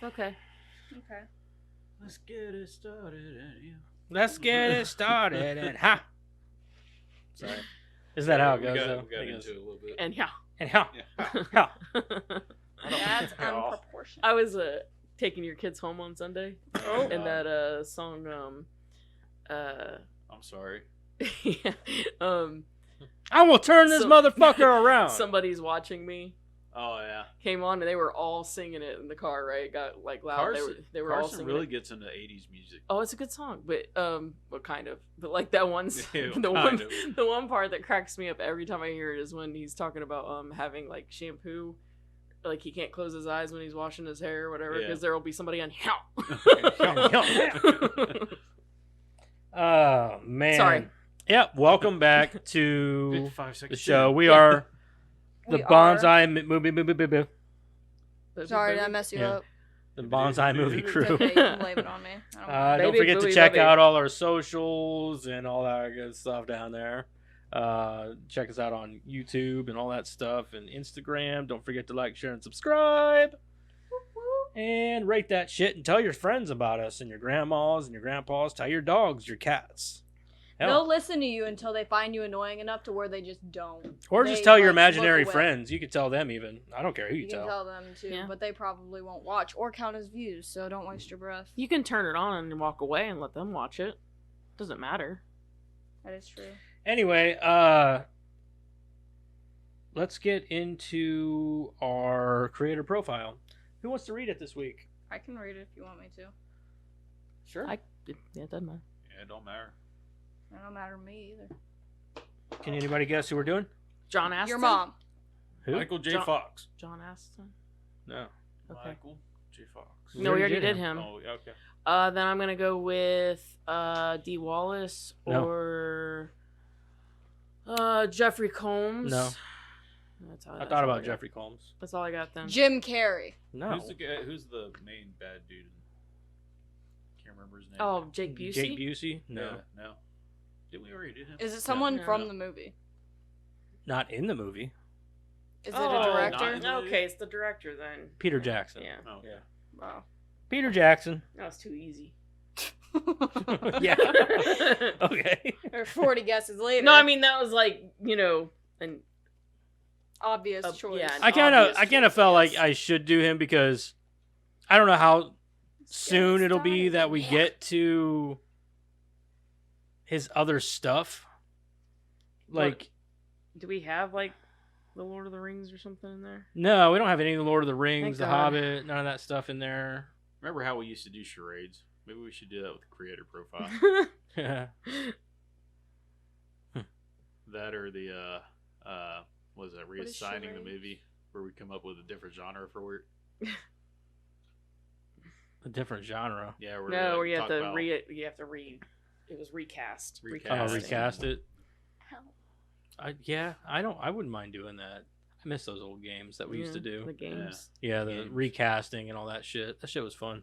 Okay. Let's get it started. Let's get it started and ha. Sorry. Is that how it goes? We though? got into it a little bit. And yeah. And ha. Yeah. Ha. That's unproportionate. I was taking your kids home on Sunday. Oh, And God. that song I'm sorry. yeah, I will turn this So- motherfucker around. Somebody's Watching Me Oh yeah. came on and they were all singing it in the car, right? It got like loud. Carson, they were all Carson singing really it. gets into 80s music. Oh, it's a good song, but well, kind of. But like that one, Yeah, the kind one, of. the one part that cracks me up every time I hear it is when he's talking about having like shampoo, like he can't close his eyes when he's washing his hair or whatever Yeah. because there will be somebody on. Oh man. Sorry. Yep. Welcome back to 5 the seconds. show. We are the We are. Bonsai movie. Sorry, did I mess you Yeah. up? The Bonsai movie It's crew. okay, you can blame it on me. I don't mind. Don't Baby forget to booey check booby. out all our socials and all that good stuff down there. Check us out on YouTube and all that stuff and Instagram. Don't forget to like, share, and subscribe. And rate that shit and tell your friends about us and your grandmas and your grandpas. Tell your dogs, your cats. Hell. They'll listen to you until they find you annoying enough to where they just don't. Or just They, tell your like, imaginary look away. friends. You could tell them even. I don't care who you You can tell. tell them too, Yeah. but they probably won't watch or count as views, so don't waste your breath. You can turn it on and walk away and let them watch it. Doesn't matter. That is true. Anyway, let's get into our creator profile. Who wants to read it this week? I can read it if you want me to. Sure. Yeah, it doesn't matter. Yeah, it don't matter. It don't matter to me either. Can anybody guess who we're doing? John Aston. Your mom. Who? Michael J. John- Fox. John Aston. No. Okay. Michael J. Fox. No, we already did him. Oh, yeah, okay. Then I'm gonna go with D. Wallace No. or Jeffrey Combs. No. That's I thought about Jeffrey Combs. That's all I got then. Jim Carrey. No. Who's the guy? Who's the main bad dude? Can't remember his name. Oh, Jake Busey. Jake Busey? No. Yeah, no. Did we already do him? Is it someone No. from the movie? Not in the movie. Is Oh, it a not director? in the- Okay, it's the director then. Peter Jackson. Yeah. Oh, Yeah. Wow. Peter Jackson. That was too easy. Yeah. Okay. Or 40 guesses later. No, I mean that was like an obvious choice. yeah. I kind of felt like I should do him because I don't know how soon it'll be that we get to his other stuff. Like, do we have like the Lord of the Rings or something in there? no, we don't have any of the Lord of the Rings, Thank the God. Hobbit, none of that stuff in there. Remember how we used to do charades? Maybe we should do that with the creator profile. That or the what is that? What is Reassigning the charades? movie where we come up with a different genre for it. A different genre. Yeah, we're No, where you have talk to about- you have to read. It was recast. Oh, Recasting. recast it. Hell. I wouldn't mind doing that. I miss those old games that we used to the do. games. Yeah, the games. recasting and all that shit. That shit was fun.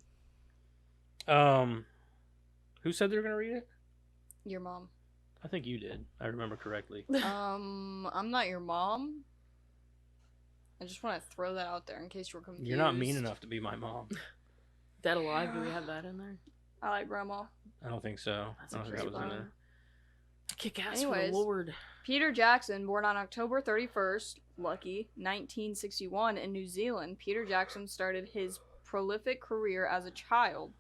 Who said they were gonna read it? Your mom. I think you did. I remember correctly. I'm not your mom. I just want to throw that out there in case you were confused. You're not mean enough to be my mom. Dead Alive. Do we have that in there? I like grandma. I don't think so. That's I don't think that great was in one. there. Kick ass Anyways. for the Lord. Peter Jackson, born on October 31st, lucky, 1961 in New Zealand. Peter Jackson started his prolific career as a child,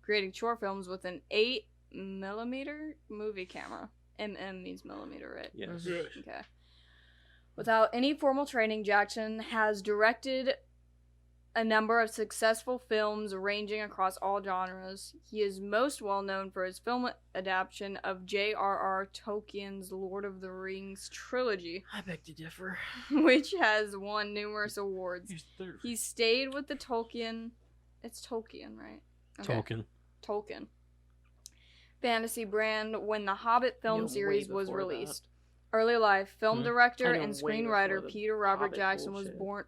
creating short films with an 8mm movie camera. MM means millimeter, right? Yes. Okay. Without any formal training, Jackson has directed a number of successful films ranging across all genres. He is most well known for his film adaptation of J.R.R. Tolkien's Lord of the Rings trilogy, I beg to differ. which has won numerous awards. He's third. He stayed with the Tolkien. It's Tolkien, right? Tolkien. Tolkien fantasy brand when the Hobbit film Yeah, way series was before that. released. Early life, film Hmm. director I know and way screenwriter before the Peter Robert Hobbit Jackson was bullshit. born.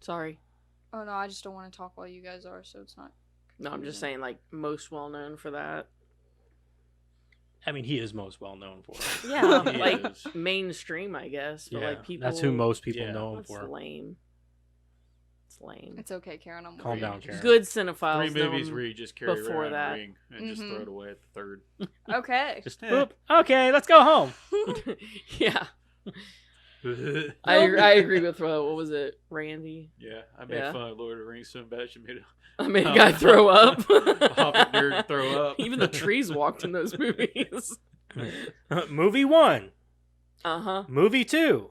Sorry. Oh no, I just don't want to talk while you guys are, so it's not. No, I'm just confusing. saying, like, most well known for that. I mean, he is most well known for it. Yeah, He like is. mainstream, I guess. But Yeah, like people. that's who most people Yeah. know him That's for. lame. It's lame. It's okay, Karen. I'm Calm worried. down, Karen. Good cinephiles. Three movies know where you just carry before around that. a ring and just throw it away at the third. Okay. Just Yeah. boop. Okay, let's go home. Yeah. I agree with what was it, Randy? Yeah, I made Yeah. fun of Lord of the Rings so bad she made it. I made a guy throw up. Hobbit nerd throw up. Even the trees walked in those movies. Movie 1. Uh-huh. Movie 2.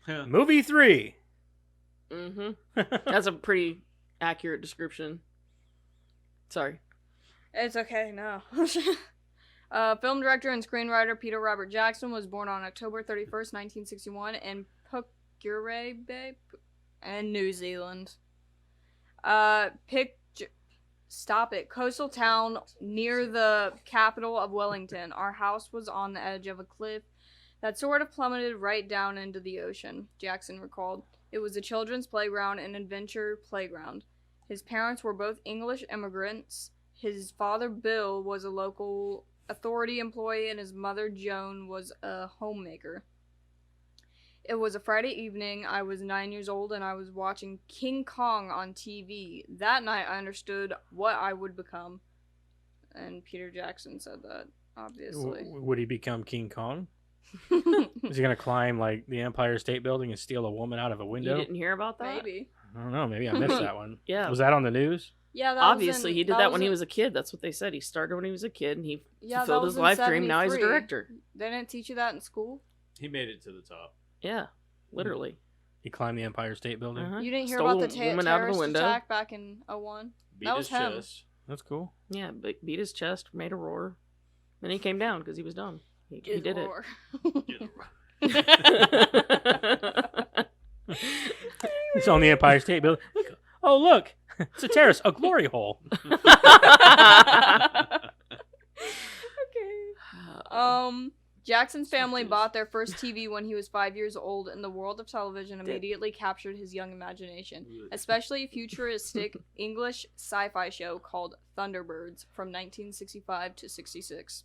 Yeah. Movie 3. Mm-hmm. That's a pretty accurate description. Sorry. It's okay, no. Film director and screenwriter Peter Robert Jackson was born on October 31st, 1961 in Pukereebe in New Zealand. Coastal town near the capital of Wellington. Our house was on the edge of a cliff that sort of plummeted right down into the ocean, Jackson recalled. It was a children's playground and adventure playground. His parents were both English immigrants. His father, Bill, was a local authority employee, and his mother, Joan, was a homemaker. It was a Friday evening. I was 9 years old, and I was watching King Kong on TV. That night, I understood what I would become. And Peter Jackson said that, obviously. Would he become King Kong? Is he gonna climb like the Empire State Building and steal a woman out of a window? You didn't hear about that? Maybe. I don't know. Maybe I missed that one. Yeah. Was that on the news? Yeah, that Obviously, he did that when he in- was a kid. That's what they said. He started when he was a kid, and he Yeah, that fulfilled was his in life dream. Now he's a 73. director. They didn't teach you that in school? He made it to the top. Yeah, literally. He climbed the Empire State Building. Uh-huh. You didn't hear Stole about the a woman out of the terrorist window. attack back in 01? Beat That his was him. chest. That's cool. Yeah, but beat his chest, made a roar, then he came down because he was done. He did Roar. it. It's on the Empire State Building. Oh, look. It's a terrace, a glory hole. Okay. Jackson's family bought their first TV when he was 5 years old, and the world of television immediately captured his young imagination, especially a futuristic English sci-fi show called Thunderbirds from 1965 to 66.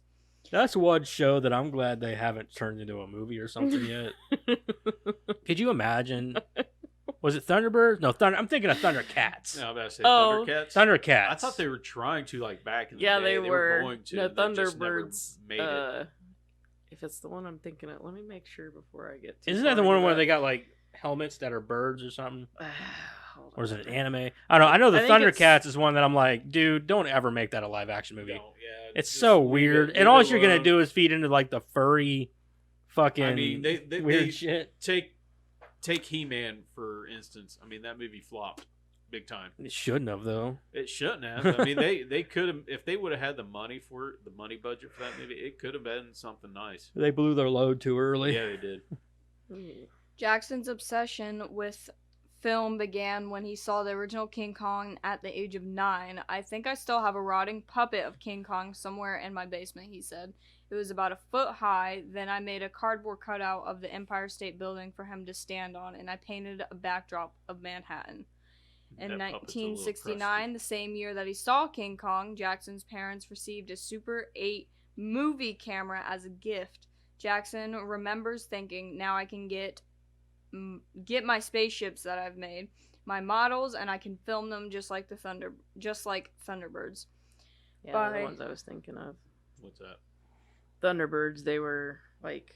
That's one show that I'm glad they haven't turned into a movie or something yet. Could you imagine? Was it Thunderbirds? No, I'm thinking of Thundercats. No, I'm about to say Oh. Thundercats. Thundercats. I thought they were trying to back in the Yeah, day. they were. going to. No, They just never Thunderbirds. made it. If it's the one I'm thinking of, let me make sure before I get. Isn't that the one where they got like helmets that are birds or something? Hold Or is on. it an anime? I don't know. I know the I think Thundercats is one that I'm like, dude, don't ever make that a live action movie. No, yeah, It's just so leave weird. it- And leave all it you're going to alone. do is feed into like the furry fucking I mean, they weird shit. Take He-Man for instance. I mean, that movie flopped big time. It shouldn't have, though. It shouldn't have. I mean, they could have, if they would have had the money for it, the money budget for that movie, it could have been something nice. They blew their load too early. Yeah, they did. Jackson's obsession with film began when he saw the original King Kong at the age of 9. I think I still have a rotting puppet of King Kong somewhere in my basement, he said. It was about a foot high. Then I made a cardboard cutout of the Empire State Building for him to stand on, and I painted a backdrop of Manhattan. In That puppet's a little 1969, the same year that he saw King Kong, Jackson's parents received a Super 8 movie camera as a gift. Jackson remembers thinking, now I can get my spaceships that I've made, my models, and I can film them just like Thunderbirds. Yeah, Bye. they're the ones I was thinking of. What's that? Thunderbirds. They were like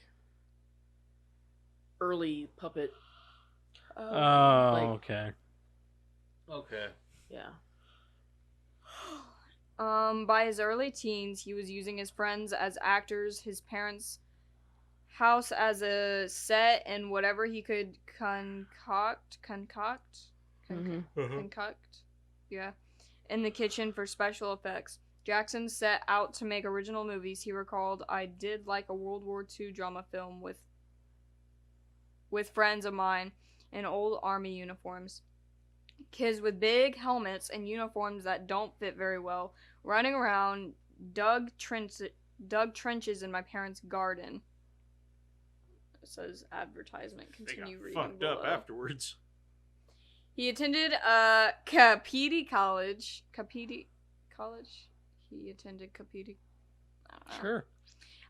early puppet. Oh, Like- okay. Okay. Yeah. By his early teens, he was using his friends as actors, his parents' house as a set, and whatever he could concoct, yeah, in the kitchen for special effects. Jackson set out to make original movies. He recalled, I did like a World War II drama film with friends of mine in old army uniforms. Kids with big helmets and uniforms that don't fit very well, running around, dug trenches in my parents' garden. It says advertisement. They Continue got reading fucked below. up afterwards. He attended Kapiti College. Kapiti College? He attended Kapiti. Sure.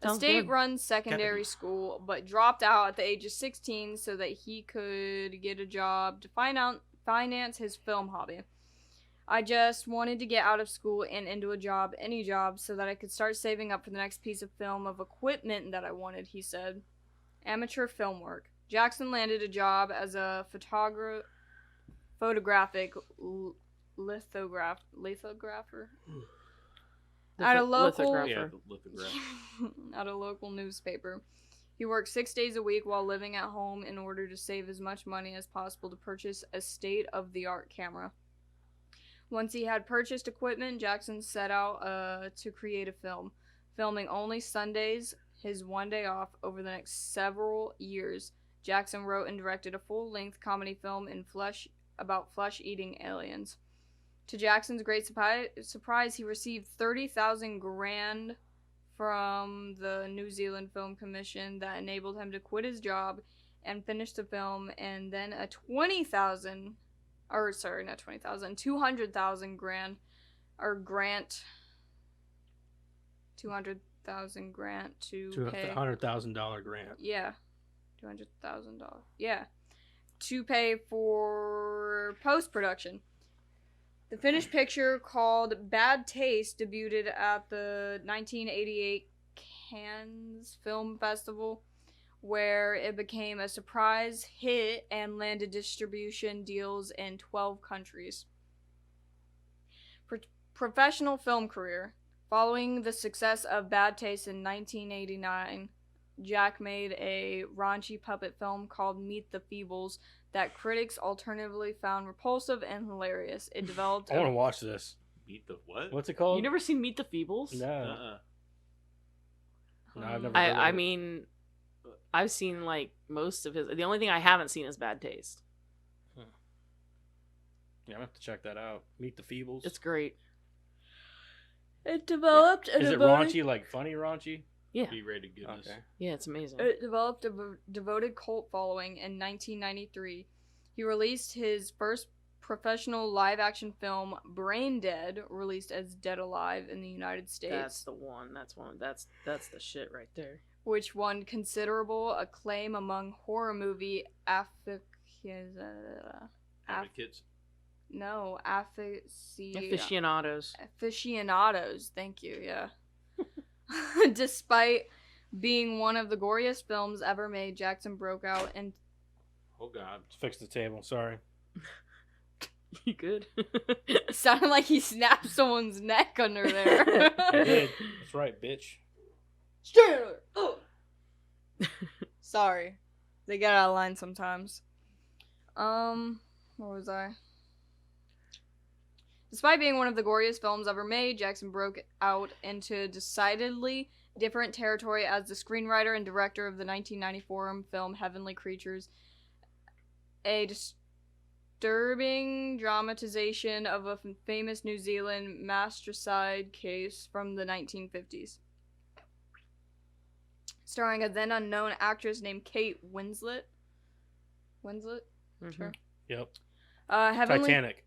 A Sounds state-run secondary school, but dropped out at the age of 16 so that he could get a job to finance his film hobby. I just wanted to get out of school and into a job, any job, so that I could start saving up for the next piece of film of equipment that I wanted, he said. Amateur film work. Jackson landed a job as a photographic lithographer at a local Yeah, the lithograph. at a local newspaper. He worked 6 days a week while living at home in order to save as much money as possible to purchase a state-of-the-art camera. Once he had purchased equipment, Jackson set out to create a film, filming only Sundays, his one day off. Over the next several years, Jackson wrote and directed a full-length comedy film about flesh-eating aliens. To Jackson's great surprise, he received 30,000 grand from the New Zealand Film Commission that enabled him to quit his job and finish the film, and then a 200,000 grant 200,000 grant to pay $100,000 grant. yeah, $200,000. Yeah, to pay for post-production. The finished picture, called Bad Taste, debuted at the 1988 Cannes Film Festival, where it became a surprise hit and landed distribution deals in 12 countries. Professional film career. Following the success of Bad Taste in 1989, Jack made a raunchy puppet film called Meet the Feebles that critics alternatively found repulsive and hilarious. It developed... I want to watch this. Meet the what? What's it called? You never seen Meet the Feebles? No. No, I've never heard of I it. mean, I've seen like most of his. The only thing I haven't seen is Bad Taste. Yeah, I'm going to have to check that out. Meet the Feebles. It's great. It developed... Is it raunchy, like funny raunchy? Yeah. B-rated goodness. Okay. Yeah, it's amazing. It developed a devoted cult following in 1993. He released his first professional live-action film, Brain Dead, released as Dead Alive in the United States. That's the one. That's the shit right there. Which won considerable acclaim among horror movie Advocates. Aficionados. Thank you, yeah. Despite being one of the goriest films ever made, Jackson broke out and... Oh, God. Let's fix the table. Sorry. You good? It sounded like he snapped someone's neck under there. I did. That's right, bitch. Sorry. They get out of line sometimes. Where was I? Despite being one of the goriest films ever made, Jackson broke out into decidedly different territory as the screenwriter and director of the 1994 film Heavenly Creatures, a disturbing dramatization of a famous New Zealand matricide case from the 1950s. Starring a then unknown actress named Kate Winslet. Mm-hmm. Sure. Yep. Heavenly... Titanic.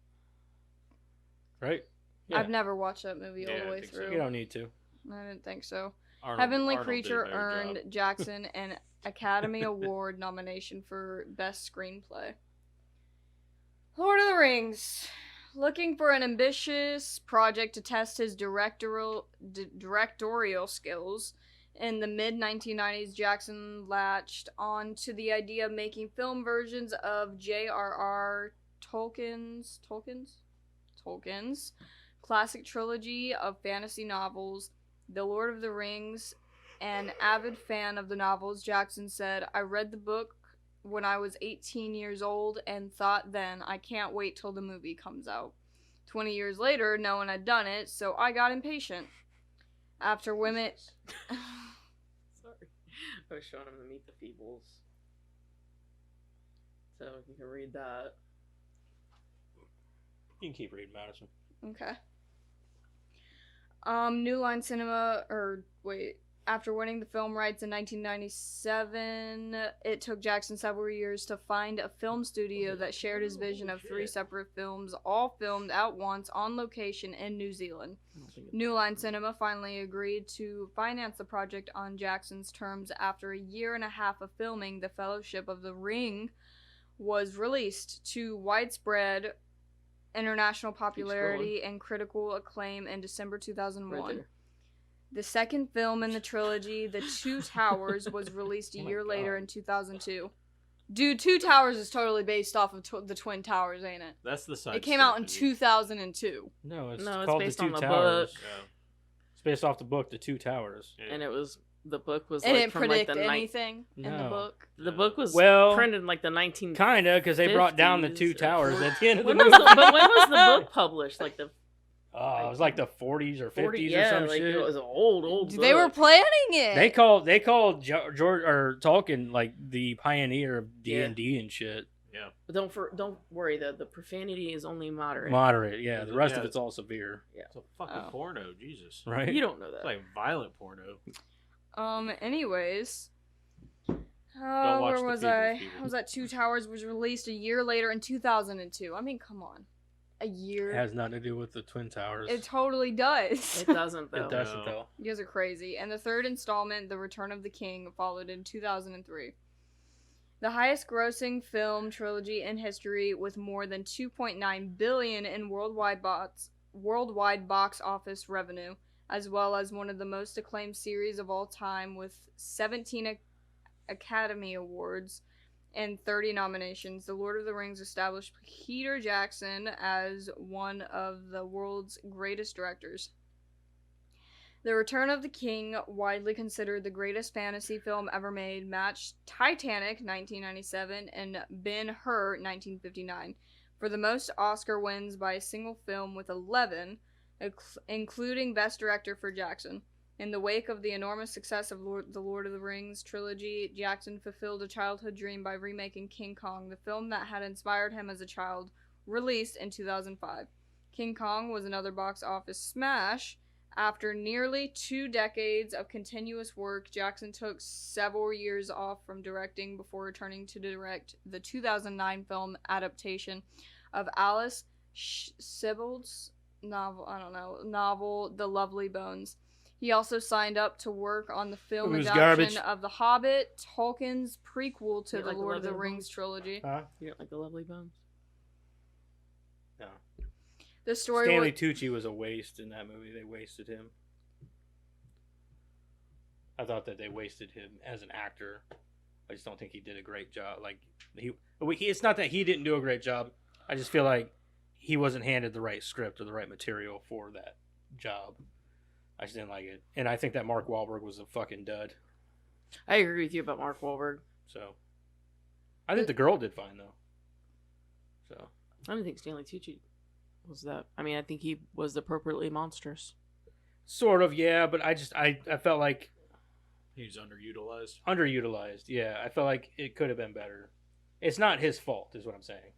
Right? Yeah. I've never watched that movie all Yeah, the I way think so. through. You don't need to. I didn't think so. Arnold Heavenly did a Creature better earned job. Jackson an Academy Award nomination for Best Screenplay. Lord of the Rings. Looking for an ambitious project to test his directorial skills, in the mid-1990s, Jackson latched on to the idea of making film versions of J.R.R. Tolkien's classic trilogy of fantasy novels, The Lord of the Rings. An avid fan of the novels, Jackson said, "I read the book when I was 18 years old and thought then, I can't wait till the movie comes out. 20 years later, no one had done it, so I got impatient. After women..." Sorry. I was showing him the Meet the Feebles. So you can read that. You can keep reading, Madison. Okay. New Line Cinema, after winning the film rights in 1997, it took Jackson several years to find a film studio that shared his vision of 3 separate films, all filmed at once on location in New Zealand. New Line Cinema finally agreed to finance the project on Jackson's terms after a year and a half of filming. The Fellowship of the Ring was released to widespread international popularity and critical acclaim in December 2001. Right there. The second film in the trilogy, The Two Towers, was released a year later in 2002. Dude, Two Towers is totally based off of the Twin Towers, ain't it? That's the side. It came out in 2002. No, it's No, it's called based The Two on the Towers. book. Yeah. It's based off the book, The Two Towers. Yeah. And the book was It like didn't from like predict the anything in the No. book. The book was Well, printed in like the 19. Kinda, because they brought down the 2 50s. towers at the end of the When movie. was the, but when was the book published? Like the Oh, it was like the 40s or 50s 40, or yeah, some like shit. it was an old. They were book. planning it. They called George or Tolkien like the pioneer of D&D and shit. Yeah. But don't worry, the profanity is only moderate. Moderate, yeah. The rest Yeah. of it's all severe, It's a fucking Oh. porno, Jesus. right? You don't know that. It's like violent porno. Anyways. watch Where the was People's I? People. I was at Two Towers was released a year later in 2002. I mean, come on. A year? It has nothing to do with the Twin Towers. It totally does. It doesn't though. It doesn't No. though. You guys are crazy. And the third installment, The Return of the King, followed in 2003. The highest grossing film trilogy in history with more than 2.9 billion in worldwide box office revenue, as well as one of the most acclaimed series of all time with 17 Academy Awards and 30 nominations. The Lord of the Rings established Peter Jackson as one of the world's greatest directors. The Return of the King, widely considered the greatest fantasy film ever made, matched Titanic 1997 and Ben-Hur 1959 for the most Oscar wins by a single film with 11, including Best Director for Jackson. In the wake of the enormous success of the Lord of the Rings trilogy, Jackson fulfilled a childhood dream by remaking King Kong, the film that had inspired him as a child, released in 2005. King Kong was another box office smash. After nearly 2 decades of continuous work, Jackson took several years off from directing before returning to direct the 2009 film adaptation of Alice Sebold's novel The Lovely Bones. He also signed up to work on the film adaptation of The Hobbit, Tolkien's prequel to Yeah, the like Lord of the Lovely Rings Bones? trilogy. Huh? You don't like the Lovely Bones? No. The story Stanley was... Tucci was a waste in that movie. They wasted him. I thought that they wasted him as an actor. I just don't think he did a great job. Like it's not that he didn't do a great job. I just feel like he wasn't handed the right script or the right material for that job. I just didn't like it, and I think that Mark Wahlberg was a fucking dud. I agree with you about Mark Wahlberg. So, I think the girl did fine though. So, I don't think Stanley Tucci was that. I mean, I think he was appropriately monstrous. sort of, yeah, but I felt like He's underutilized. underutilized. Yeah, I felt like it could have been better. It's not his fault, is what I'm saying.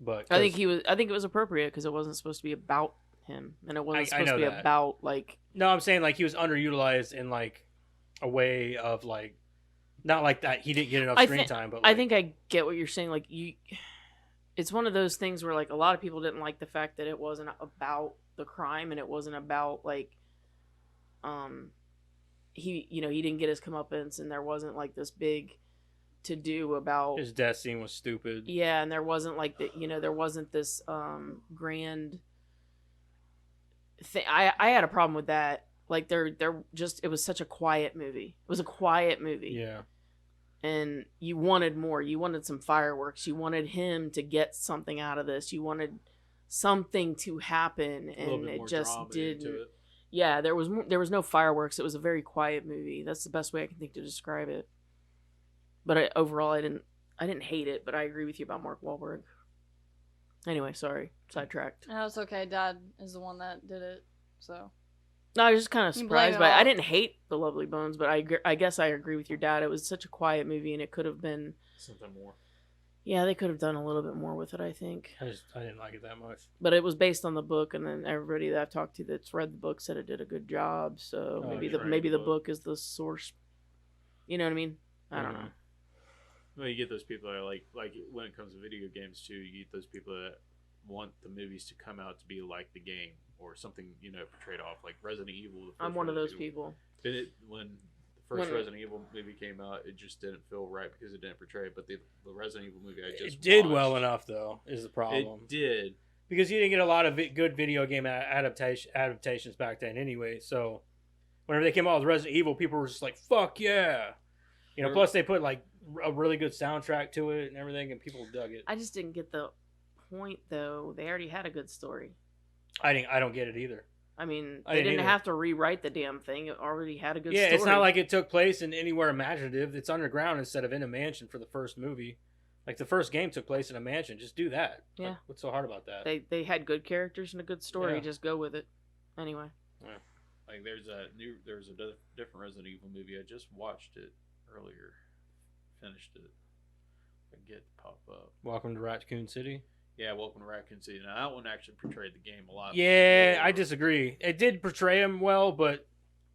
But I think it was appropriate because it wasn't supposed to be about him, and it wasn't I supposed to know be that. about like. No, I'm saying like he was underutilized in like a way of like, not like that he didn't get enough screen time, but like, I think I get what you're saying. Like it's one of those things where like a lot of people didn't like the fact that it wasn't about the crime and it wasn't about like, he didn't get his comeuppance and there wasn't like this big to do about his death scene was stupid. Yeah, and there wasn't like there wasn't this grand thing. I had a problem with that. Like it was such a quiet movie. It was a quiet movie. Yeah. And you wanted more. You wanted some fireworks. You wanted him to get something out of this. You wanted something to happen, and it just didn't. Yeah, there was no fireworks. It was a very quiet movie. That's the best way I can think to describe it. But overall, I didn't hate it. But I agree with you about Mark Wahlberg. Anyway, sorry, sidetracked. No, it's okay. Dad is the one that did it, so. No, I was just kind of You blame surprised it by it. all. I didn't hate The Lovely Bones, but I guess I agree with your dad. It was such a quiet movie, and it could have been Something more. Yeah, they could have done a little bit more with it, I think. I didn't like it that much. But it was based on the book, and then everybody that I've talked to that's read the book said it did a good job. So Oh, maybe you're the right, maybe the the book. book is the source. You know what I mean? I don't know. Well, you get those people that are like when it comes to video games too. You get those people that want the movies to come out to be like the game or something, portrayed off like Resident Evil. The I'm first one of those Resident Evil. people. When the first Resident Evil movie came out, it just didn't feel right because it didn't portray it. But the Resident Evil movie I just it did watched, well enough though. Is the problem? It did. Because you didn't get a lot of good video game adaptations back then anyway. So whenever they came out with Resident Evil, people were just like, "Fuck yeah!" You know. Plus, they put like a really good soundtrack to it and everything, and people dug it. I just didn't get the point though. They already had a good story. I don't get it either. I mean, they didn't have to rewrite the damn thing. It already had a good story. Yeah, it's not like it took place in anywhere imaginative. It's underground instead of in a mansion for the first movie. Like, the first game took place in a mansion. Just do that. Yeah. Like, what's so hard about that? They had good characters and a good story. Yeah. Just go with it. Anyway. Yeah. Like, there's a different Resident Evil movie. I just watched it earlier. Finished it. I get to pop up. Welcome to Raccoon City? Yeah, Welcome to Raccoon City. Now, that one actually portrayed the game a lot. Yeah, I disagree. It did portray him well, but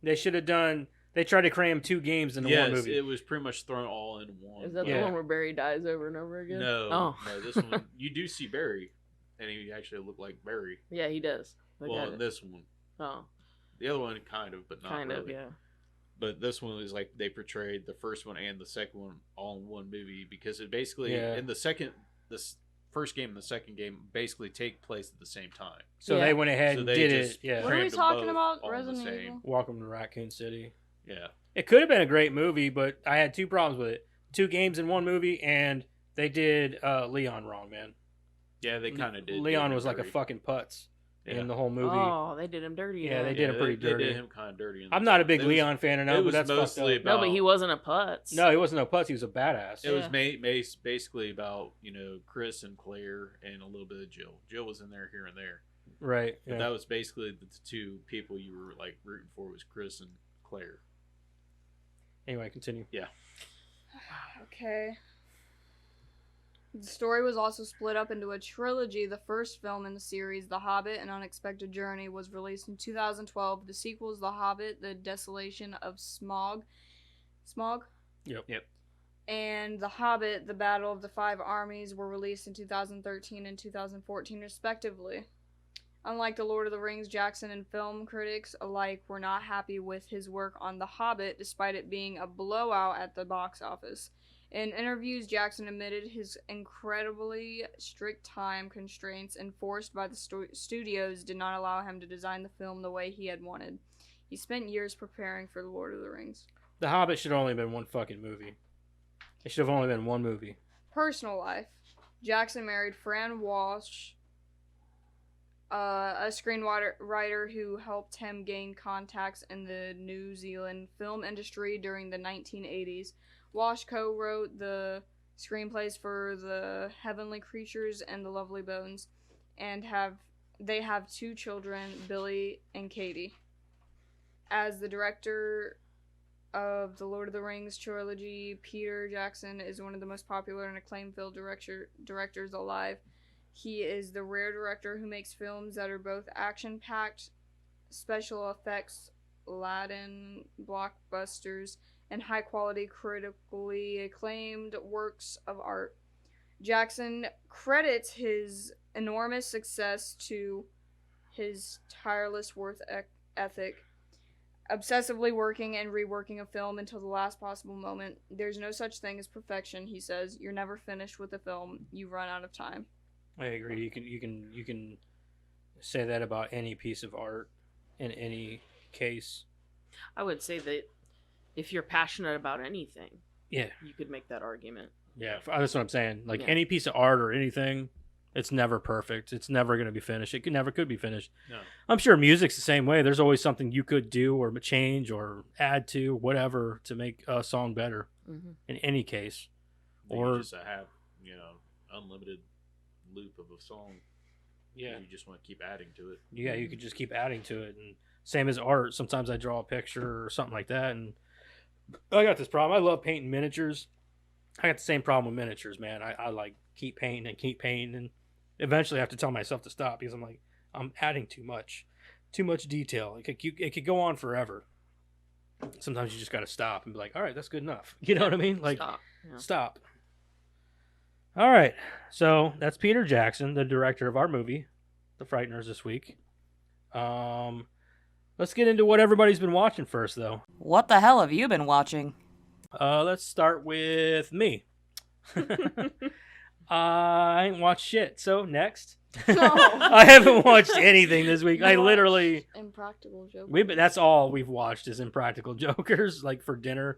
they should have done... They tried to cram 2 games into one movie. It was pretty much thrown all in one. Is that the one where Barry dies over and over again? No, this one you do see Barry, and he actually looked like Barry. Yeah, he does. Well, in this one. Oh. The other one kind of, but not kind really. Kind of, yeah. But this one is like they portrayed the first one and the second one all in one movie because it basically in the first game and the second game basically take place at the same time. So they went ahead and did it. Yeah. What are we talking about? Resident Evil? Welcome to Raccoon City. Yeah. It could have been a great movie, but I had 2 problems with it. 2 games in one movie, and they did Leon wrong, man. Yeah, they kind of did. Leon was like a fucking putz in the whole movie. Oh, they did him dirty. Yeah, they did him pretty dirty. They did him kind of dirty. I'm not a big Leon fan, but that's mostly fucked up. No, but he wasn't a putz. No, he wasn't a putz. He was a badass. It was basically about, Chris and Claire and a little bit of Jill. Jill was in there here and there. Right. But that was basically the 2 people you were like rooting for was Chris and Claire. Anyway, continue. Yeah. Okay. The story was also split up into a trilogy. The first film in the series, The Hobbit: An Unexpected Journey, was released in 2012. The sequel is The Hobbit: The Desolation of Smaug. Yep. And The Hobbit: The Battle of the Five Armies were released in 2013 and 2014, respectively. Unlike The Lord of the Rings, Jackson and film critics alike were not happy with his work on The Hobbit, despite it being a blowout at the box office. In interviews, Jackson admitted his incredibly strict time constraints enforced by the studios did not allow him to design the film the way he had wanted. He spent years preparing for The Lord of the Rings. The Hobbit should have only been one fucking movie. It should have only been one movie. Personal life. Jackson married Fran Walsh, a screenwriter who helped him gain contacts in the New Zealand film industry during the 1980s. Walsh co-wrote the screenplays for The Heavenly Creatures and The Lovely Bones, and they have 2 children, Billy and Katie. As the director of the Lord of the Rings trilogy, Peter Jackson is one of the most popular and acclaimed film directors alive. He is the rare director who makes films that are both action-packed, special effects, laden blockbusters, and high-quality, critically acclaimed works of art. Jackson credits his enormous success to his tireless work ethic, obsessively working and reworking a film until the last possible moment. There's no such thing as perfection, he says. You're never finished with a film. You run out of time. I agree. You can say that about any piece of art in any case. I would say that if you're passionate about anything, you could make that argument. Yeah, that's what I'm saying. Like any piece of art or anything, it's never perfect. It's never going to be finished. It never could be finished. No. I'm sure music's the same way. There's always something you could do or change or add to, whatever, to make a song better. Mm-hmm. In any case, or just have unlimited loop of a song. Yeah, you just want to keep adding to it. Yeah, you could just keep adding to it. And same as art. Sometimes I draw a picture or something like that, and I got this problem. I love painting miniatures. I got the same problem with miniatures, man. I like keep painting, and eventually I have to tell myself to stop because I'm adding too much detail. It could go on forever. Sometimes you just got to stop and be like, all right, that's good enough. You know what I mean? Like, stop. All right. So that's Peter Jackson, the director of our movie, The Frighteners, this week. Let's get into what everybody's been watching first, though. What the hell have you been watching? Let's start with me. I ain't watched shit, so next. I haven't watched anything this week. I literally... Impractical Jokers. That's all we've watched is Impractical Jokers, like for dinner.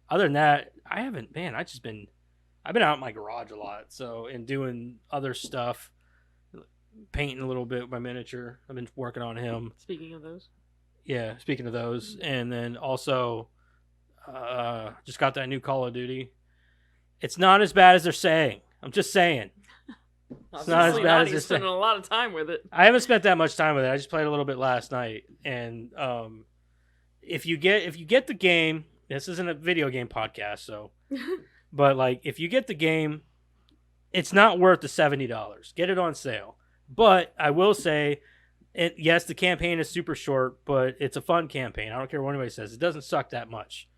Other than that, I haven't, man, I've been out in my garage a lot, so, and doing other stuff, painting a little bit with my miniature. I've been working on him. Speaking of those. Yeah, speaking of those. And then also, just got that new Call of Duty. It's not as bad as they're saying. I'm just saying. It's not as bad as you're spending a lot of time with it. I haven't spent that much time with it. I just played a little bit last night. And if you get the game, this isn't a video game podcast, so but like if you get the game, it's not worth the $70. Get it on sale. But I will say, yes, the campaign is super short, but it's a fun campaign. I don't care what anybody says. It doesn't suck that much.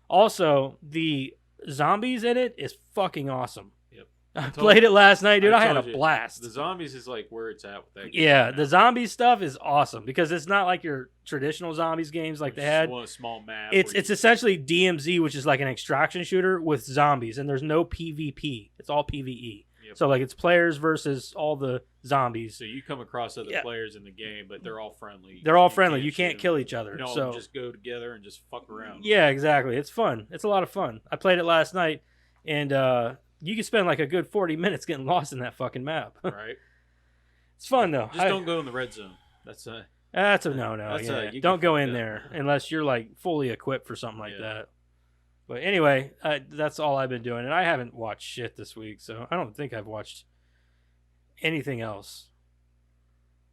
Also, the zombies in it is fucking awesome. Yep. I played it last night, dude. I had a blast. The zombies is like where it's at with that game. Yeah, right the zombie stuff is awesome because it's not like your traditional zombies games like they had. One small map. It's essentially DMZ, which is like an extraction shooter with zombies, and there's no PvP. It's all PvE. Yep. So like it's players versus all the zombies. So you come across other players in the game, but they're all friendly. They're all friendly. You can't kill each other. So just go together and just fuck around. Yeah, exactly. It's fun. It's a lot of fun. I played it last night, and you can spend like a good 40 minutes getting lost in that fucking map. Right. It's fun though. Just don't go in the red zone. That's a no. Don't go in there unless you're like fully equipped for something like that. But anyway, that's all I've been doing, and I haven't watched shit this week, so I don't think I've watched anything else.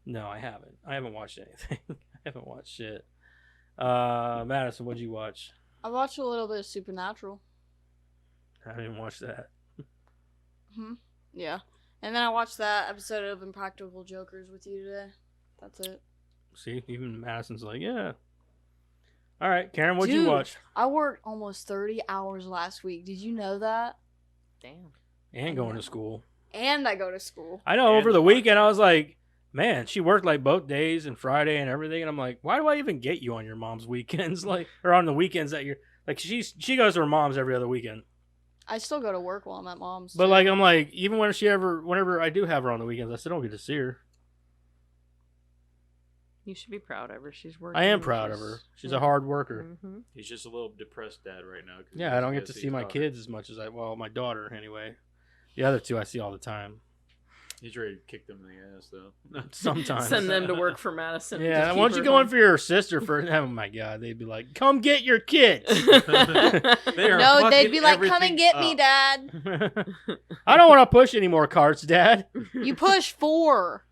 No, I haven't. I haven't watched anything. I haven't watched shit. Madison, what'd you watch? I watched a little bit of Supernatural. I didn't watch that. Yeah. And then I watched that episode of Impractical Jokers with you today. That's it. See, even Madison's like, yeah. All right, Karen, what'd you watch? I worked almost 30 hours last week. Did you know that? Damn. And going to school. And I go to school. I know, over the weekend, I was like, man, she worked like both days and Friday and everything. And I'm like, why do I even get you on your mom's weekends? Like, or on the weekends that you're, like, she goes to her mom's every other weekend. I still go to work while I'm at mom's. But, like, I'm like, even whenever I do have her on the weekends, I still don't get to see her. You should be proud of her. She's working. I am proud of her. She's a hard worker. Mm-hmm. He's just a little depressed dad right now. Yeah, I don't get to see my kids as much as my daughter anyway. The other two I see all the time. He's ready to kick them in the ass, though. Sometimes. Send them to work for Madison. Yeah, why don't you go in for your sister first? Oh my God, they'd be like, come get your kids. No, they'd be like, come and get me, Dad. I don't want to push any more carts, Dad. You push 4.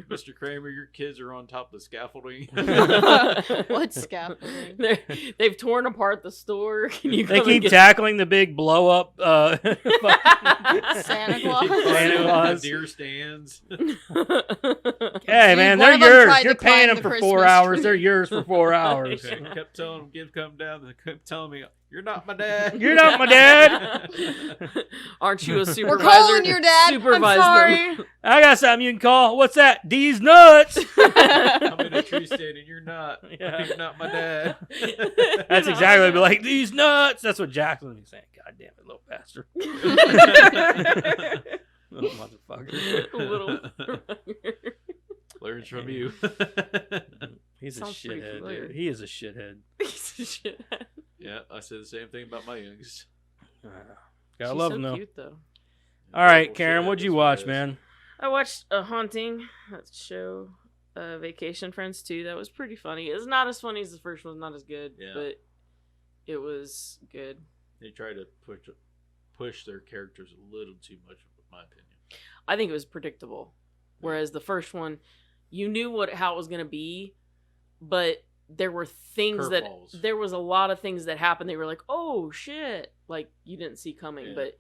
Mr. Kramer, your kids are on top of the scaffolding. What scaffolding? They've torn apart the store. Can you they keep tackling the big blow up Santa Claus. Santa Claus. Deer stands. Hey, man, they're yours. You're paying them for 4 hours. They're yours for 4 hours. Kept telling them, come down. They kept telling me, you're not my dad. You're not my dad. Aren't you a supervisor? We're calling your dad. Supervise I'm sorry. them. I got something you can call. What's that? These nuts. I'm in a tree stand and you're not. Yeah. You're not my dad. That's exactly what I'd be like. These nuts. That's what Jackson would be saying. God damn it, little bastard. Little motherfucker. Little. Learns from you. He's Sounds a shithead, familiar. dude. He is a shithead. Piece of shit. Yeah, I said the same thing about my youngest. Gotta She's love so him, though. cute, though. All right, Karen, what'd you watch, man? I watched A Haunting, that show, Vacation Friends 2. That was pretty funny. It's not as funny as the first one, not as good, but it was good. They try to push their characters a little too much, in my opinion. I think it was predictable. Whereas the first one, you knew how it was going to be, but there were things there was a lot of things that happened. They were like, oh shit, like you didn't see coming. But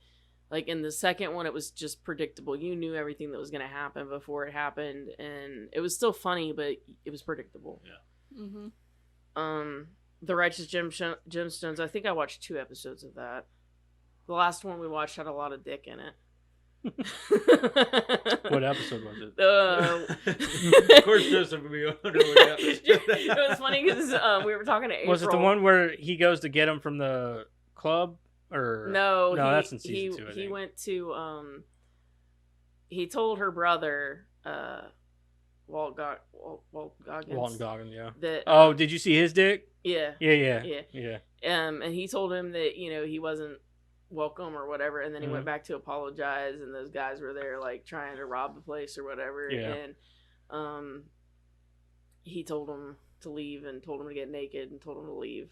like in the second one, it was just predictable. You knew everything that was going to happen before it happened, and it was still funny, but it was predictable. Yeah. Mm-hmm. The Righteous Gemstones. I think I watched 2 episodes of that. The last one we watched had a lot of dick in it. What episode was it? Of course, Joseph would be wondering what episode. It was funny because we were talking to April. Was it the one where he goes to get him from the club? Or no, that's in season 2. He went to he told her brother Walton Goggins. Yeah. That did you see his dick? Yeah. Yeah. And he told him that he wasn't welcome or whatever, and then he went back to apologize, and those guys were there like trying to rob the place or whatever, and he told him to leave and told him to get naked and told him to leave,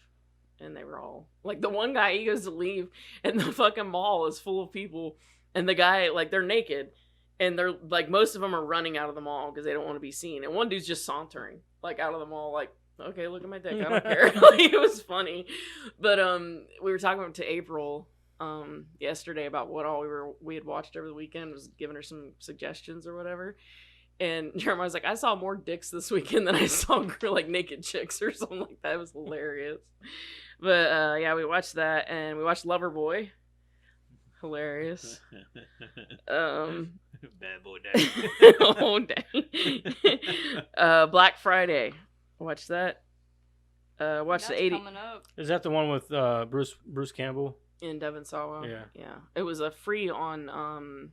and they were all like, the one guy, he goes to leave and the fucking mall is full of people, and the guy, like, they're naked and they're like, most of them are running out of the mall because they don't want to be seen, and one dude's just sauntering like out of the mall like, okay, look at my dick, I don't care. Like, it was funny. But we were talking to April yesterday about what all we had watched over the weekend, was giving her some suggestions or whatever, and Jeremiah was like, I saw more dicks this weekend than I saw like naked chicks or something like that. It was hilarious. But yeah, we watched that, and we watched Loverboy. Hilarious. Bad boy day. Oh, dang. Black Friday. Watch that. Watch the 80. Is that the one with Bruce Campbell? In Devon Sawa. Yeah. It was a free on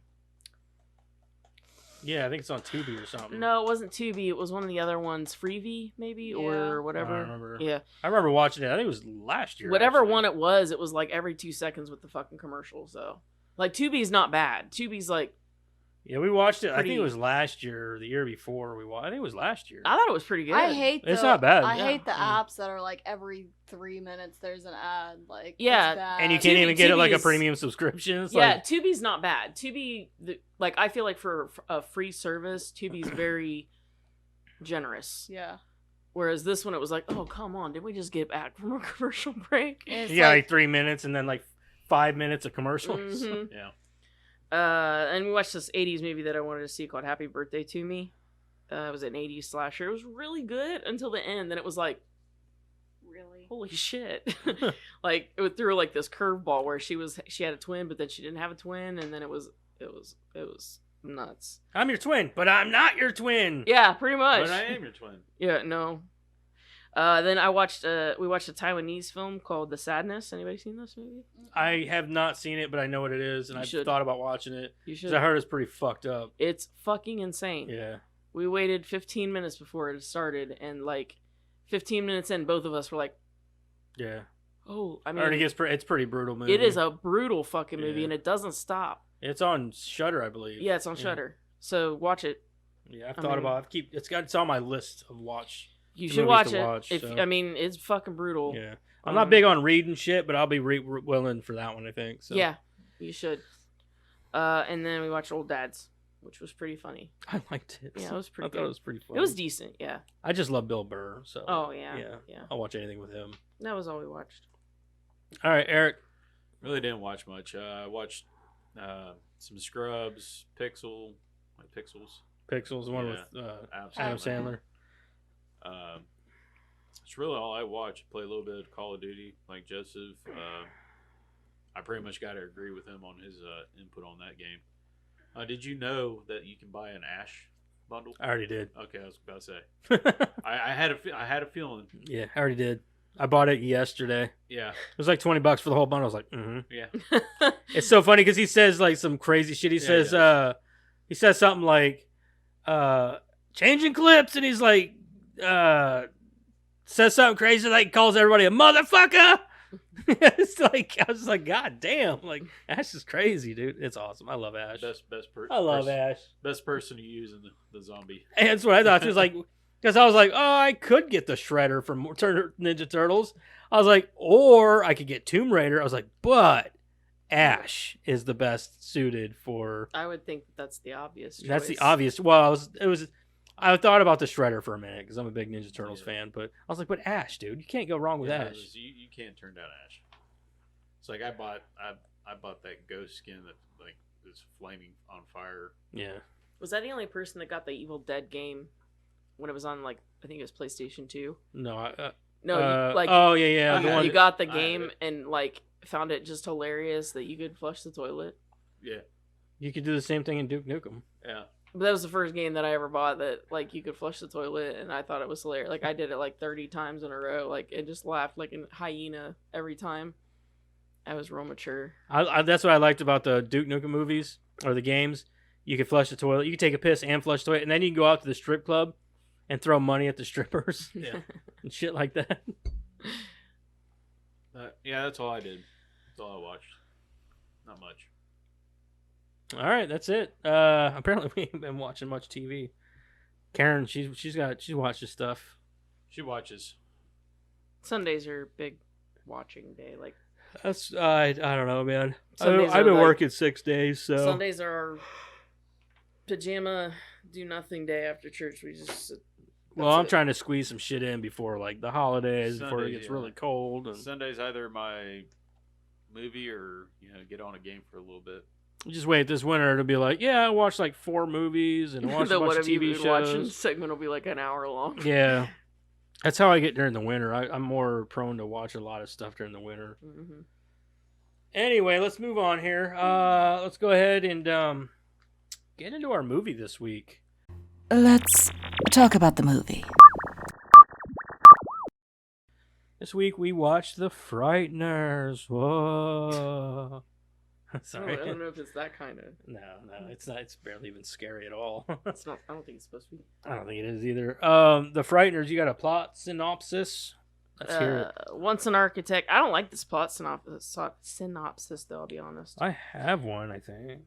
Yeah, I think it's on Tubi or something. No, it wasn't Tubi. It was one of the other ones, Freevee maybe, or whatever. I remember. Yeah. I remember watching it. I think it was last year. Whatever actually. one it was like every 2 seconds with the fucking commercials. So, like, Tubi's not bad. Tubi's like, yeah, we watched it. I think it was last year or the year before. I think it was last year. I thought it was pretty good. I hate it's not bad. I hate the apps that are like every 3 minutes there's an ad. Like, yeah, it's bad. And you can't even get it like a premium subscription. It's yeah, like, Tubi's not bad. Tubi, like, I feel like for a free service, Tubi's very generous. Yeah. Whereas this one, it was like, oh, come on, did we just get back from a commercial break? It's like 3 minutes and then like 5 minutes of commercials. Mm-hmm. Yeah. And we watched this 80s movie that I wanted to see called Happy Birthday to Me. It was an 80s slasher. It was really good until the end. Then it was like, really, holy shit. Like, it threw like this curveball where she had a twin, but then she didn't have a twin. And then it was nuts. I'm your twin, but I'm not your twin. Yeah, pretty much. But I am your twin. Yeah, no. Then we watched a Taiwanese film called The Sadness. Anybody seen this movie? I have not seen it, but I know what it is, and I've thought about watching it. You should. 'Cause I heard it's pretty fucked up. It's fucking insane. Yeah. We waited 15 minutes before it started, and like 15 minutes in, both of us were like, yeah. Oh, I I mean, heard it's pretty brutal movie. it is a brutal fucking movie, Yeah. and it doesn't stop. It's on Shudder, I believe. Yeah, it's on Shudder. So watch it. Yeah, it's on my list of watch. You should watch it. I mean, it's fucking brutal. Yeah. I'm not big on reading shit, but I'll be willing for that one, I think. So. Yeah, you should. And then we watched Old Dads, which was pretty funny. I liked it. Yeah, it was pretty good. I thought it was pretty funny. It was decent, yeah. I just love Bill Burr, so. Oh, yeah. Yeah. I'll watch anything with him. That was all we watched. All right, Eric. Really didn't watch much. I watched some Scrubs, Pixels, the one with Adam Sandler. It's really all I watch. Play a little bit of Call of Duty, like Joseph. I pretty much got to agree with him on his input on that game. Did you know that you can buy an Ash bundle? I already did. Okay, I was about to say. I had a feeling. Yeah, I already did. I bought it yesterday. Yeah. It was like $20 for the whole bundle. I was like, mm-hmm. Yeah. It's so funny because he says like some crazy shit. He says something like changing clips, and he's like says something crazy, like calls everybody a motherfucker. It's like, I was like, God damn, like Ash is crazy, dude. It's awesome. I love Ash. I love Ash. Best person to use in the zombie. And that's what I thought. It was like, because I was like, oh, I could get the Shredder from Ninja Turtles. I was like, or I could get Tomb Raider. I was like, but Ash is the best suited for. I would think that's the obvious choice. That's the obvious. Well, I thought about the Shredder for a minute because I'm a big Ninja Turtles fan, but I was like, but Ash, dude, you can't go wrong with Ash. You can't turn down Ash. It's like I bought that ghost skin that like is flaming on fire. Yeah. Was that the only person that got the Evil Dead game when it was on, like, I think it was PlayStation 2? No, oh yeah. The one you got the game and like found it just hilarious that you could flush the toilet. Yeah. You could do the same thing in Duke Nukem. Yeah. But that was the first game that I ever bought that, like, you could flush the toilet, and I thought it was hilarious. Like, I did it, like, 30 times in a row, like, and just laughed like a hyena every time. I was real mature. That's what I liked about the Duke Nukem movies, or the games. You could flush the toilet. You could take a piss and flush the toilet, and then you can go out to the strip club and throw money at the strippers. Yeah. And shit like that. Yeah, that's all I did. That's all I watched. Not much. All right, that's it. Apparently we ain't been watching much TV. Karen, she watches stuff. She watches. Sundays are big watching day. Like, That's I don't know, man. Sundays I've are been like- working 6 days, so Sundays are our pajama do nothing day after church. We just well, I'm trying to squeeze some shit in before like the holidays, before it Sundays, gets yeah. really cold. And Sunday's either my movie or get on a game for a little bit. just wait this winter to be like, yeah, I watched like 4 movies and watched a the bunch what of have you TV been watching shows. segment will be like an hour long. Yeah, that's how I get during the winter. I'm more prone to watch a lot of stuff during the winter. Mm-hmm. Anyway, let's move on here. Let's go ahead and get into our movie this week. Let's talk about the movie. This week we watched The Frighteners. Whoa. Sorry. I don't know if it's that kind of. No, it's not. It's barely even scary at all. It's not. I don't think it's supposed to be. I don't think it is either. The Frighteners, you got a plot synopsis? Let's hear it. Once an architect. I don't like this plot synopsis though. I'll be honest. I have one, I think.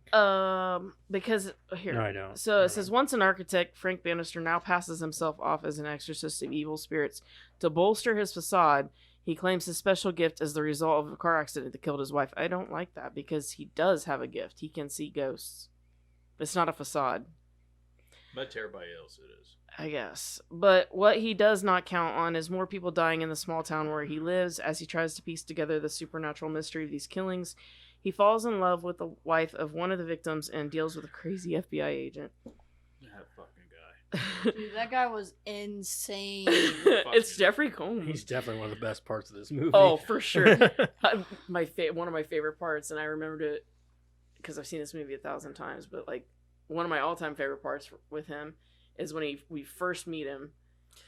Because here. No, I don't. So it says, once an architect, Frank Bannister now passes himself off as an exorcist of evil spirits. To bolster his facade, he claims his special gift as the result of a car accident that killed his wife. I don't like that because he does have a gift. He can see ghosts. It's not a facade, But to everybody else it is. I guess. But what he does not count on is more people dying in the small town where he lives. As he tries to piece together the supernatural mystery of these killings, he falls in love with the wife of one of the victims and deals with a crazy FBI agent. That fucking guy. Dude, that guy was insane. It's Jeffrey Combs. He's definitely one of the best parts of this movie. Oh, for sure. One of my favorite parts, and I remembered it because I've seen this movie 1,000 times, but like one of my all-time favorite parts with him is when we first meet him,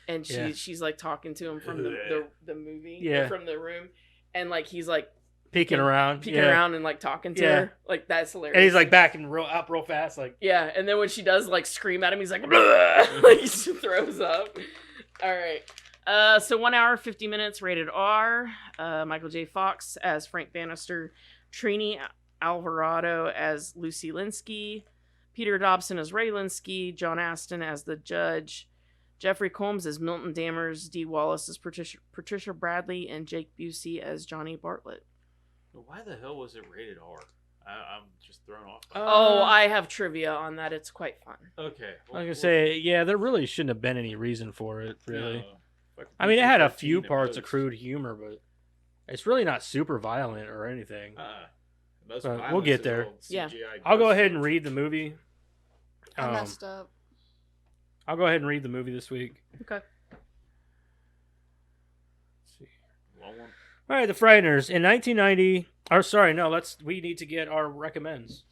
and she's like talking to him from the movie, Yeah. from the room, and like he's like peeking around and like talking to her, like that's hilarious. and he's like backing up real fast, like yeah, and then when she does like scream at him, he's like, like he throws up. All right. So 1 hour 50 minutes, rated R. Michael J. Fox as Frank Bannister, Trini Alvarado as Lucy Linsky, Peter Dobson as Ray Linsky, John Aston as the judge, Jeffrey Combs as Milton Dammers, Dee Wallace as Patricia Bradley, and Jake Busey as Johnny Bartlett. Why the hell was it rated R? I'm just thrown off by I have trivia on that. It's quite fun. Okay. I was gonna say, yeah, there really shouldn't have been any reason for it, really. No. I mean, it had a few PG-13 parts of at most. crude humor, but it's really not super violent or anything. Most We'll violence get is there. all Yeah. CGI I'll go ghosts. ahead and read the movie. I messed up. I'll go ahead and read the movie this week. Okay. Let's see. Long one. All right, The Frighteners in 1990. We need to get our recommends.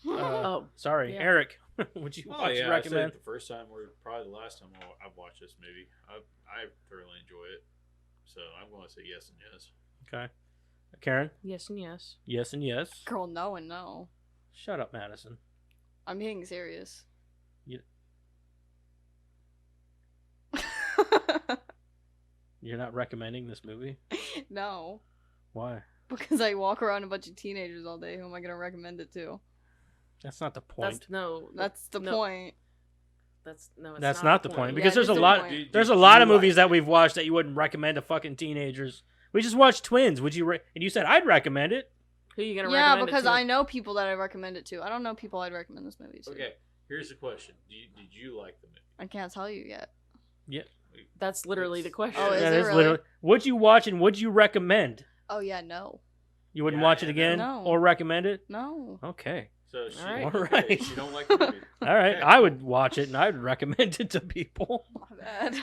Sorry, yeah. Eric. Would you Oh watch yeah, I recommend? said it the first time or probably the last time I've watched this movie. I thoroughly enjoy it, so I'm going to say yes and yes. Okay, Karen. Yes and yes. Yes and yes. Girl, no and no. Shut up, Madison. I'm being serious. You're not recommending this movie? No. Why? Because I walk around a bunch of teenagers all day. Who am I going to recommend it to? That's not the point. That's the no. point. That's not the point, because Yeah, there's a it's the lot. point. There's a lot of movies that we've watched that you wouldn't recommend to fucking teenagers. We just watched Twins. Would you? And you said I'd recommend it. Who are you gonna Yeah, recommend? because it to? I know people that I recommend it to. I don't know people I'd recommend this movie to. Okay, here's the question: Did you like the movie? I can't tell you yet. That's literally the question. Oh, is That it is really? literally. Would you watch and would you recommend? Oh yeah, no, You wouldn't Yeah, watch it yeah, again no. or recommend it? no. Okay. So she, All right. All right. she don't like the movie. All right. Okay. I would watch it and I would recommend it to people. My bad.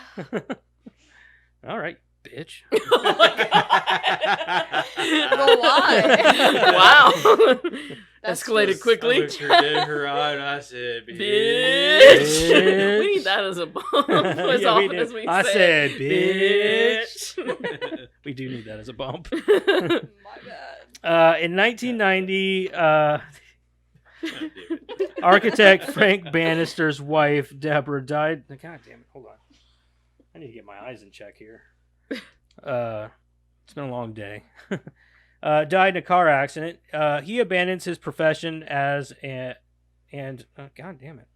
All right, bitch. Oh my God. But why? Wow. escalated quickly. I looked her dead in her eye and I said, Bitch. We need that as a bump. As Yeah, often as we I say said, it. bitch. We do need that as a bump. My bad. In 1990, architect Frank Bannister's wife, Deborah, died. God damn it. Hold on. I need to get my eyes in check here. It's been a long day. Died in a car accident. He abandons his profession God damn it.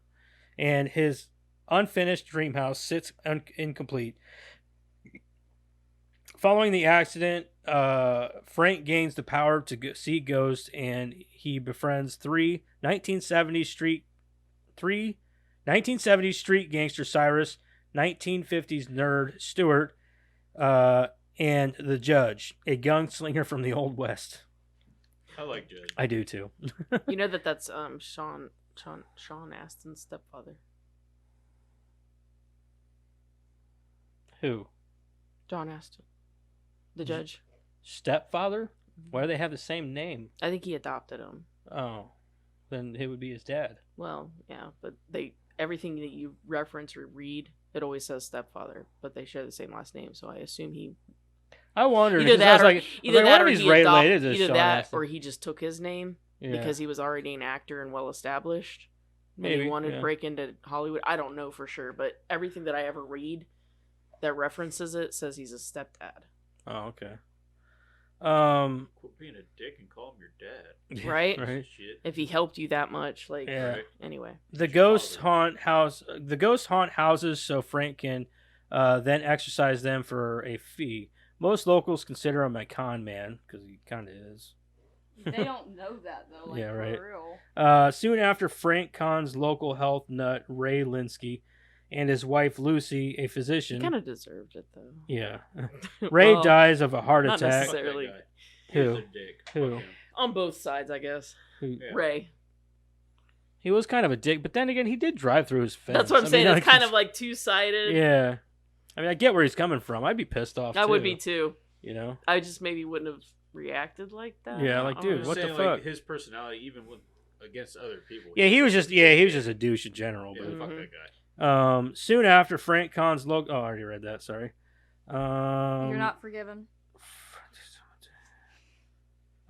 And his unfinished dream house sits incomplete. Following the accident, Frank gains the power to see ghosts, and he befriends three 1970s street gangster Cyrus, 1950s nerd Stewart, and the Judge, a gunslinger from the Old West. I like Judge. I do too. You know that's Sean Astin's stepfather. Who? John Astin, the Judge. Stepfather? Why do they have the same name? I think he adopted him. Oh, then it would be his dad. Well, yeah, but everything that you reference or read, it always says stepfather, but they share the same last name, so I assume he. I wondered. Either that, or he's related to either Sean that, Astin. or he just took his name Yeah. because he was already an actor and well established. Maybe Maybe, he wanted yeah. to break into Hollywood. I don't know for sure, but everything that I ever read that references it says he's a stepdad. Oh, okay. Quit being a dick and call him your dad. Right? Right. Shit. If he helped you that much, like, Yeah. Right. anyway. The ghosts haunt houses so Frank can then exercise them for a fee. Most locals consider him a con man because he kind of is. They don't know that though. Like, Yeah, right. For real. Soon after, Frank cons local health nut Ray Linsky and his wife Lucy, a He physician. kind of deserved it, though. Yeah. Ray Well, dies of a heart not attack. Fuck that necessarily. guy. Who? He's a dick. Who? Fuck him. On both sides, I guess. Who- Yeah. Ray. He was kind of a dick, but then again, he did drive through his fence. That's what I'm saying. like, It's kind of like two-sided. Yeah. I mean, I get where he's coming from. I'd be pissed off. I would too, be too. You know? I just maybe wouldn't have reacted like that. Yeah, like, I dude, don't what know. the Saying, fuck? Like, his personality, even with against other people. Yeah, he was just a douche in general. Yeah, But fuck Mhm. that guy. soon after, Frank cons local. Oh, I already read that. Sorry. You're not forgiven.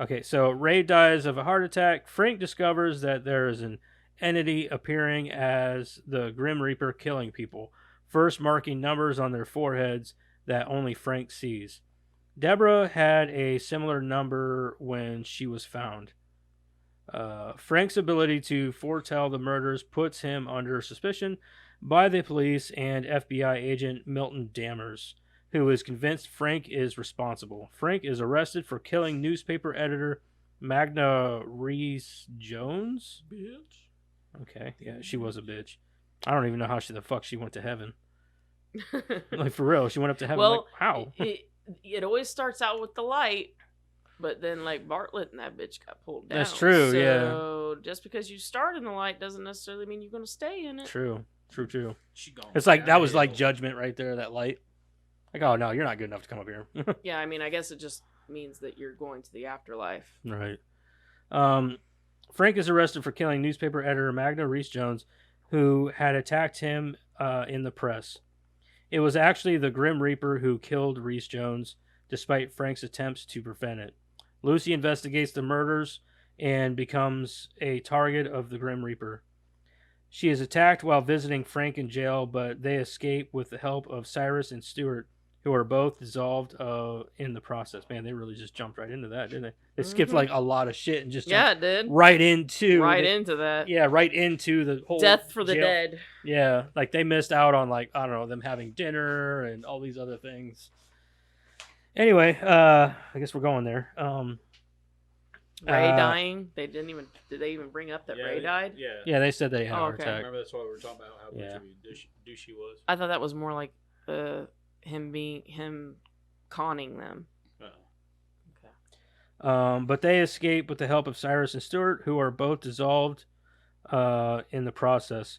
Okay, so Ray dies of a heart attack. Frank discovers that there is an entity appearing as the Grim Reaper killing people, first marking numbers on their foreheads that only Frank sees. Deborah had a similar number when she was found. Frank's ability to foretell the murders puts him under suspicion by the police and FBI agent Milton Dammers, who is convinced Frank is responsible. Frank is arrested for killing newspaper editor Magna Reese Jones. Bitch. Okay, yeah, she was a bitch. I don't even know how the fuck she went to heaven. Like, for real, she went up to heaven. Well, like, how? it always starts out with the light, but then like Bartlett and that bitch got pulled down. That's true, yeah. So just because you start in the light doesn't necessarily mean you're going to stay in it. True. She gone It's like, that was like downhill. judgment right there, that light. Like, oh, no, you're not good enough to come up here. Yeah, I mean, I guess it just means that you're going to the afterlife. Right. Frank is arrested for killing newspaper editor Magna Reese Jones, who had attacked him in the press. It was actually the Grim Reaper who killed Reese Jones, despite Frank's attempts to prevent it. Lucy investigates the murders and becomes a target of the Grim Reaper. She is attacked while visiting Frank in jail, but they escape with the help of Cyrus and Stewart, who are both dissolved in the process. Man, they really just jumped right into that, didn't they? They skipped Mhm. like a lot of shit and just Yeah, jumped it did. right into Into that. yeah, right into the whole Death for the jail. dead. Yeah, like they missed out on, like, I don't know, them having dinner and all these other things. Anyway, I guess we're going there. Ray dying. Did they even bring up that Yeah, Ray died? Yeah. Yeah, they said they had a heart okay. attack. Remember that's why we were talking about how much Yeah. of a douche he was. I thought that was more like him conning them. But they escape with the help of Cyrus and Stewart, who are both dissolved in the process.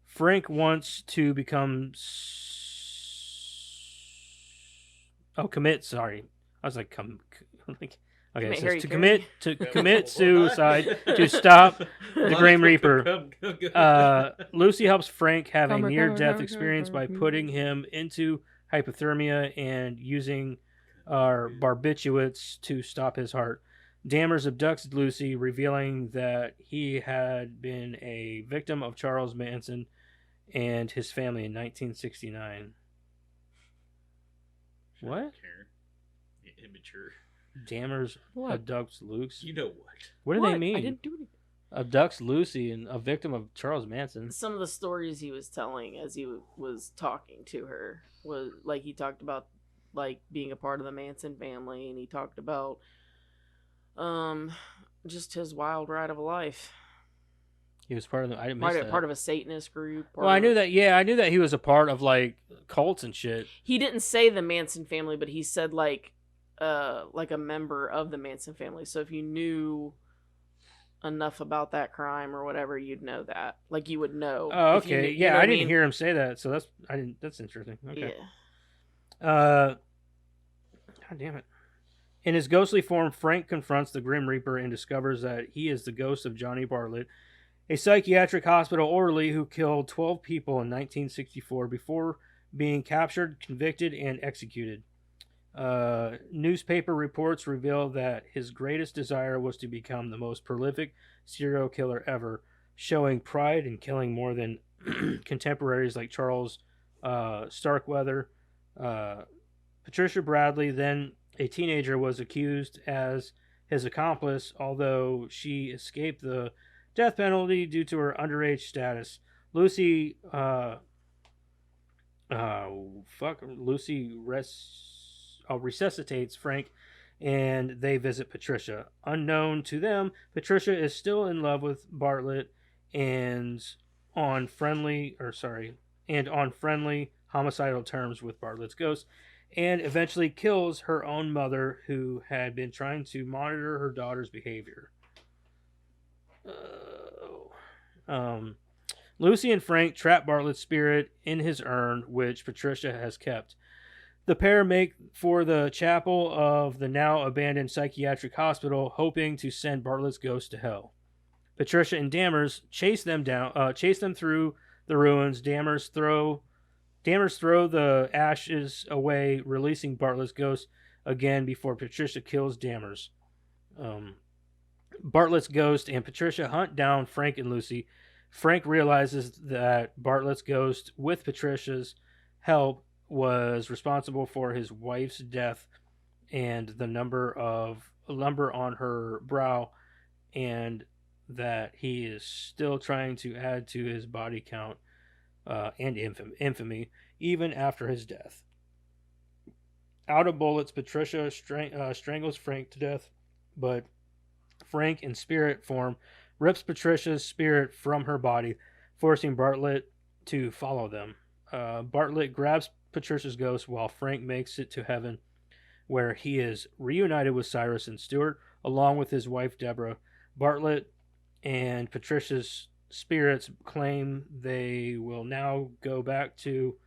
Frank wants to commit. Sorry, I was like, Okay, Commit it Harry says Carey. to commit suicide to stop the Grim Reaper. Lucy helps Frank have a near-death experience by putting him into hypothermia and using barbiturates to stop his heart. Dammers abducts Lucy, revealing that he had been a victim of Charles Manson and his family in 1969. What? Immature. Dammers abducts Lucy. You know what? What do they mean? I didn't do anything. Abducts Lucy and a victim of Charles Manson. Some of the stories he was telling as he was talking to her was like he talked about like being a part of the Manson family, and he talked about just his wild ride of a life. He was part of the. I didn't miss that. Part of a Satanist group. Well, I knew that. Yeah, I knew that he was a part of like cults and shit. He didn't say the Manson family, but he said like a member of the Manson family. So if you knew enough about that crime or whatever, you'd know that. Like you would know. Oh, okay. You know I didn't hear him say that, so that's interesting. Okay. Yeah. God damn it. In his ghostly form, Frank confronts the Grim Reaper and discovers that he is the ghost of Johnny Bartlett, a psychiatric hospital orderly who killed 12 people in 1964 before being captured, convicted, and executed. Newspaper reports reveal that his greatest desire was to become the most prolific serial killer ever, showing pride in killing more than contemporaries like Charles Starkweather. Patricia Bradley, then a teenager, was accused as his accomplice, although she escaped the death penalty due to her underage status. Lucy resuscitates Frank, and they visit Patricia. Unknown to them, Patricia is still in love with Bartlett and on friendly homicidal terms with Bartlett's ghost, and eventually kills her own mother, who had been trying to monitor her daughter's behavior. Lucy and Frank trap Bartlett's spirit in his urn, which Patricia has kept. The pair make for the chapel of the now abandoned psychiatric hospital, hoping to send Bartlett's ghost to hell. Patricia and Dammers chase them through the ruins. Dammers throw the ashes away, releasing Bartlett's ghost again before Patricia kills Dammers. Bartlett's ghost and Patricia hunt down Frank and Lucy. Frank realizes that Bartlett's ghost, with Patricia's help, was responsible for his wife's death and the number on her brow, and that he is still trying to add to his body count and infamy even after his death. Out of bullets, Patricia strangles Frank to death, but Frank, in spirit form, rips Patricia's spirit from her body, forcing Bartlett to follow them. Bartlett grabs Patricia's ghost while Frank makes it to heaven, where he is reunited with Cyrus and Stuart, along with his wife Deborah. Bartlett and Patricia's spirits claim they will now go back to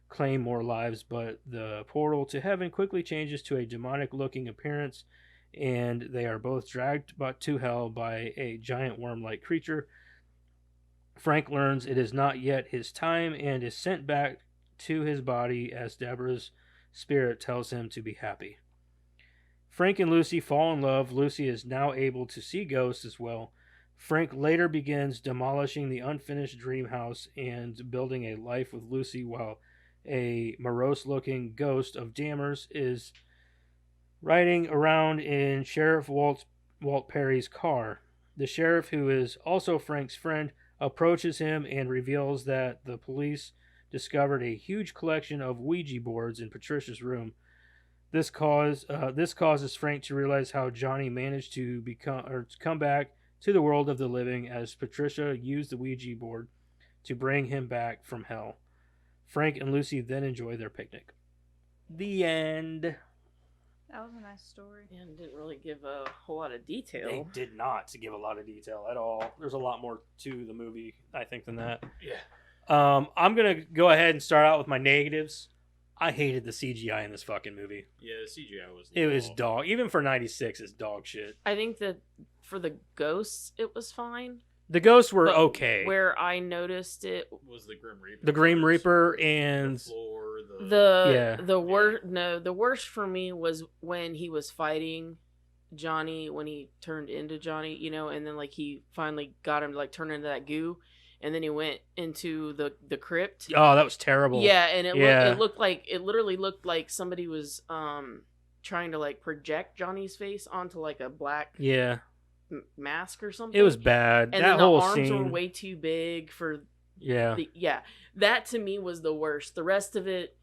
claim more lives, but the portal to heaven quickly changes to a demonic-looking appearance, and they are both dragged to hell by a giant worm-like creature. Frank learns it is not yet his time and is sent back to his body as Deborah's spirit tells him to be happy. Frank and Lucy fall in love. Lucy is now able to see ghosts as well. Frank later begins demolishing the unfinished dream house and building a life with Lucy, while a morose-looking ghost of Dammers is riding around in Sheriff Walt Perry's car. The sheriff, who is also Frank's friend, approaches him and reveals that the police discovered a huge collection of Ouija boards in Patricia's room. This causes Frank to realize how Johnny managed to come back to the world of the living, as Patricia used the Ouija board to bring him back from hell. Frank and Lucy then enjoy their picnic. The end. That was a nice story. And didn't really give a whole lot of detail. They did not give a lot of detail at all. There's a lot more to the movie, I think, than that. Yeah. I'm going to go ahead and start out with my negatives. I hated the CGI in this fucking movie. Yeah, the CGI was. It was dog. Even for '96, it's dog shit. I think that for the ghosts, it was fine. The ghosts were But okay. Where I noticed it was the Grim Reaper. The Grim Reaper and the floor, the worst for me was when he was fighting Johnny, when he turned into Johnny, you know, and then like he finally got him to like turn into that goo, and then he went into the crypt. Oh, that was terrible. Yeah, and it literally looked like somebody was trying to like project Johnny's face onto like a black mask or something. It was bad. And that then whole the arms scene were way too big for. Yeah. That to me was the worst. The rest of it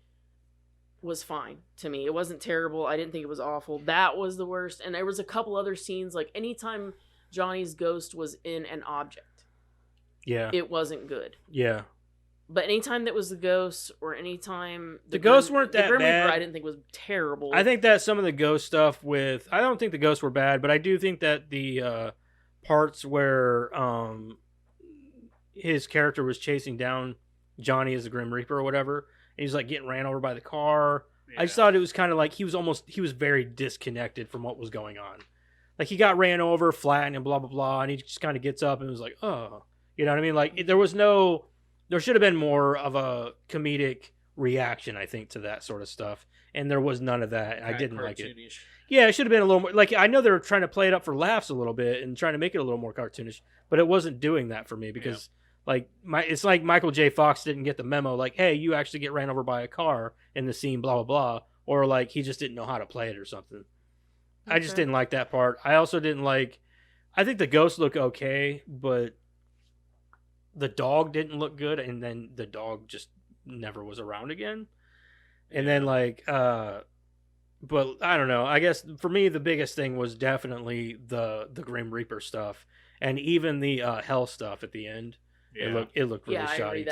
was fine to me. It wasn't terrible. I didn't think it was awful. That was the worst. And there was a couple other scenes, like anytime Johnny's ghost was in an object, it wasn't good. Yeah. But anytime that was the ghost, or anytime the ghosts weren't that Grim bad. Reaper, I didn't think was terrible. I think that some of the ghost stuff I don't think the ghosts were bad, but I do think that the parts where his character was chasing down Johnny as the Grim Reaper or whatever, and he's like getting ran over by the car. Yeah. I just thought it was kind of like he was very disconnected from what was going on. Like he got ran over, flattened, and blah blah blah, and he just kind of gets up and was like, oh, you know what I mean? Like there should have been more of a comedic reaction, I think, to that sort of stuff, and there was none of that. I didn't like it. Yeah, it should have been a little more. Like I know they were trying to play it up for laughs a little bit and trying to make it a little more cartoonish, but it wasn't doing that for me because. Yeah. Like it's like Michael J. Fox didn't get the memo. Like, hey, you actually get ran over by a car in the scene, blah blah blah, or like he just didn't know how to play it or something. Okay. I just didn't like that part. I also didn't like. I think the ghosts look okay, but the dog didn't look good, and then the dog just never was around again. And then like, but I don't know. I guess for me the biggest thing was definitely the Grim Reaper stuff, and even the Hell stuff at the end. Yeah. It looked really shoddy too.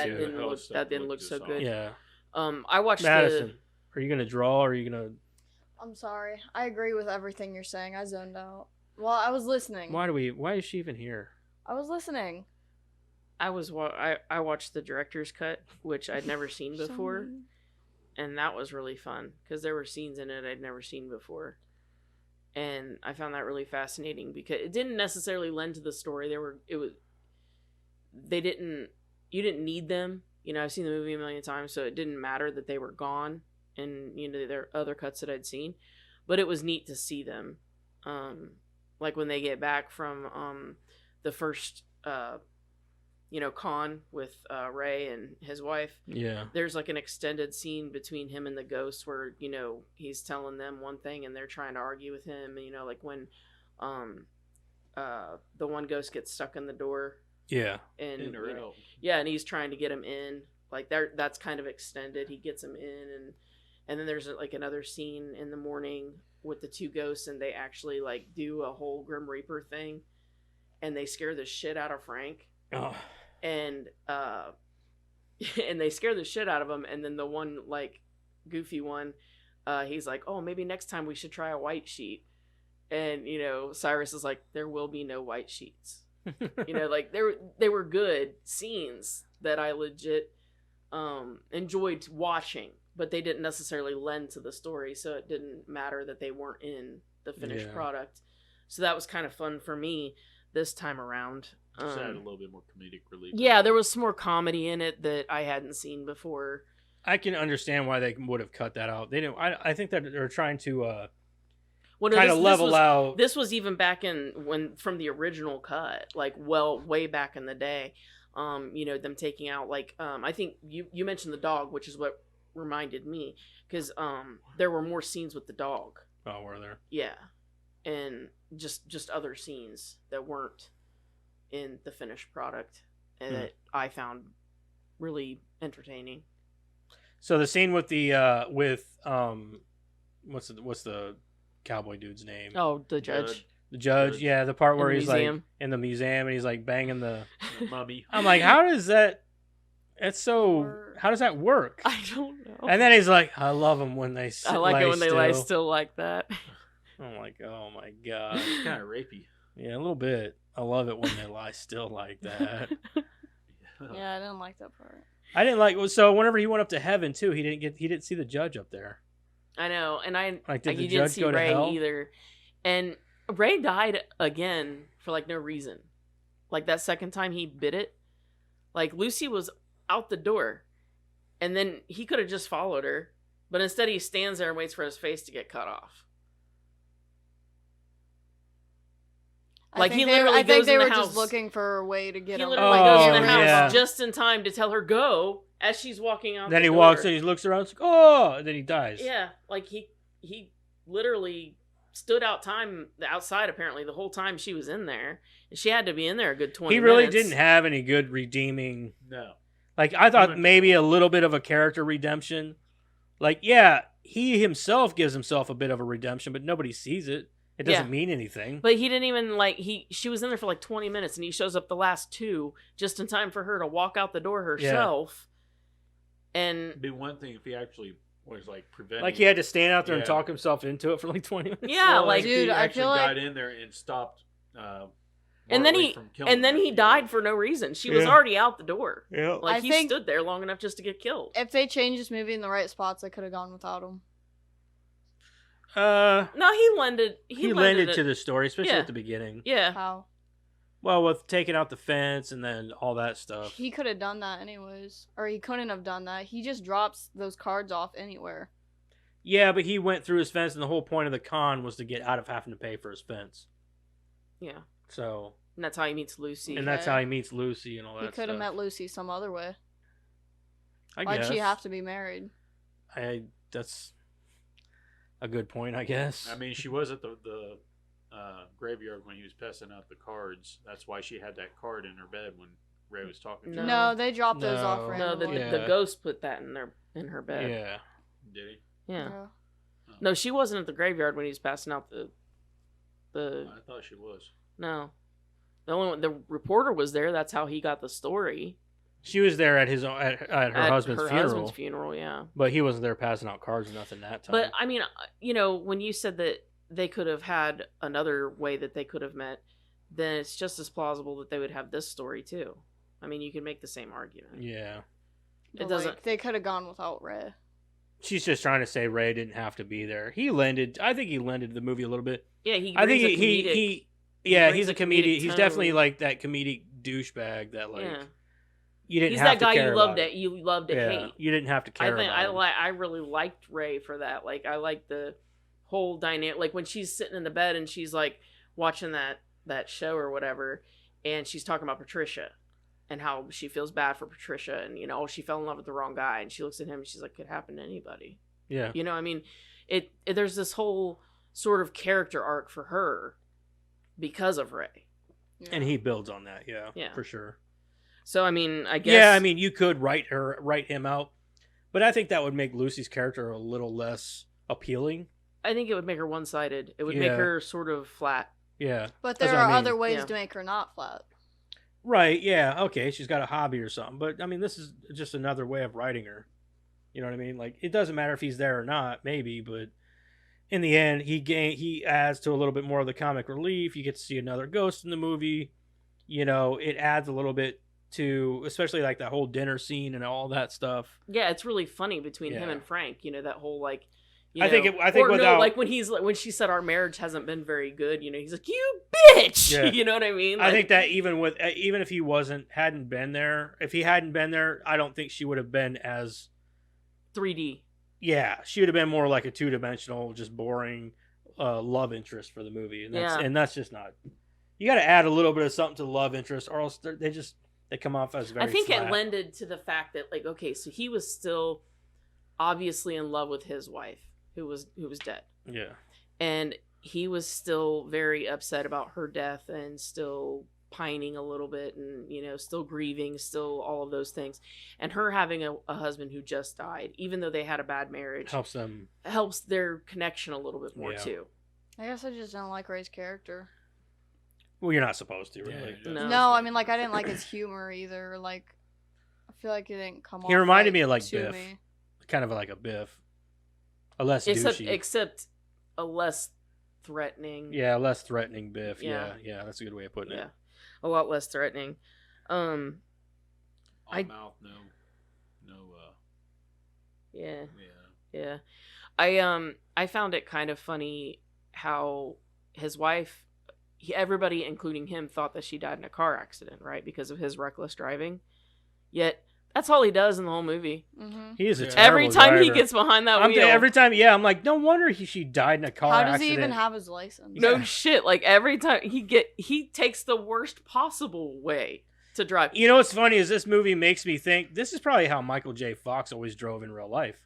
That didn't look so good. Yeah. I watched Madison. Are you gonna draw? Or are you gonna? I'm sorry. I agree with everything you're saying. I zoned out. Well, I was listening. Why is she even here? I was listening. I watched the director's cut, which I'd never seen before, and that was really fun because there were scenes in it I'd never seen before, and I found that really fascinating because it didn't necessarily lend to the story. You didn't need them. You know, I've seen the movie a million times, so it didn't matter that they were gone, and you know there are other cuts that I'd seen, but it was neat to see them. Like when they get back from the first con with Ray and his wife. Yeah. There's like an extended scene between him and the ghost where, you know, he's telling them one thing and they're trying to argue with him, and, you know, like when the one ghost gets stuck in the door. Yeah. And and he's trying to get him in. Like that's kind of extended. He gets him in, and then there's like another scene in the morning with the two ghosts, and they actually like do a whole Grim Reaper thing, and they scare the shit out of Frank. Oh. And and they scare the shit out of him, and then the one like goofy one, he's like, oh, maybe next time we should try a white sheet. And, you know, Cyrus is like, there will be no white sheets. You know, like they were good scenes that I legit enjoyed watching, but they didn't necessarily lend to the story, so it didn't matter that they weren't in the finished product. So that was kind of fun for me this time around. Just add a little bit more comedic relief. Yeah, there was some more comedy in it that I hadn't seen before. I can understand why they would have cut that out. They didn't. I think that they're trying to level out. This was even back from the original cut, like way back in the day. You know, them taking out like I think you mentioned the dog, which is what reminded me, because there were more scenes with the dog. Oh, were there? Yeah, and just other scenes that weren't in the finished product, and that I found really entertaining. So the scene with the what's the cowboy dude's name? Oh, the judge. The judge, yeah, the part where he's like in the museum and he's like banging the mummy. I'm like, how does that? It's so. How does that work? I don't know. And then he's like, I love them when they. I like it when they lie still like that. I'm like, oh my god, it's kind of rapey. Yeah, a little bit. I love it when they lie still like that. Yeah, I didn't like that part. I didn't like. So whenever he went up to heaven too, he didn't see the judge up there. I know, and Did the you didn't judge see go to Ray hell? either. And Ray died again for no reason. That second time he bit it, Lucy was out the door, and then he could have just followed her, but instead he stands there and waits for his face to get cut off. I think they were just looking for a way to get him. He literally goes in the house yeah. just in time to tell her go as she's walking out. Then the he door. walks in, he looks around, it's like, oh, and then he dies. Yeah, he literally stood outside apparently the whole time she was in there, and she had to be in there a good 20 minutes. He really didn't have any good redeeming. No. I thought maybe a little bit of a character redemption. He himself gives himself a bit of a redemption, but nobody sees it. It doesn't mean anything. But he didn't even she was in there for 20 minutes, and he shows up the last 2 just in time for her to walk out the door herself. Yeah. And it'd be one thing if he actually was preventing. He had to stand out there and talk himself into it for 20 minutes. Yeah, dude, he I actually feel got in there and stopped. And then he died for no reason. She was already out the door. Yeah. He stood there long enough just to get killed. If they changed this movie in the right spots, they could have gone without him. No, he lended. He lended to the story, especially at the beginning. Yeah. How? Well, with taking out the fence and then all that stuff. He could have done that anyways. Or he couldn't have done that. He just drops those cards off anywhere. Yeah, but he went through his fence, and the whole point of the con was to get out of having to pay for his fence. Yeah. So. And that's how he meets Lucy. And that's how he meets Lucy and all that stuff. He could have met Lucy some other way. I Why'd guess. she have to be married? That's a good point, I guess. I mean, she was at the graveyard when he was passing out the cards. That's why she had that card in her bed when Ray was talking to her. No, they dropped those off No, randomly. the ghost put that in her bed. Yeah. Did he? Yeah. Oh. No, she wasn't at the graveyard when he was passing out the. I thought she was. No, the reporter was there. That's how he got the story. She was there at her husband's funeral. Yeah. But he wasn't there passing out cards or nothing that time. But I mean, when you said that they could have had another way that they could have met, then it's just as plausible that they would have this story too. I mean, you can make the same argument. Yeah. It doesn't. They could have gone without Ray. She's just trying to say Ray didn't have to be there. I think he lended the movie a little bit. Yeah, he's a comedian. He's definitely that comedic douchebag that you didn't he's have to care about. He's that guy you loved to hate. You didn't have to care about him. I really liked Ray for that. I liked the whole dynamic. When she's sitting in the bed and she's watching that show or whatever, and she's talking about Patricia and how she feels bad for Patricia, and she fell in love with the wrong guy, and she looks at him and she's like, could happen to anybody. Yeah. I mean, there's this whole sort of character arc for her because of Ray. Yeah. And he builds on that, yeah, for sure. So, I mean, I guess... Yeah, I mean, you could write him out, but I think that would make Lucy's character a little less appealing. I think it would make her one-sided. It would make her sort of flat. Yeah. But there are other ways to make her not flat. Right, yeah, okay, she's got a hobby or something, but, I mean, this is just another way of writing her. You know what I mean? It doesn't matter if he's there or not, maybe, but in the end, he adds to a little bit more of the comic relief. You get to see another ghost in the movie. It adds a little bit to, especially that whole dinner scene and all that stuff. Yeah, it's really funny between him and Frank. That whole I think without when she said our marriage hasn't been very good. He's like, you bitch. Yeah. You know what I mean? I think that even if he hadn't been there, I don't think she would have been as 3D. Yeah, she would have been more like a 2-dimensional, just boring love interest for the movie, and that's just not. You got to add a little bit of something to the love interest, or else they come off as very. I think flat. it lended to the fact that okay, so he was still obviously in love with his wife, who was dead. Yeah, and he was still very upset about her death, and still pining a little bit, and still grieving, still all of those things, and her having a husband who just died, even though they had a bad marriage, helps their connection a little bit more too. I guess I just don't like Ray's character. Well, you're not supposed to, really. Yeah, no, I mean, I didn't like his humor either. I feel like it didn't come off. He reminded me of Biff, me. kind of like a Biff, a less douchey, except a less threatening. Yeah, less threatening Biff. Yeah, that's a good way of putting it. A lot less threatening. mouth, no. Yeah. Yeah. Yeah. I found it kind of funny how his wife, everybody, including him, thought that she died in a car accident, right? Because of his reckless driving. Yet, that's all he does in the whole movie. Mm-hmm. He is a Yeah. terrible Every time driver. he gets behind that wheel. Every time, I'm like, no wonder she died in a car How accident. does he even have his license? No Yeah. shit. Like, every time he takes the worst possible way to drive. You know what's funny is this movie makes me think this is probably how Michael J. Fox always drove in real life.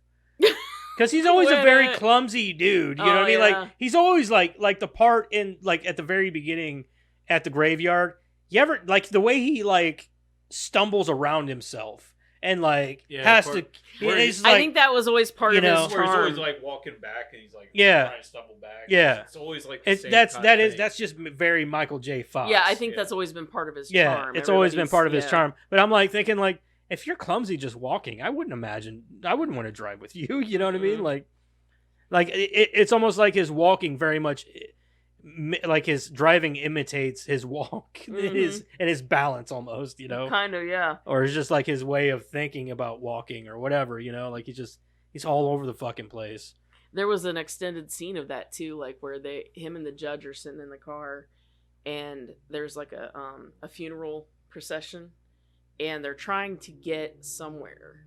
Because he's always a very clumsy dude. You know what I mean? yeah. Like, he's always like the part in, like, at the very beginning at the graveyard. You ever, like, the way he, like, stumbles around himself and, like, Yeah, has to. where He's I like, think that was always part you of know, his Where he's always charm. like walking back and he's like Yeah. trying to stumble back. Yeah. It's always like the same that's kind of thing. just very Michael J. Fox. Yeah, I think Yeah. that's always been part of his Yeah, charm. it's always been part of his Yeah. charm. But I'm like thinking, like, if you're clumsy just walking, I wouldn't want to drive with you. You know what I mean? Mhm. Like it's almost like his walking very much, like his driving imitates his walk, Mhm. his balance almost. You know, Kind of, yeah. or it's just like his way of thinking about walking or whatever. You know, like he's all over the fucking place. There was an extended scene of that too, like where him and the judge are sitting in the car, and there's like a funeral procession, and they're trying to get somewhere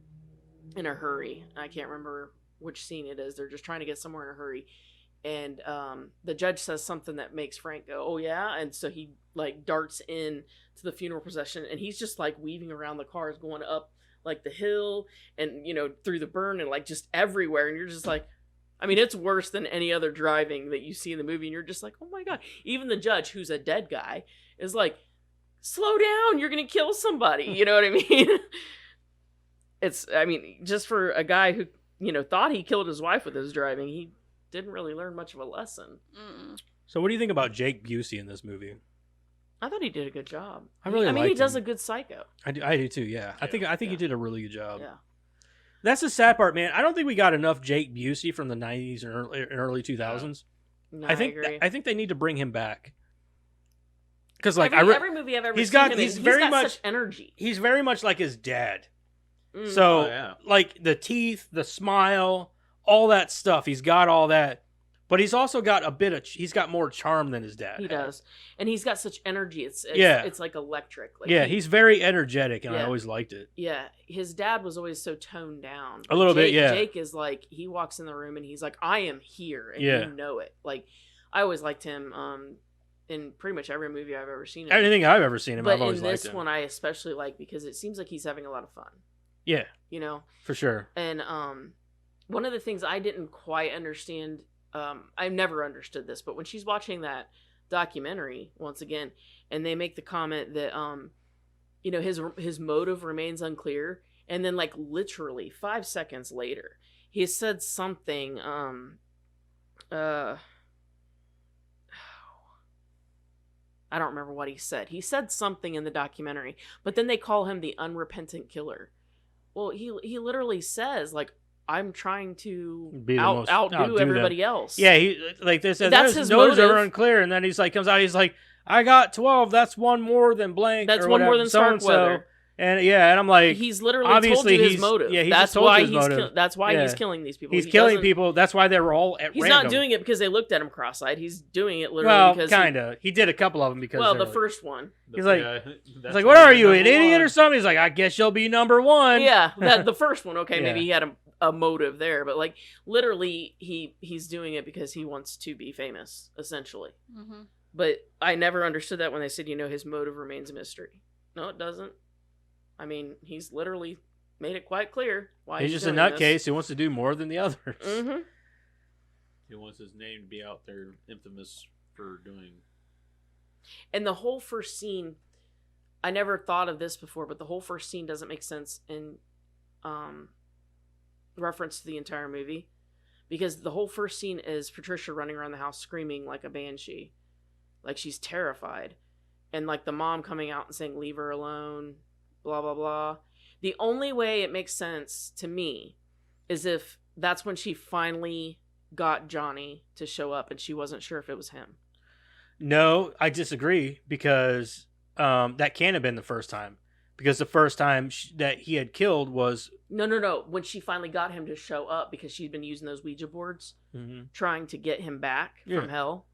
in a hurry. I can't remember which scene it is. They're just trying to get somewhere in a hurry, and the judge says something that makes Frank go, "Oh yeah," and so he like darts in to the funeral procession, and he's just like weaving around the cars, going up like the hill, and through the burn, and like just everywhere, and you're just like, I mean, it's worse than any other driving that you see in the movie, and you're just like, oh my god. Even the judge, who's a dead guy, is like, slow down, you're gonna kill somebody. You know what I mean? I mean, just for a guy who thought he killed his wife with his driving, he didn't really learn much of a lesson. Mm-mm. So, what do you think about Jake Busey in this movie? I thought he did a good job. I really mean, he liked does him. a good psycho. I do too. Yeah, I think he Yeah. did a really good job. Yeah. That's the sad part, man. I don't think we got enough Jake Busey from the '90s and early 2000s. No, I think agree. I think they need to bring him back because, like, every movie I've ever he's seen got- him in, he's he's very got much- such energy. he's very much like his dad. Mm. So, Oh, yeah. like the teeth, the smile, all that stuff. He's got all that, but he's also got he's got more charm than his dad. He had. does, and he's got such energy. It's Yeah. it's like electric. Like Yeah, he's very energetic, and I Yeah. always liked it. Yeah, his dad was always so toned down. A little bit, yeah. Jake is like, he walks in the room and he's like, I am here, and Yeah. you know it. Like, I always liked him in pretty much every movie I've ever seen him in. Anything I've ever seen him, But I've always in liked this him. one, I especially like because it seems like he's having a lot of fun. Yeah, You know, for sure. and one of the things I didn't quite understand, I've never understood this, but when she's watching that documentary once again, and they make the comment that his motive remains unclear, and then like literally 5 seconds later, he said something I don't remember what he said. He said something in the documentary, but then they call him the unrepentant killer. Well, he literally says, like, I'm trying to Be the most- outdo outdo everybody else. Yeah, he like this. That's his motives are motive. unclear, and then he's like comes out. He's like, I got 12. That's one more than blank. That's or one more whatever, than so-and-so. Starkweather. And yeah, and I'm like, He's literally told obviously you his he's- motive. yeah, he's That's just told why you his he's motive. that's why Yeah. he's killing these people. he's He killing doesn't- people. That's why they were all at He's random. not doing it because they looked at him cross-eyed. He's doing it literally Well, because kind of. He did a couple of them because. well, they the were- first one. He's like- He's He's like, what are you, an idiot or something? He's like, I guess you'll be number one. Yeah, the first one. Okay, Yeah. maybe he had a motive there, but like literally, he's doing it because he wants to be famous, essentially. Mm-hmm. But I never understood that when they said, his motive remains a mystery. No, it doesn't. I mean, he's literally made it quite clear why He's just a doing nutcase who wants to do more than the others. Mm-hmm. He wants his name to be out there, infamous for doing. And the whole first scene, I never thought of this before, but the whole first scene doesn't make sense in reference to the entire movie. Because the whole first scene is Patricia running around the house screaming like a banshee. Like she's terrified. And like the mom coming out and saying, leave her alone, blah, blah, blah. The only way it makes sense to me is if that's when she finally got Johnny to show up and she wasn't sure if it was him. No, I disagree because that can't have been the first time. because the first time that he had killed was No. When she finally got him to show up, because she'd been using those Ouija boards, trying to get him back from hell.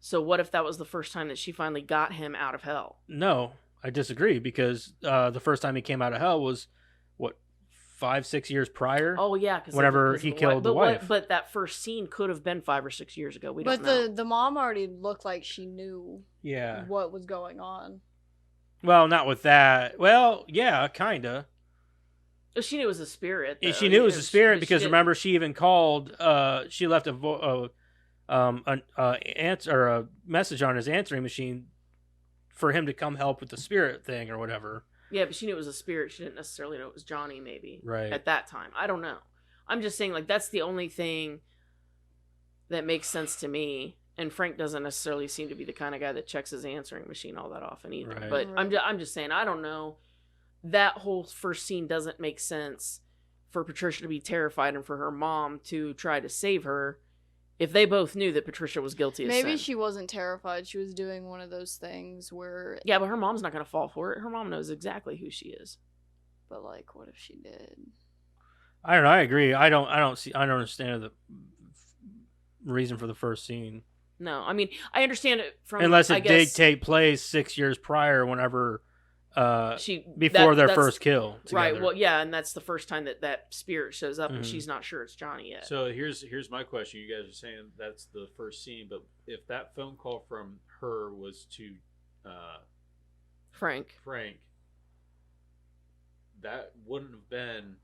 So what if that was the first time that she finally got him out of hell? No, I disagree, because the first time he came out of hell was, what, 5-6 years prior? Oh, yeah. Whenever he killed the wife. But that first scene could have been 5 or 6 years ago. We don't know. But the mom already looked like she knew yeah. what was going on. Well, not with that. Well, yeah, kind of. She knew it was a spirit, though. She knew it was a spirit, because remember, she even called, she left a message on his answering machine for him to come help with the spirit thing or whatever. Yeah, but she knew it was a spirit. She didn't necessarily know it was Johnny, maybe. Right. At that time. I don't know. I'm just saying, like, that's the only thing that makes sense to me. And Frank doesn't necessarily seem to be the kind of guy that checks his answering machine all that often either. Right. But I'm just saying, I don't know. That whole first scene doesn't make sense for Patricia to be terrified and for her mom to try to save her if they both knew that Patricia was guilty of sin. Maybe she wasn't terrified. She was doing one of those things where... Yeah, but her mom's not going to fall for it. Her mom knows exactly who she is. But, like, what if she did? I don't know. I agree. I don't understand the reason for the first scene. No, I mean, I understand it from... Unless it did take place 6 years prior, whenever... before their first kill together. Right, well, yeah, and that's the first time that spirit shows up, and she's not sure it's Johnny yet. So here's my question. You guys are saying that's the first scene, but if that phone call from her was to Frank, that wouldn't have been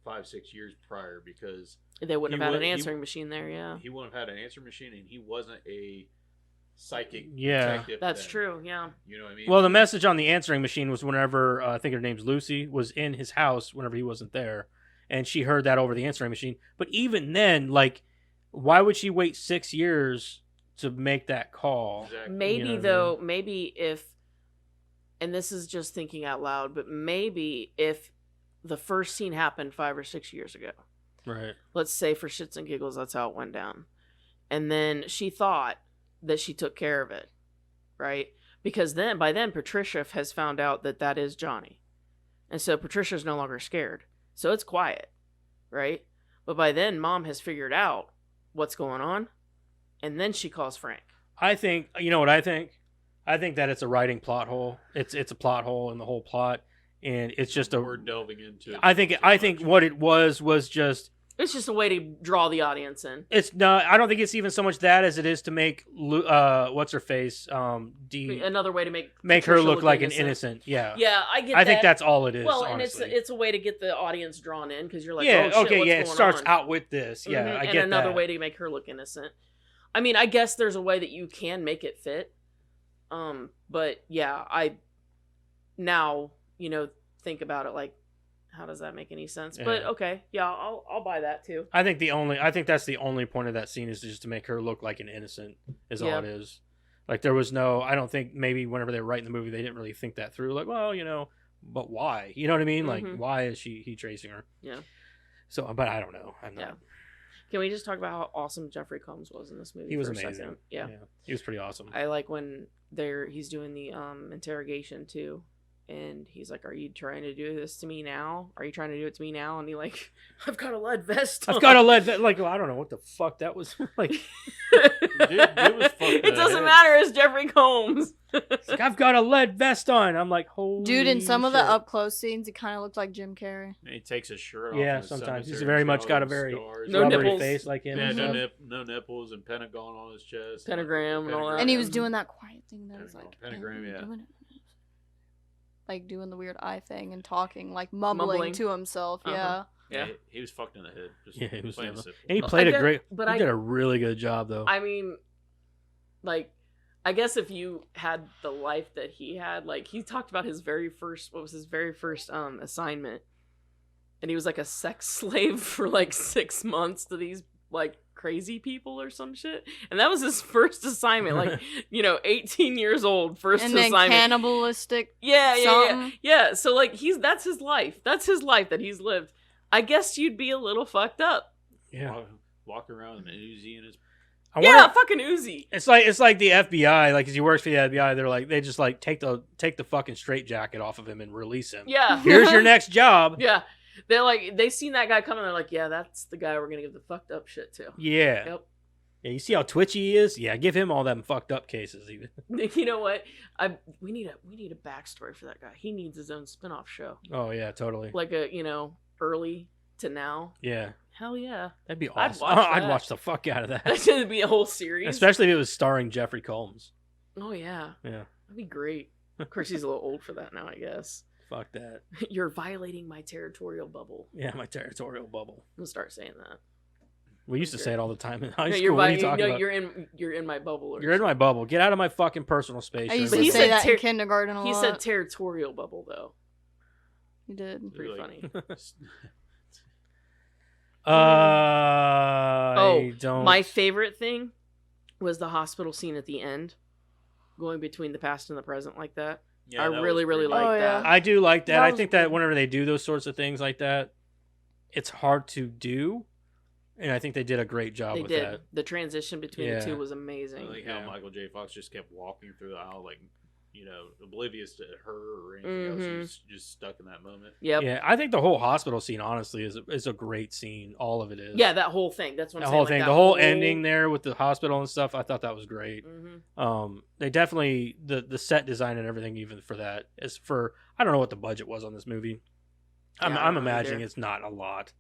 5-6 years prior, because they wouldn't have had an answering machine there. Yeah, he wouldn't have had an answering machine, and he wasn't a psychic detective. That's then. True. Yeah, you know what I mean. Well, the message on the answering machine was whenever I think her name's Lucy was in his house whenever he wasn't there, and she heard that over the answering machine. But even then, like, why would she wait 6 years to make that call? Exactly. Maybe though, maybe if, and this is just thinking out loud, but maybe if the first scene happened 5 or 6 years ago, right? Let's say for shits and giggles, that's how it went down, and then she thought that she took care of it, right? Because by then Patricia has found out that is Johnny, and so Patricia's no longer scared, so it's quiet, right? But by then Mom has figured out what's going on, and then she calls Frank. I think, you know what I think? I think that it's a writing plot hole. It's a plot hole in the whole plot, and it's just we're delving into it. I think what it was just... It's just a way to draw the audience in. It's not. I don't think it's even so much that as it is to make what's her face another way to make her look like an innocent. Yeah. Yeah, I get. I think that's all it is. Well, honestly. and it's a way to get the audience drawn in, because you're like, yeah, oh shit, okay, what's yeah. going It starts on? out with this. Yeah, I get that. And another way to make her look innocent. I mean, I guess there's a way that you can make it fit. But yeah, I now think about it like, how does that make any sense? Yeah. But okay, yeah, I'll buy that too. I think that's the only point of that scene is just to make her look like an innocent is all it is. Like there was I don't think maybe whenever they were writing the movie they didn't really think that through. Like, well, but why? You know what I mean? Like, why is he tracing her? Yeah. So, but I don't know. I'm not. Yeah. Can we just talk about how awesome Jeffrey Combs was in this movie? He was amazing. Yeah, he was pretty awesome. I like when he's doing the interrogation too. And he's like, "Are you trying to do this to me now? Are you trying to do it to me now?" And he like, "I've got a lead vest on." I've got a lead vest. Like, well, I don't know what the fuck that was. Like, it doesn't matter. It's Jeffrey Combs. It's like, I've got a lead vest on. I'm like, holy dude. In some shit. of the up close scenes, he kind of looked like Jim Carrey. And he takes his shirt off. Yeah, sometimes he's very much got a very no rubbery nipples. face like him. Yeah, no nipples and pentagon on his chest. Pentagram and all that. And he was doing that quiet thing that was like pentagram. Yeah. Like doing the weird eye thing and talking, like mumbling to himself. Uh-huh. Yeah. He was fucked in the head. He was. And he played he did a really good job, though. I mean, like, I guess if you had the life that he had, like, he talked about his very first assignment, and he was like a sex slave for like 6 months to these like crazy people or some shit, and that was his first assignment, like 18 years old, first and then assignment, cannibalistic. Yeah. So like that's his life that he's lived. I guess you'd be a little fucked up. Yeah, walk around with an Uzi in his fucking Uzi. It's like the FBI. Like, as he works for the FBI, they're like, they just like take the fucking straitjacket off of him and release him. Yeah. Here's your next job. Yeah. They seen that guy coming. They're like, yeah, that's the guy we're gonna give the fucked up shit to. Yeah. Yep. Yeah. You see how twitchy he is? Yeah. Give him all them fucked up cases. Even. You know what? We need a backstory for that guy. He needs his own spinoff show. Oh yeah, totally. Like a early to now. Yeah. Hell yeah. That'd be awesome. I'd I'd watch the fuck out of that. That's gonna be a whole series. Especially if it was starring Jeffrey Combs. Oh yeah. Yeah. That'd be great. Of course, he's a little old for that now, I guess. Fuck that. You're violating my territorial bubble. Yeah, my territorial bubble. I'm gonna start saying that. We used to say it all the time in high No, school. What are you talking about? You're in my bubble. You're in my bubble. Get out of my fucking personal space. I used But to he say said that in kindergarten a lot. He said territorial bubble though. He did. Pretty funny. I don't. My favorite thing was the hospital scene at the end, going between the past and the present like that. Yeah, I really like Oh, yeah. that. I do like that. That I was think that whenever they do those sorts of things like that, it's hard to do, and I think they did a great job They with did. that. The transition between Yeah. the two was I amazing. like how Yeah. Michael J. Fox just kept walking through the aisle, like, oblivious to her or anything else. He was just stuck in that moment. Yep. Yeah, I think the whole hospital scene, honestly, is a great scene. All of it is. Yeah, that whole thing. That's what The I'm whole saying. thing, Like the whole ending there with the hospital and stuff. I thought that was great. Mm-hmm. They definitely the set design and everything, even for that, is for. I don't know what the budget was on this movie. Yeah, I I'm don't know imagining either. it's not a lot,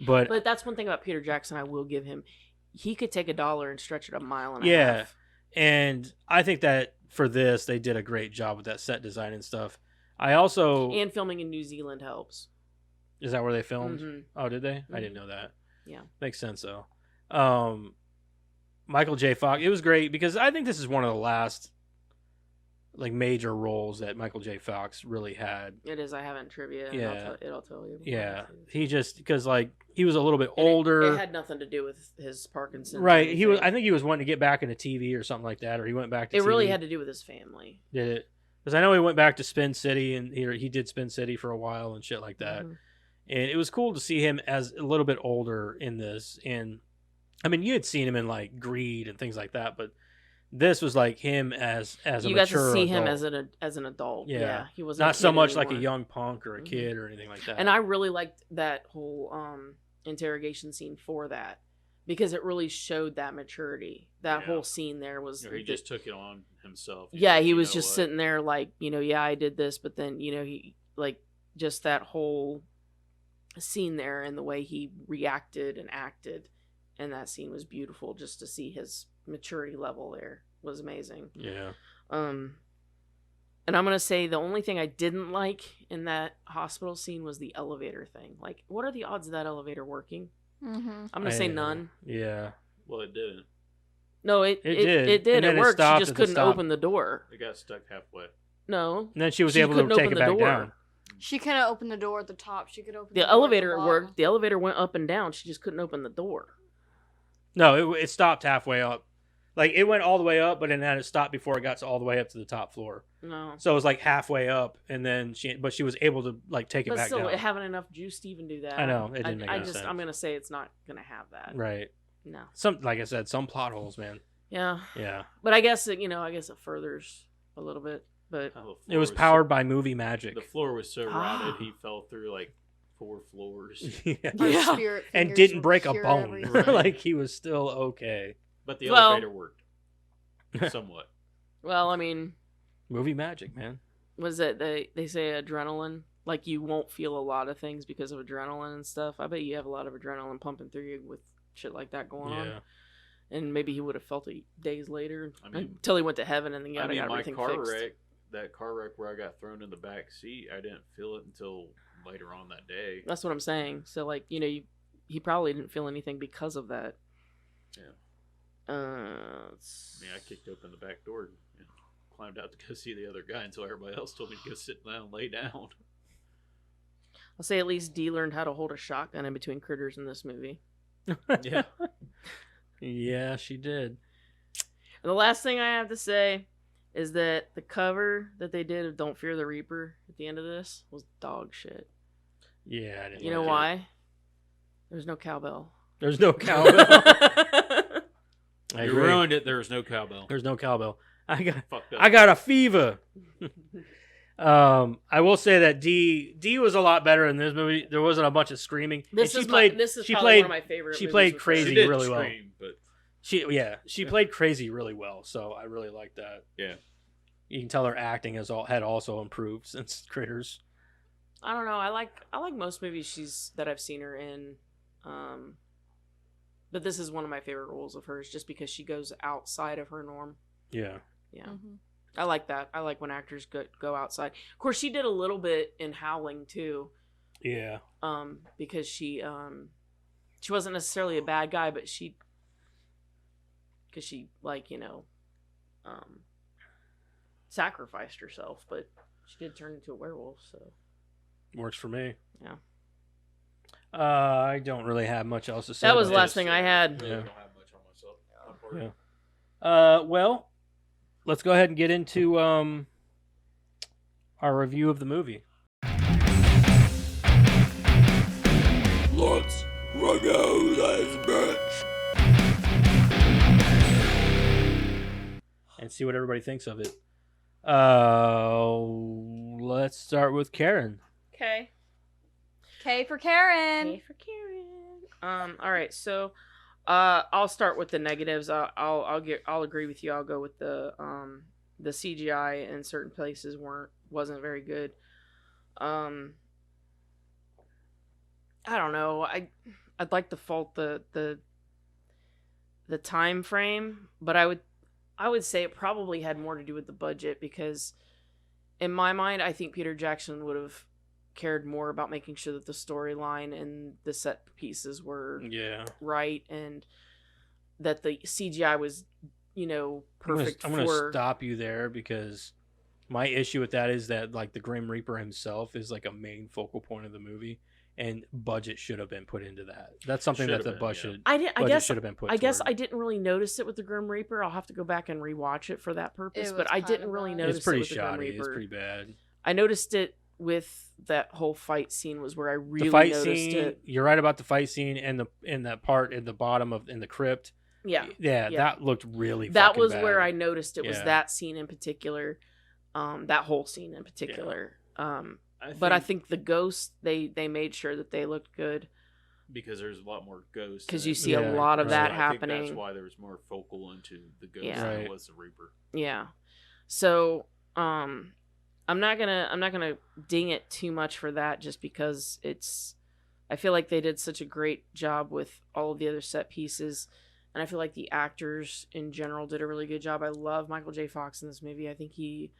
but But that's one thing about Peter Jackson I will give him. He could take $1 and stretch it a mile and a yeah, half. and I think that for this they did a great job with that set design and stuff. I also And filming in New Zealand helps. is that where they filmed? Mhm. Oh, did they? I didn't know that. Yeah. Makes sense though. Michael J. Fox. It was great because I think this is one of the last like major roles that Michael J. Fox really had. It is. I haven't trivia. Yeah. And it'll tell you. Yeah, he just because like he was a little bit And older. It had nothing to do with his Parkinson's. or Right. He was. anything. I think he was wanting to get back into TV or something like that, or he went back to. It really TV. had to do with his family. Did it? Because I know he went back to Spin City, and he did Spin City for a while and shit like that. Mhm. And it was cool to see him as a little bit older in this. And I mean, you had seen him in like Greed and things like that, but this was like him as a You got mature to see him adult. as an adult. Yeah. Yeah, he wasn't Not a so kid much like a anymore. young punk or a Mhm. kid or anything like that. And I really liked that whole interrogation scene for that because it really showed that maturity. That Yeah. whole scene there was. He just took it on himself. Yeah, he You was know just what? sitting there like, yeah, I did this, but then, he like just that whole scene there and the way he reacted and acted. And that scene was beautiful just to see his maturity level there was amazing. yeah. And I'm going to say the only thing I didn't like in that hospital scene was the elevator thing. Like, what are the odds of that elevator working? Mm-hmm. I'm going to say none. Yeah. Well, it didn't. No, it It did. did. It did. And then It it worked. She stopped just at the couldn't stop. open the door. It got stuck halfway. No. And then she was She able to couldn't take open it the back door. down. She couldn't open the door at the top. She could open The door at elevator the worked. bottom. The elevator went up and down. She just couldn't open the door. No, it stopped halfway up. Like it went all the way up, but then it stopped before it got all the way up to the top floor. No. So it was like halfway up, and then she was able to like take it But back still, down. having enough juice to even do that. I know, it didn't make any sense. I'm gonna say it's not gonna have that. Right. No. Some like I said, some plot holes, man. Yeah. Yeah. But I guess it furthers a little bit. But How the It floor was powered by movie magic. The floor was so rotted, Ah. he fell through like 4 floors. Yeah. Her Yeah. spirit And fingers didn't will break a cure bone. everything. Right. Like he was still okay. But the Well- elevator worked. Somewhat. well, I mean, Movie magic, man. was it they say adrenaline? Like you won't feel a lot of things because of adrenaline and stuff. I bet you have a lot of adrenaline pumping through you with shit like that going on. Yeah. And maybe he would have felt it days later I mean- until he went to heaven and then got my everything car fixed. wreck, that car wreck where I got thrown in the back seat, I didn't feel it until later on that day. That's what I'm saying. So like, he probably didn't feel anything because of that. Yeah. Uh, I kicked open the back door and climbed out to go see the other guy until everybody else told me to go sit down and lay down. I'll say at least Dee learned how to hold a shotgun in between critters in this movie. Yeah. Yeah, she did. And the last thing I have to say is that the cover that they did of Don't Fear the Reaper at the end of this was dog shit. Yeah, I didn't. You know like it. why? There's no cowbell. There's no cowbell. I You agree. ruined it. There was no cowbell. There's no cowbell. Fucked up. I got a fever. I will say that D was a lot better in this movie. There wasn't a bunch of screaming. This And is she probably played one of my favorite. she movies played with crazy. her. She did really well. scream, but She played crazy really well. So I really like that. yeah. You can tell her acting had also improved since Critters. I don't know. I like most movies that I've seen her in, but this is one of my favorite roles of hers, just because she goes outside of her norm. Yeah. Yeah, Mm-hmm. I like that. I like when actors go outside. Of course, she did a little bit in Howling too. Yeah. Because she wasn't necessarily a bad guy, but because she sacrificed herself, but she did turn into a werewolf, so Works for me. yeah. I don't really have much else to say. That was the about last thing I had. Really Yeah. don't have much on myself. Yeah. Well, let's go ahead and get into our review of the movie. Let's review this bitch. And see what everybody thinks of it. Let's start with Karen. Okay. K for Karen. Hey for Karen. All right. So, I'll start with the negatives. I'll agree with you. I'll go with the CGI in certain places wasn't very good. I don't know. I'd like to fault the time frame, but I would say it probably had more to do with the budget, because in my mind, I think Peter Jackson would have cared more about making sure that the storyline and the set pieces were right, and that the CGI was, perfect. I'm gonna stop you there, because my issue with that is that, like, the Grim Reaper himself is like a main focal point of the movie, and budget should have been put into that. That's something that the budget should have been put. I guess I didn't really notice it with the Grim Reaper. I'll have to go back and rewatch it for that purpose. But I didn't really notice it's pretty it with the Grim shoddy. Reaper. It's pretty bad. I noticed it with that whole fight scene was where I really The fight noticed scene. it. You're right about the fight scene and that part in the bottom in the crypt. Yeah. That looked really. That fucking was bad. where I noticed it was Yeah. that scene in particular, that whole scene in particular. But I think the ghosts they made sure that they looked good. because there's a lot more ghosts. Because in you it. see a lot of right. that I happening. think that's why there was more focal into the ghost Yeah. than Right. it was the Reaper. Yeah. So, I'm not gonna ding it too much for that, just because I feel like they did such a great job with all of the other set pieces, and I feel like the actors in general did a really good job. I love Michael J. Fox in this movie. I think he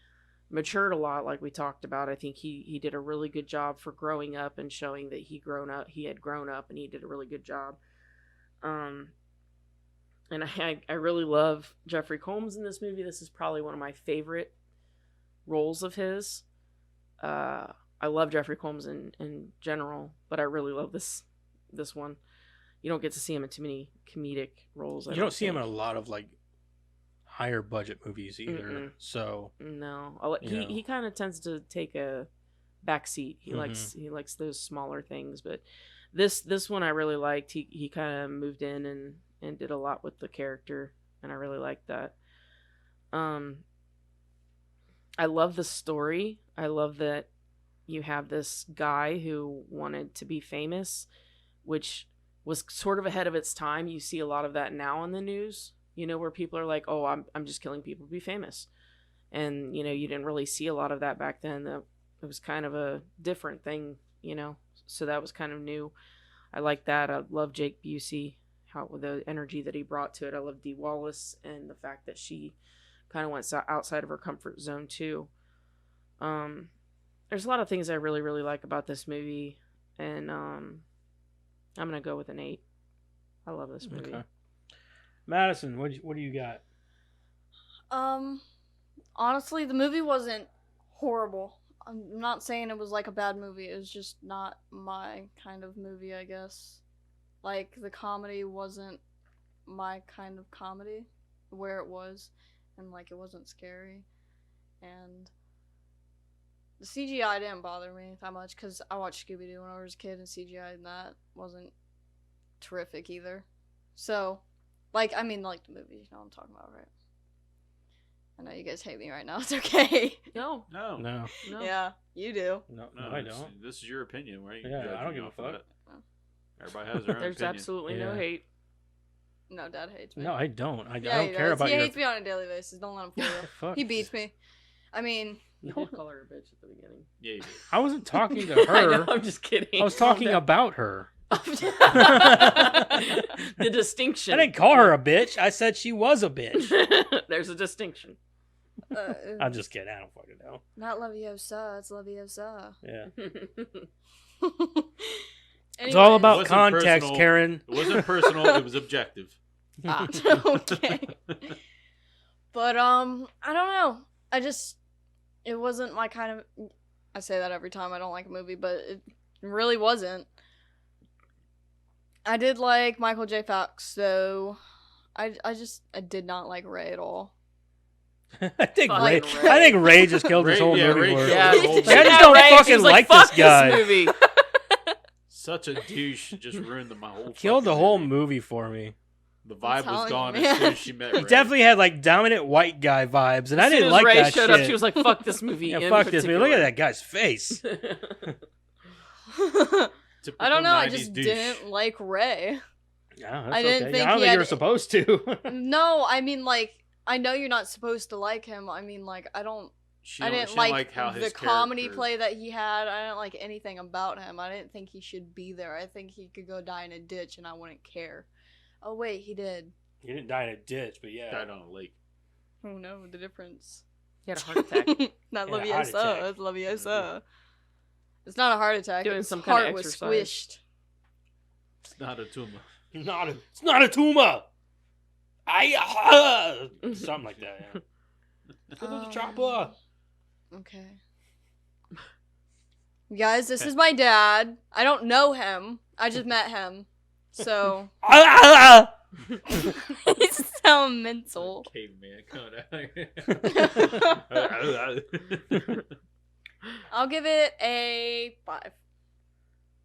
matured a lot, like we talked about. I think he did a really good job for growing up and showing that he had grown up, and he did a really good job. And I really love Jeffrey Combs in this movie. This is probably one of my favorite roles of his. I love Jeffrey Combs in general, but I really love this one. You don't get to see him in too many comedic roles. You don't see him in a lot of, like, higher budget movies either. Mm-mm. So no, he kind of tends to take a back seat. He likes those smaller things, but this one I really liked. He kind of moved in and did a lot with the character, and I really liked that. I love the story. I love that you have this guy who wanted to be famous, which was sort of ahead of its time. You see a lot of that now in the news, where people are like, oh, I'm just killing people to be famous. And, you didn't really see a lot of that back then. It was kind of a different thing, so that was kind of new. I like that. I love Jake Busey, the energy that he brought to it. I love Dee Wallace and the fact that she kind of went outside of her comfort zone too. There's a lot of things I really, really like about this movie, and I'm gonna go with an 8. I love this movie. Okay. Madison, what do you got? Honestly, the movie wasn't horrible. I'm not saying it was like a bad movie. It was just not my kind of movie, I guess. Like, the comedy wasn't my kind of comedy, where it was, and, like, it wasn't scary. And the CGI didn't bother me that much, because I watched Scooby-Doo when I was a kid, and CGI and that wasn't terrific either. So, Like, I mean, like the movie. You know what I'm talking about, right? I know you guys hate me right now. It's okay. No. No. No. Yeah, you do. No, No, I don't. This is your opinion, right? Yeah, I don't give a fuck. Everybody has their own There's opinion. absolutely no Yeah. hate. No, Dad hates me. No, I don't. I Yeah, don't he care does. about He your. hates me on a daily basis. Don't let him fool you. Fuck. He beats me. I mean, You did call her a bitch at the beginning. Yeah, you did. I wasn't talking to I know, her. I'm just kidding. I was talking about her. The distinction. I didn't call her a bitch. I said she was a bitch. There's a distinction. I'm just kidding. I don't fucking know. not Leviosa. It's Leviosa. Yeah. Anyways. It's all It about wasn't context, personal. Karen. It wasn't personal. It was objective. Ah, okay. But I don't know. It wasn't my kind of. I say that every time I don't like a movie, but it really wasn't. I did like Michael J. Fox, though. I did not like Ray at all. I think Fucking Ray. Ray. I think Ray just killed this Ray- whole yeah, movie. Ray for it. killed Yeah, the whole I just Yeah, don't Ray, she fucking was like "Fuck this guy." movie. Such a douche. Just ruined my whole. Killed the fucking whole movie. movie for me. The vibe was telling gone you, as soon man. as she met. He Ray. definitely had like dominant white guy vibes, and I As soon didn't as like Ray that showed shit. up, she was like, "Fuck this movie." Yeah, in fuck this movie. Look at particular. that guy's face. Typical I don't know. I 90s just douche. didn't like Ray. Yeah, I didn't think I don't he think had- you were supposed to. No, I mean like I know you're not supposed to like him. I mean like I didn't like how the his comedy character- play that he had. I didn't like anything about him. I didn't think he should be there. I think he could go die in a ditch and I wouldn't care. Oh wait, he did. He didn't die in a ditch, but yeah. died on a lake. Oh no, the difference. He had a heart attack. Not Yeah, heart Leviosa. attack. It's Leviosa. It's not a heart attack. Doing His some kind of heart was exercise. squished. It's not a tumor. It's not a tumor. Something like that. Yeah. Go to the chopper. Okay. Guys, this is my dad. I don't know him. I just met him. So he's so mental. Caveman coming out. I'll give it a 5.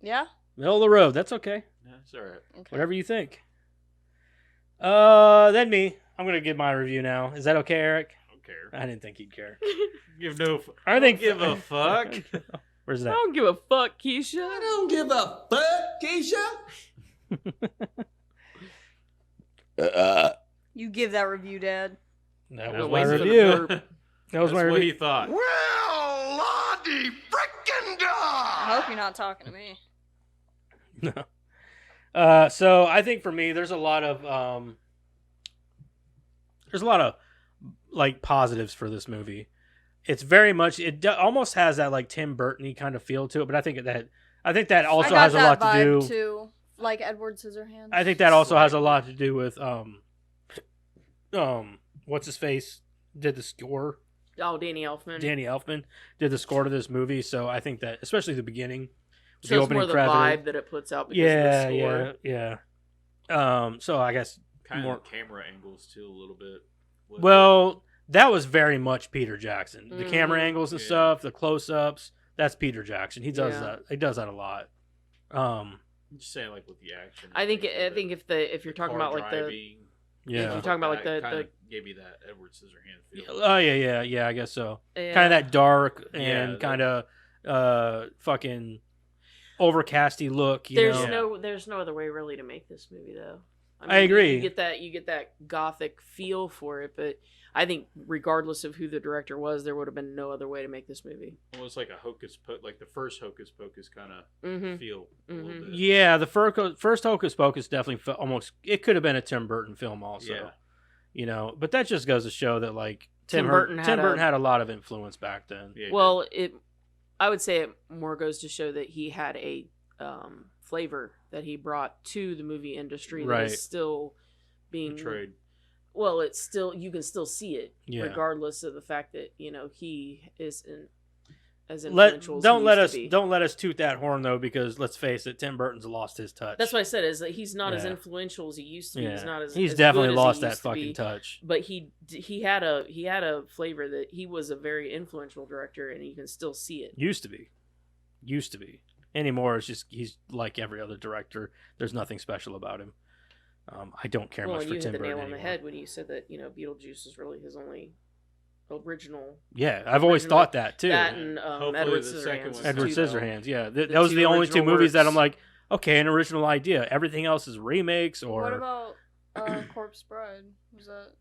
Yeah? Middle of the road. That's okay. That's all right. Okay. Whatever you think. Then me. I'm gonna give my review now. Is that okay, Eric? I don't care. I didn't think he'd care. Give no. I think give a fuck. Where's I that? don't give a fuck, Keisha. I don't give a fuck, Keisha. You give that review, Dad. That Now was my wait for the review. burp. That was That's my what review. he thought. Well, Lottie frickin' I dog. hope you're not talking to me. No. So I think for me, there's a lot of like positives for this movie. It's very much almost has that like Tim Burton-y kind of feel to it, but I think that also I got has a that lot to vibe do. too. Like Edward Scissorhands. I think that also has a lot to do with what's his face did the score. Oh, Danny Elfman. Danny Elfman did the score to this movie, so I think that especially the beginning, Shows more the vibe that it puts out because of the score. yeah. So I guess Kind more. of camera angles too, a little bit. with Well, that was very much Peter Jackson. The camera Mhm. angles and Yeah. stuff, the close-ups. That's Peter Jackson. He does Yeah. that. He does that a lot. I'm just saying, like with the action. I think if you're talking about like the Yeah. You're talking about, like, That the- kinda gave me that Edward Scissorhands feel. Oh yeah. I guess so. yeah. Kind of that dark Yeah, and that- kind of fucking overcasty look. You There's know? there's no other way really to make this movie though. I agree. You get that gothic feel for it, but I think regardless of who the director was, there would have been no other way to make this movie. Almost like a like the first Hocus Pocus kind of Mm-hmm. feel. A little bit. Yeah, the first Hocus Pocus definitely felt almost. It could have been a Tim Burton film, also. Yeah. You know, but that just goes to show that like Tim Burton had a lot of influence back then. Yeah, Well, I would say it more goes to show that he had a flavor that he brought to the movie industry that Right. is still being portrayed. Well, it's still you can still see it Yeah. regardless of the fact that he is as influential. as he Don't let used us to be. don't let us toot that horn though, because let's face it, Tim Burton's lost his touch. That's what I said is that he's not as Yeah. influential as he used to be. Yeah. He's not as He's as definitely good as he lost that used to fucking be. touch. But he had a flavor that he was a very influential director, and you can still see it. Used to be. Anymore, it's just he's like every other director. There's nothing special about him. I don't care Well, much and for you Tim hit the Burton nail on the anymore. head when you said that Beetlejuice is really his only original. Yeah, I've always original- thought that too. That and Hopefully Edward the second Scissorhands. one's Edward too, though. Scissorhands, yeah. The That was two the only two original movies that I'm works. like, okay, an original idea. Everything else is remakes or. What about Corpse Bride? Was that?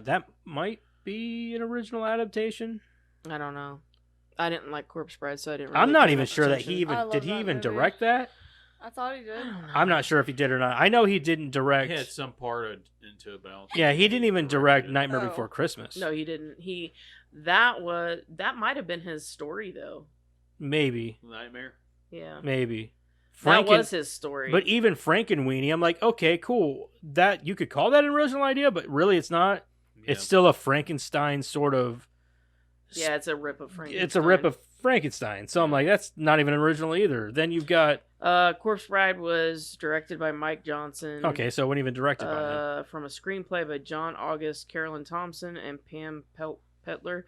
That might be an original adaptation. I don't know. I didn't like Corpse Bride, so I didn't. I'm really not pay even much sure that attention. he even I love did he that even movie. direct that. I thought he did. I don't know. I'm not sure if he did or not. I know he didn't He direct. had some part into it, but I don't think Yeah, he didn't even direct directed it. Nightmare Oh. Before Christmas. No, he didn't. That might have been his story though. Maybe, Nightmare. Yeah, maybe. that was his story. But even Frankenweenie, I'm like, okay, cool. That you could call that an original idea, but really, it's not. Yeah. It's still a Frankenstein sort of. yeah, it's a rip of Frankenstein. It's a rip of Frankenstein. So I'm like, that's not even original either. Then you've got. Corpse Bride was directed by Mike Johnson. Okay, so it wasn't even directed by him. From a screenplay by John August, Carolyn Thompson, and Pam Petler,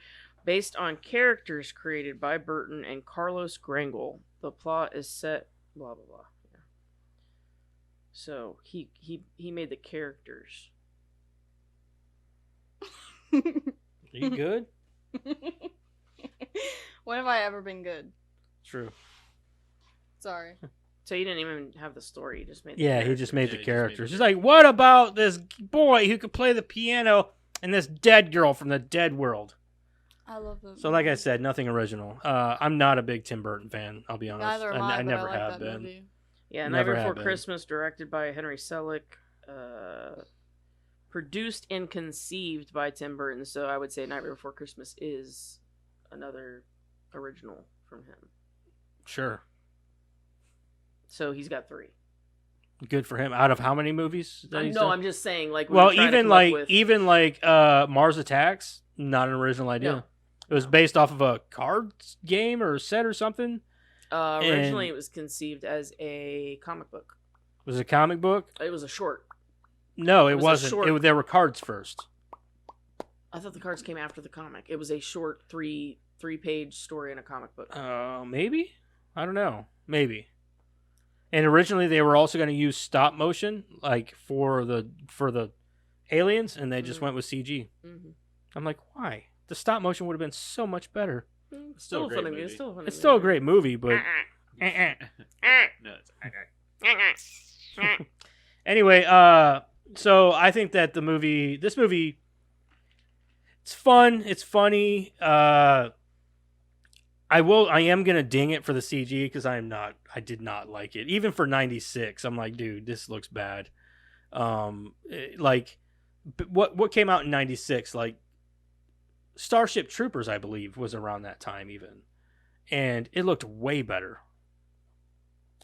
based on characters created by Burton and Carlos Grangle. The plot is set. Blah blah blah. Yeah. So he made the characters. Are you good? When have I ever been good? True. Sorry. So he didn't even have the story. He just made. Yeah, he characters. just made Yeah, the he just made characters. the He's like, what about this boy who could play the piano and this dead girl from the dead world? I love that. So, like I movie. said, nothing original. I'm not a big Tim Burton fan. I'll be honest. Neither am I, I but never I like have that been. movie. Yeah, Never Nightmare have Before been. Christmas, directed by Henry Selick, produced and conceived by Tim Burton. So I would say Nightmare Before Christmas is another original from him. Sure, So he's got 3. good for him. Out of how many movies? that he's done? I'm just saying, like, we well, were trying to even come up like with- Mars Attacks, not an original idea. No. It was based off of a card game or a set or something. originally and- it was conceived as a comic book. Was it a comic book? It was a short. No, it It was a wasn't. short- There were cards first. I thought the cards came after the comic. It was a short three-page story in a comic book. Maybe? I don't know. Maybe. And originally they were also going to use stop motion, like for the aliens, and they just Mhm. went with CG. Mm-hmm. I'm like, why? The stop motion would have been so much better. Still a great funny. movie. It's still a funny. It's still a movie. great movie, but No, it's anyway, so I think that this movie, it's fun, it's funny. I am gonna ding it for the CG because I did not like it. Even for '96, I'm like, dude, this looks bad. What came out in '96? Like Starship Troopers, I believe, was around that time even, and it looked way better.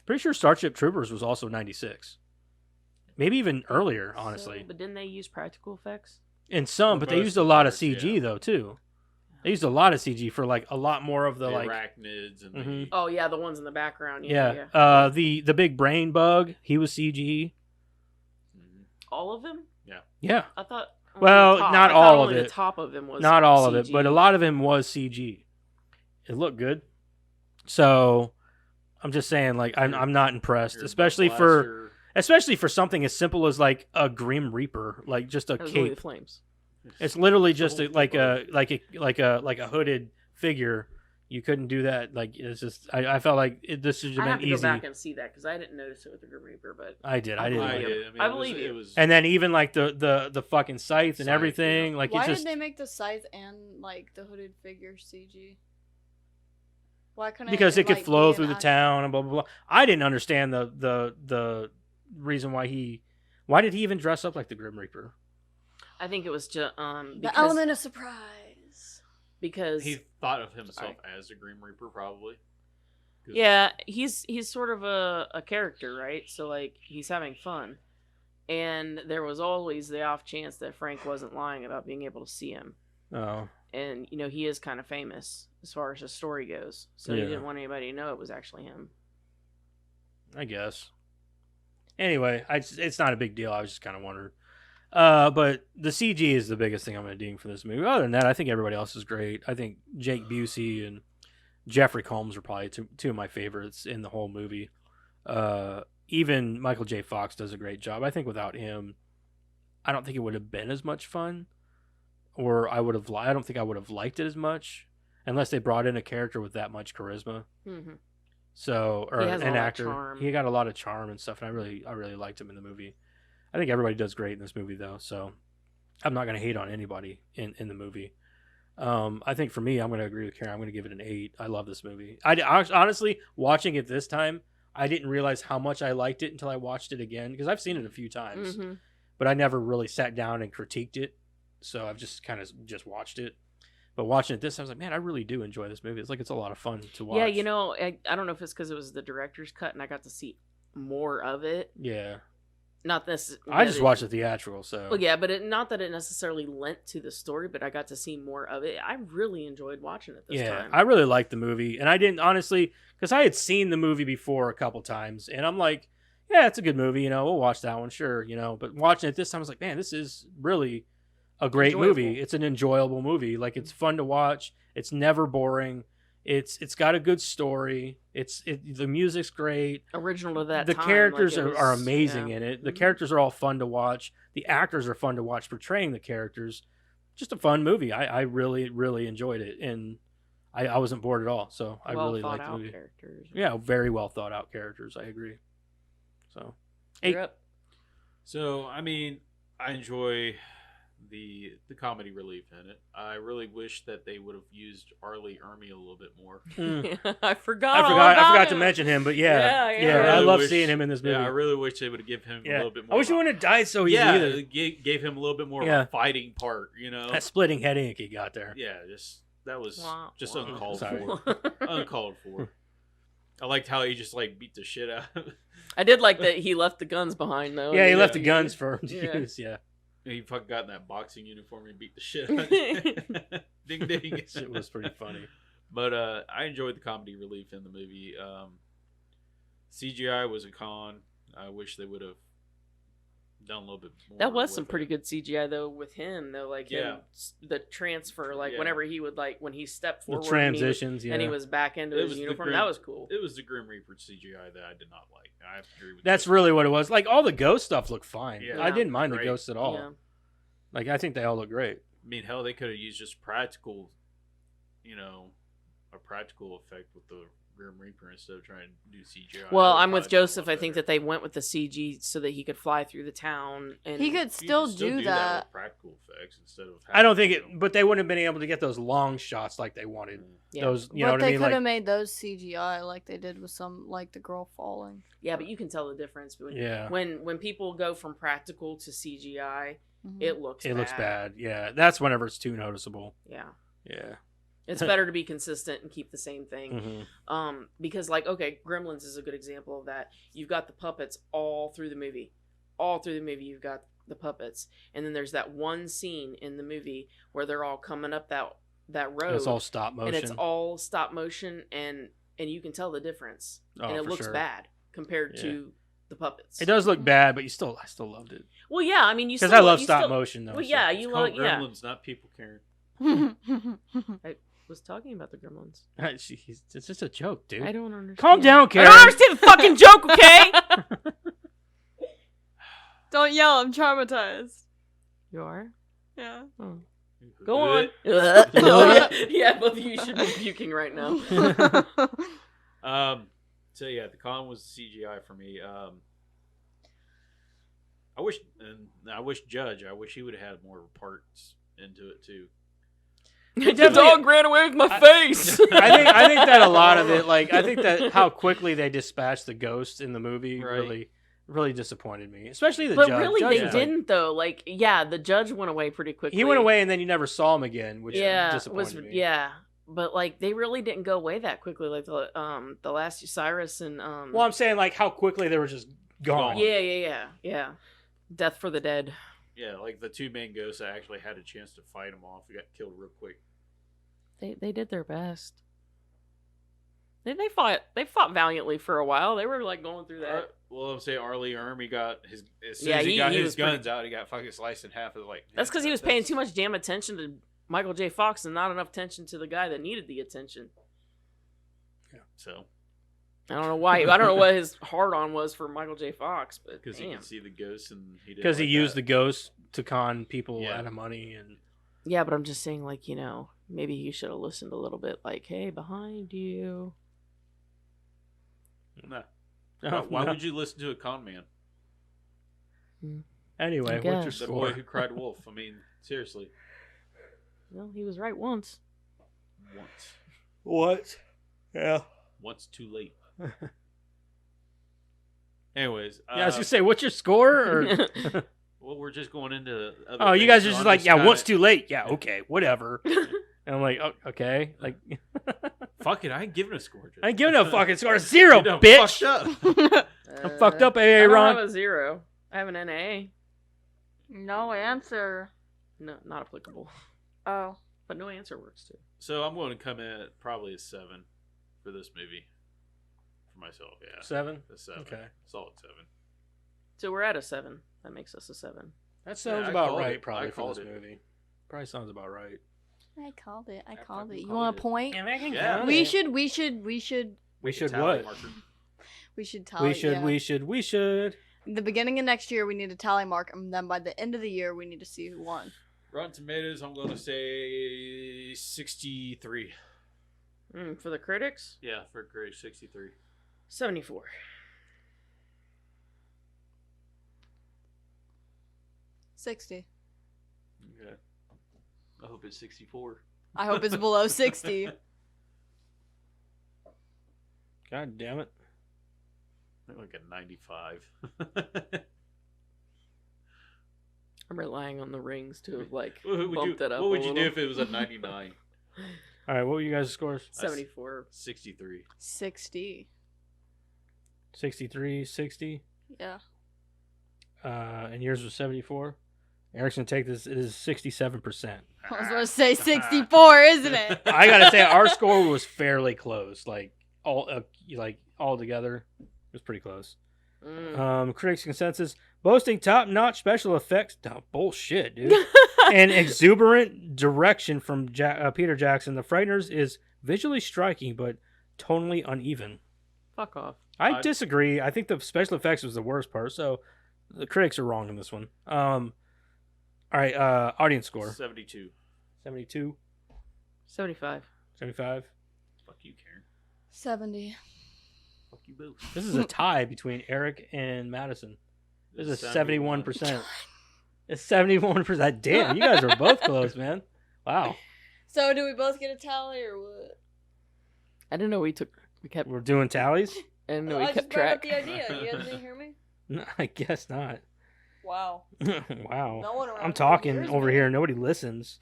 Pretty sure Starship Troopers was also '96. Maybe even earlier, honestly. But didn't they use practical effects? In some, For but they both used a lot of parts, CG yeah. though too. They used a lot of CG for like a lot more of the the like arachnids and Mhm. Oh yeah, the ones in the background. yeah. Yeah. The big brain bug, he was CG. All of them? Yeah. I thought. Well, the top. not I thought all of only it. The top of them was Not all of it, CG. but a lot of him was CG. It looked good. So I'm just saying, like, I'm not impressed, Your especially for something as simple as like a Grim Reaper, like just a That was only cape. the flames. It's literally just Holy like fuck. a hooded figure. You couldn't do that. Like it's just I felt like this should I have have been to easy. go back and see that because I didn't notice it with the Grim Reaper, but I did. I I didn't. believe like you. it. I mean, I it was- believe you. It was, And then even like the fucking scythe and Scythe, everything. yeah. Like Why it just did they make the scythe and like the hooded figure CG? Why couldn't because it could like, flow be through an the actual- town and blah blah blah. I didn't understand the reason why did he even dress up like the Grim Reaper? I think it was just The element of surprise. because he thought of himself as a Grim Reaper, probably. 'Cause- yeah, he's sort of a character, right? So like he's having fun, and there was always the off chance that Frank wasn't lying about being able to see him, Oh, and he is kind of famous as far as his story goes, so Yeah. he didn't want anybody to know it was actually him. I guess. Anyway, it's not a big deal. I was just kind of wondering. But the CG is the biggest thing I'm going to ding for this movie. Other than that, I think everybody else is great. I think Jake Busey and Jeffrey Combs are probably two of my favorites in the whole movie. even Michael J. Fox does a great job. I think without him, I don't think it would have been as much fun, or I don't think I would have liked it as much unless they brought in a character with that much charisma. Mm-hmm. So, or He has an all that actor, charm. he got a lot of charm and stuff, and I really liked him in the movie. I think everybody does great in this movie, though. So, I'm not going to hate on anybody in the movie. I think for me, I'm going to agree with Karen. I'm going to give it an 8. I love this movie. I honestly, watching it this time, I didn't realize how much I liked it until I watched it again, because I've seen it a few times, but I never really sat down and critiqued it. So I've just kind of just watched it. But watching it this time, I was like, man, I really do enjoy this movie. It's like it's a lot of fun to watch. Yeah, you know, I don't know if it's because it was the director's cut and I got to see more of it. Yeah. Not this. I just watched the theatrical, so. Well, yeah, but not that it necessarily lent to the story, but I got to see more of it. I really enjoyed watching it this time. I really liked the movie, and I didn't honestly, because I had seen the movie before a couple times, and I'm like, yeah, it's a good movie, you know, we'll watch that one, sure, you know. But watching it this time, I was like, man, this is really a great movie. It's an enjoyable movie. Like, it's fun to watch. It's never boring. It's got a good story. The music's great. Original to that the time. Characters like are amazing in it. The characters are all fun to watch. The actors are fun to watch portraying the characters. Just a fun movie. I really, really enjoyed it. And I wasn't bored at all. So I really liked the movie. Characters. Yeah, very well thought out characters. I agree. So, 8. You're up. So, I mean, I enjoy the comedy relief in it. I really wish that they would have used Arlie Ermy a little bit more. I forgot. I forgot to mention him, but yeah, I love seeing him in this movie. Yeah, I really wish they would have given him a little bit more. I wish he wouldn't have died so easy either. Gave him a little bit more of a fighting part, you know. That splitting head ink he got there. Yeah, that was just uncalled Sorry. for. Uncalled for. I liked how he just like beat the shit out of it. I did like that he left the guns behind though. Yeah, he left the guns for him to use. Yeah. He fucking got in that boxing uniform and beat the shit out of it. Ding ding. It was pretty funny. But I enjoyed the comedy relief in the movie. CGI was a con. I wish they would have done a little bit more. That was some pretty good CGI though with him though, like Yeah. the transfer, like whenever he would when he stepped forward, The transitions, and he was back into his uniform. That was cool. It was the Grim Reaper CGI that I did not like. I have to agree with That's you. really what it was. Like all the ghost stuff looked fine. Yeah. I didn't mind Great. the ghosts at all. Yeah. Like I think they all look great. I mean, hell, they could have used just practical, a practical effect with the Grim Reaper instead of trying to do CGI. Well, I'm with Joseph. I think that they went with the CG so that he could fly through the town, and He could still do that. with practical effects instead of. I don't think it, but they wouldn't have been able to get those long shots like they wanted. Yeah. Those, you But know what I they mean? could have Like, made those CGI like they did with some, like the girl falling. Yeah, but you can tell the difference. Yeah. When people go from practical to CGI, Mhm. it looks bad. Yeah, that's whenever it's too noticeable. Yeah. Yeah. It's better to be consistent and keep the same thing. Mm-hmm. Because Gremlins is a good example of that. You've got the puppets all through the movie. All through the movie you've got the puppets. And then there's that one scene in the movie where they're all coming up that road. And it's all stop motion. And it's all stop motion and you can tell the difference. And it looks bad compared to the puppets. It does look bad, but I still loved it. Well, yeah, I mean, because I love stop motion though. Well, yeah, It's called Gremlins, not people, Karen. I was talking about the Gremlins. It's just a joke, dude. I don't understand. Calm down, Karen. I don't understand the fucking joke, okay? Don't yell, I'm traumatized. You are? Yeah. Oh. Go on. Yeah, both of you should be puking right now. So yeah, the con was CGI for me. I wish Judge. I wish he would have had more parts into it too. The dog ran away with my face. I think that a lot of it, like I think that how quickly they dispatched the ghost in the movie really disappointed me, especially the judge. But really, judge they didn't though. Like, yeah, the judge went away pretty quickly. He went away, and then you never saw him again, which disappointed me. Yeah, but like they really didn't go away that quickly. Like the last Cyrus and Well, I'm saying like how quickly they were just gone. Yeah. Death for the dead. Yeah, like the two main ghosts that actually had a chance to fight him off. They got killed real quick. They did their best. They fought valiantly for a while. They were like going through that. Well, I'm saying Arlie Ermy got his as soon as he got his guns out, he got fucking sliced in half. That's because he was paying too much damn attention to Michael J. Fox and not enough attention to the guy that needed the attention. Yeah. So I don't know why. I don't know what his hard-on was for Michael J. Fox, but Because he could see the ghosts and he didn't. Because he like used that. the ghost to con people out of money and. Yeah, but I'm just saying, like, maybe he should have listened a little bit. Like, hey, behind you. No. Oh, Why no. would you listen to a con man? Anyway, what's your guess. The score? boy who cried wolf. I mean, seriously. Well, he was right once. Once. What? Yeah. Once too late. Anyways. Yeah, I was gonna say, what's your score? Or Well, we're just going into. Other oh, you things, guys so are just I'm like, yeah, kinda- once too late. Yeah, okay, whatever. And I'm like, oh, okay, like, Fuck it, I ain't giving a score. I ain't giving a fucking score. 0, You done bitch. fucked up. I'm fucked up, I AA don't Ron. have a 0. I have an NA. No answer. No, not applicable. Oh. But no answer works too. So I'm going to come in at probably a 7 for this movie. For myself, yeah. 7. A 7. Okay. Solid 7. So we're at a 7. That makes us a 7. That sounds I about called right, it. probably I for called this it. movie. Probably sounds about right. I called it. I I called it. fucking You want called a point? Yeah. We should We should Tally what? marker. We should tally. We should. The beginning of next year, we need a tally mark, and then by the end of the year, we need to see who won. Rotten Tomatoes, I'm going to say 63. For the critics, Yeah, for grade 63. 74. $60. Okay. I hope it's 64. I hope it's below 60. God damn it. Like a 95. I'm relying on the rings to have, like, What bumped it up. What would a you do little. if it was a 99? All right, what were you guys' scores? 74. 63. 60. 63, 60. Yeah. And yours was 74. Eric's gonna take this. It is 67%. I was going to say 64, isn't it? I gotta say, our score was fairly close. Like all together, it was pretty close. Critics' consensus: boasting top-notch special effects. Oh, bullshit, dude. And exuberant direction from Peter Jackson. The Frighteners is visually striking, but tonally uneven. Fuck off. I disagree. I think the special effects was the worst part. So the critics are wrong in this one. All right. Audience score: 72. 72, 75. 75. Fuck you, Karen. 70. Fuck you both. This is a tie between Eric and Madison. This is 71%. It's 71%. Damn, you guys are both close, man. Wow. So, do we both get a tally or what? I didn't know we kept. We're doing tallies? I didn't know I we just kept brought up track. the idea. You guys didn't hear me? No, I guess not. Wow. Wow. No one around I'm here talking hears over me. here. Nobody listens.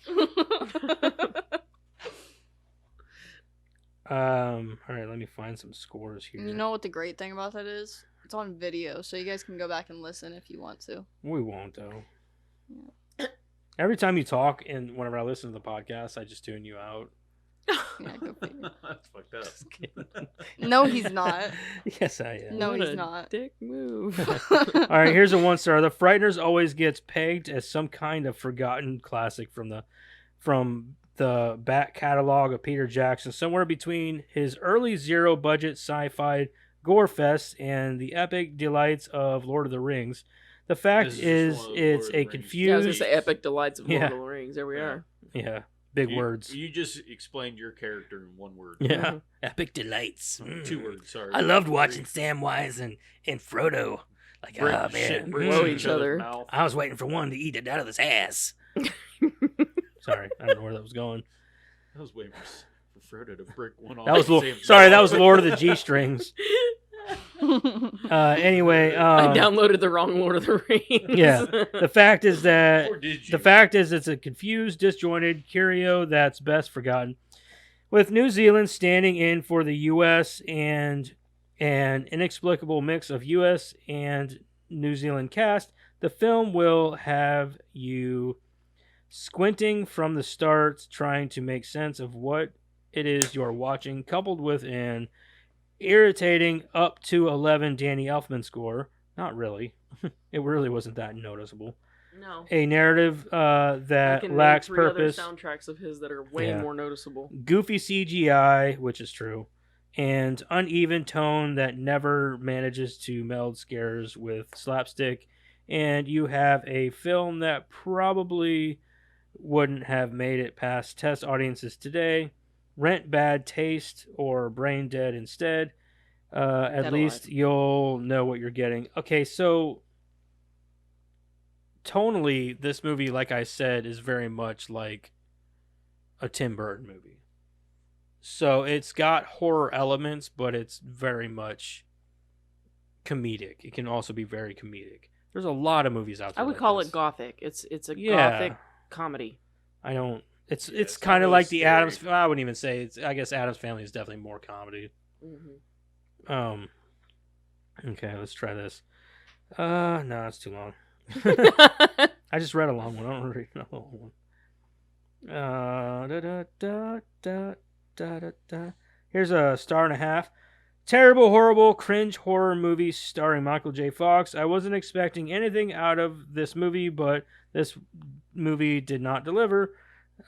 All right, let me find some scores here. You know what the great thing about that is? It's on video, so you guys can go back and listen if you want to. We won't, though. Every time you talk and whenever I listen to the podcast, I just tune you out. Yeah, go figure. That's fucked up. No, he's not. Yes, I am. No, What he's a not. Dick move. All right, here's a 1-star. The Frighteners always gets pegged as some kind of forgotten classic from the back catalog of Peter Jackson, somewhere between his early zero-budget sci-fi gore fest and the epic delights of Lord of the Rings. The fact This is, is one of it's Lord of a the Rings. Yeah, I was confused... gonna say epic delights of Lord Yeah. of the Rings. There we Yeah. are. Yeah, big words. You just explained your character in one word. Yeah, epic delights. 2 words, sorry. I loved watching Samwise and Frodo. Like, Brick, oh, man. shit, bricks Blow in each other. Mouth. I was waiting for one to eat it out of his ass. Sorry, I don't know where that was going. I was waiting for Frodo to brick one off. That was and say, sorry, "No." that was Lord of the G-Strings. Anyway, I downloaded the wrong Lord of the Rings. yeah. The fact is that Or did you? the fact is it's a confused, disjointed curio that's best forgotten. With New Zealand standing in for the U.S. and an inexplicable mix of U.S. and New Zealand cast, the film will have you squinting from the start, trying to make sense of what it is you're watching, coupled with an irritating up to 11 Danny Elfman score. Not really. It really wasn't that noticeable. No. A narrative I that can name lacks 3 purpose. other soundtracks of his that are way Yeah. more noticeable. Goofy CGI, which is true. and uneven tone that never manages to meld scares with slapstick. And you have a film that probably wouldn't have made it past test audiences today. Rent bad taste or brain dead instead. At least you'll know what you're getting. Okay, so tonally, this movie, like I said, is very much like a Tim Burton movie. So it's got horror elements, but it's very much comedic. It can also be very comedic. There's a lot of movies out there. I would call it gothic. It's a gothic comedy. I don't. It's it's kind of really like the scary. Addams. I wouldn't even say it's. I guess Addams Family is definitely more comedy. Mm-hmm. Okay, let's try this. No, it's too long. I just read a long one. I don't want to read another one. Here's a 1.5 stars. Terrible, horrible, cringe horror movie starring Michael J. Fox. I wasn't expecting anything out of this movie, but this movie did not deliver.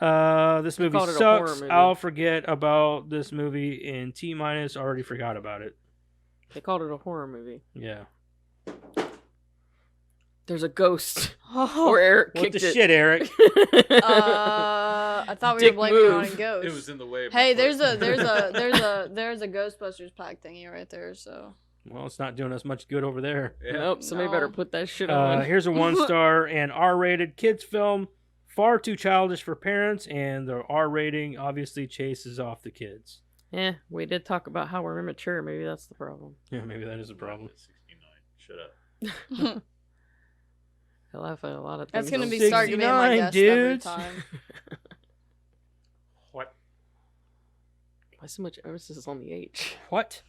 This movie sucks. I'll forget about this movie in T-. Already forgot about it. They called it a horror movie. Yeah. There's a ghost. Or Eric kicked What the it. shit, Eric? I thought we were blaming it on a ghost. It was in the way. Of Hey, my there's foot. a Ghostbusters pack thingy right there. So Well, it's not doing us much good over there. Yeah. Nope, somebody No. better put that shit on. Here's a 1 star and R-rated kids film. Far too childish for parents, and the R rating obviously chases off the kids. Yeah, we did talk about how we're immature. Maybe that's the problem. Yeah, maybe that is a problem. 69. Shut up. I laugh at a lot of that's things. gonna be starting to be my 69, guest every dudes. time. What? Why so much emphasis on the H? What?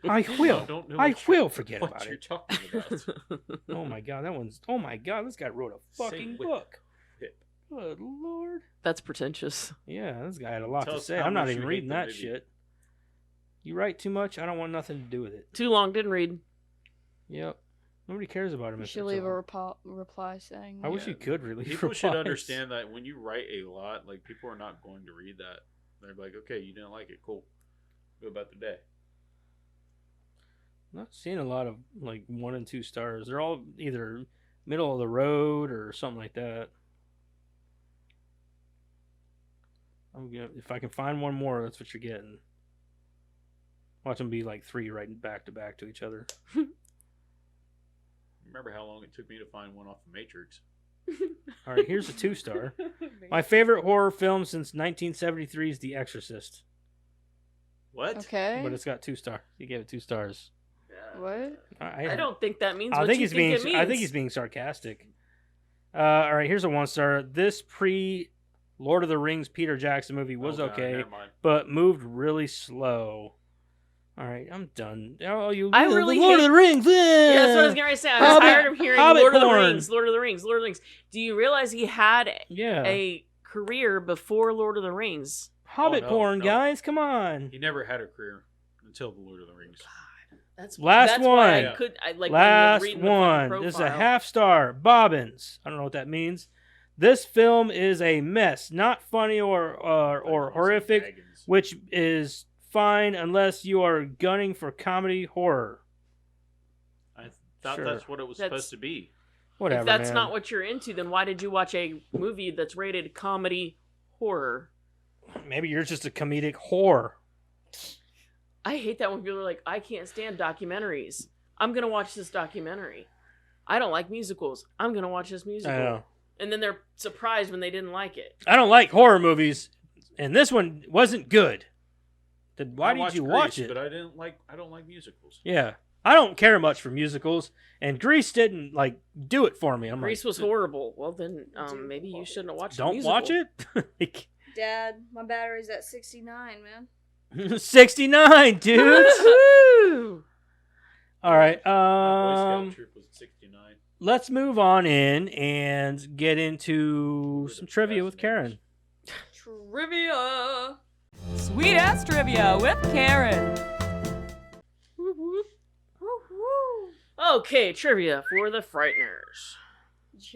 I will. Don't know I what will forget what about you're it. talking about. Oh my god, that one's. Oh my god, this guy wrote a fucking whip. book. Whip. Good lord. That's pretentious. Yeah, this guy had a lot Tell to us say. how I'm not much even you hate reading the that movie. shit. You write too much. I don't want nothing to do with it. Too long, didn't read. Yep. Nobody cares about him. You if should it's leave all- a reply saying. I wish Yeah. you could really. People should understand that when you write a lot, like people are not going to read that. They're like, okay, you didn't like it, cool. Go about the day. I'm not seeing a lot of like 1 and 2 stars. They're all either middle of the road or something like that. If I can find one more, that's what you're getting. Watch them be like 3 right back to back to each other. Remember how long it took me to find one off the Matrix? All right, here's a 2 star. My favorite horror film since 1973 is The Exorcist, What? Okay. but it's got 2 stars. He gave it 2 stars. What? I don't think that means I what think you he's think being. it means. I think he's being sarcastic. All right, here's a 1 star. This Lord of the Rings Peter Jackson movie was Oh, God, okay, never mind. but moved really slow. All right, I'm done. Oh, you! I the really Lord of hate- the Rings. Yeah, that's what I was getting ready to say. I'm Hobbit- tired of hearing Hobbit Lord of the porn. Rings, Lord of the Rings, Lord of the Rings. Do you realize he had Yeah, a career before Lord of the Rings? Hobbit no, porn, no. guys. Come on. He never had a career until the Lord of the Rings. That's Last that's why one. I could. I like Last when you're reading the fucking one. This is a profile. 1/2 star. Bobbins. I don't know what that means. This film is a mess. Not funny or horrific, Dragons. which is fine unless you are gunning for comedy horror. I thought Sure. that's what it was That's- supposed to be. Whatever. If that's man. not what you're into, then why did you watch a movie that's rated comedy horror? Maybe you're just a comedic whore. I hate that when people are like, I can't stand documentaries. I'm gonna watch this documentary. I don't like musicals. I'm gonna watch this musical. I know. And then they're surprised when they didn't like it. I don't like horror movies, and this one wasn't good. Why I did watched you watch Grease, it? But I don't like musicals. Yeah, I don't care much for musicals, and Grease didn't like do it for me. I'm Grease like, was horrible. Well, then maybe you shouldn't have watched. don't the musical. watch it. Like, Dad, my battery's at 69, man. 69, dudes. Woo! All right. My Boy Scout troop was 69. Let's move on in and get into some trivia with Karen. Trivia. Sweet ass trivia with Karen. Okay, trivia for the Frighteners.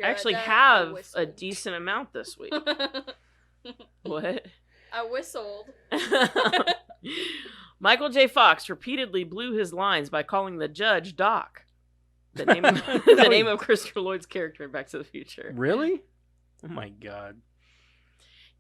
I actually have a decent amount this week. What? I whistled. Michael J. Fox repeatedly blew his lines by calling the judge Doc, the name of Christopher Lloyd's character in Back to the Future. Really? Oh my god.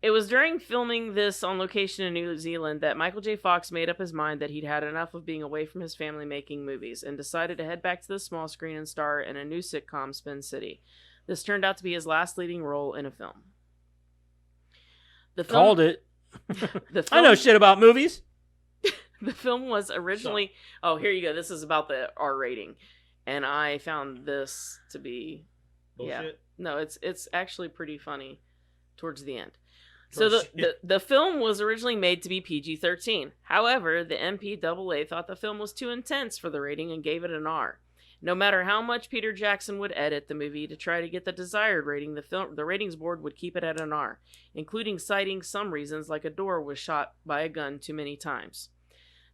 It was during filming this on location in New Zealand that Michael J. Fox made up his mind that he'd had enough of being away from his family making movies and decided to head back to the small screen and star in a new sitcom, Spin City. This turned out to be his last leading role in a film. Called it. I know shit about movies. The film was originally... Oh, here you go. This is about the R rating. And I found this to be... Bullshit? Yeah. No, it's actually pretty funny towards the end. So the film was originally made to be PG-13. However, the MPAA thought the film was too intense for the rating and gave it an R. No matter how much Peter Jackson would edit the movie to try to get the desired rating, the ratings board would keep it at an R, including citing some reasons like a door was shot by a gun too many times.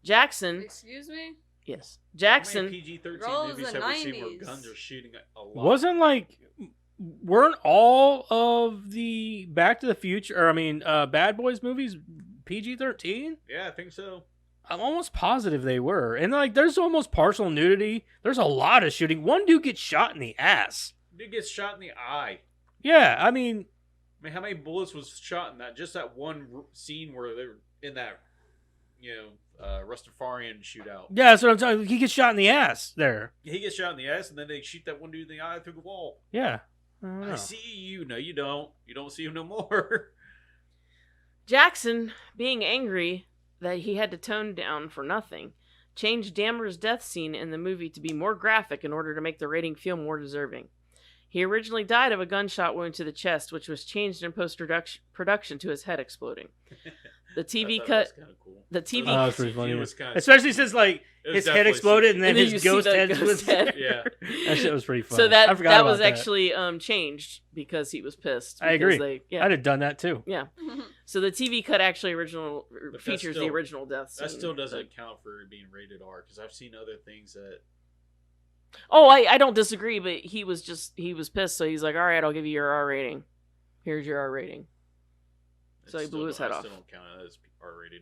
Jackson... Excuse me? Yes. Jackson... How many PG-13 Rolls movies the have we seen where 90s. guns are shooting a lot? Weren't all of the Back to the Future, Bad Boys movies PG-13? Yeah, I think so. I'm almost positive they were. And, there's almost partial nudity. There's a lot of shooting. One dude gets shot in the ass. Dude gets shot in the eye. Yeah, I mean, how many bullets was shot in that? Just that one scene where they were in that, Rastafarian shootout. Yeah, that's what I'm talking about. He gets shot in the ass there. He gets shot in the ass, and then they shoot that one dude in the eye through the wall. Yeah. I see you. No, you don't. You don't see him no more. Jackson, being angry that he had to tone down for nothing, changed Dahmer's death scene in the movie to be more graphic in order to make the rating feel more deserving. He originally died of a gunshot wound to the chest, which was changed in post-production to his head exploding. The TV cut. Cool. The TV. Oh, that's pretty funny. It was kinda Especially since his head exploded and then you his see ghost the head ghost was head. Yeah. That shit was pretty funny. So I forgot that about was actually changed because he was pissed. I agree. Yeah. I'd have done that too. Yeah. So the TV cut actually But features the original death scene. That still doesn't count for being rated R, because I've seen other things that... Oh, I don't disagree, but he was pissed, so he's like, all right, I'll give you your R rating. Here's your R rating. So he blew his head off. I still don't count it as R rated.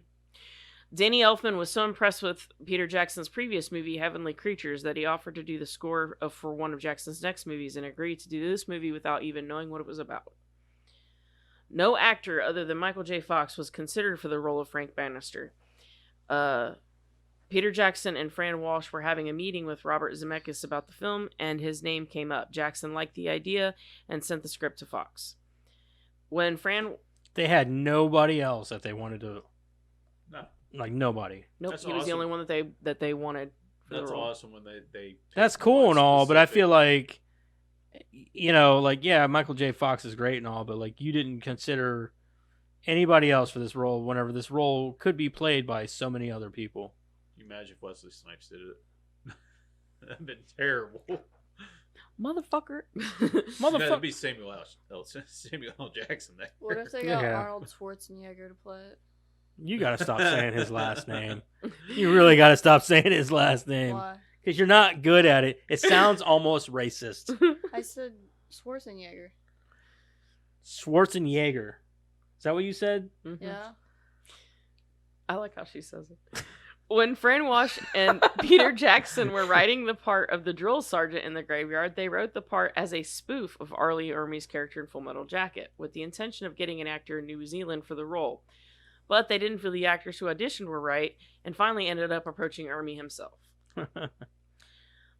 Danny Elfman was so impressed with Peter Jackson's previous movie, Heavenly Creatures, that he offered to do the score for one of Jackson's next movies and agreed to do this movie without even knowing what it was about. No actor other than Michael J. Fox was considered for the role of Frank Bannister. Peter Jackson and Fran Walsh were having a meeting with Robert Zemeckis about the film, and his name came up. Jackson liked the idea and sent the script to Fox. When Fran... They had nobody else that they wanted to... No. Nobody. Nope, That's he was the awesome. only one that they wanted for That's the role. awesome when they That's cool and all, but I feel like, Michael J. Fox is great and all, but, you didn't consider anybody else for this role whenever this role could be played by so many other people. Can you imagine if Wesley Snipes did it? That'd been terrible. Motherfucker. That'd be Samuel L. Jackson there. What if they got Yeah. Arnold Schwarzenegger to play it? You gotta stop saying his last name. You really gotta stop saying his last name. Why? Because you're not good at it. It sounds almost racist. I said Schwarzenegger. Schwarzenegger. Is that what you said? Mhm. Yeah. I like how she says it. When Fran Walsh and Peter Jackson were writing the part of the drill sergeant in the graveyard, they wrote the part as a spoof of R. Lee Ermey's character in Full Metal Jacket, with the intention of getting an actor in New Zealand for the role. But they didn't feel the actors who auditioned were right, and finally ended up approaching Ermey himself.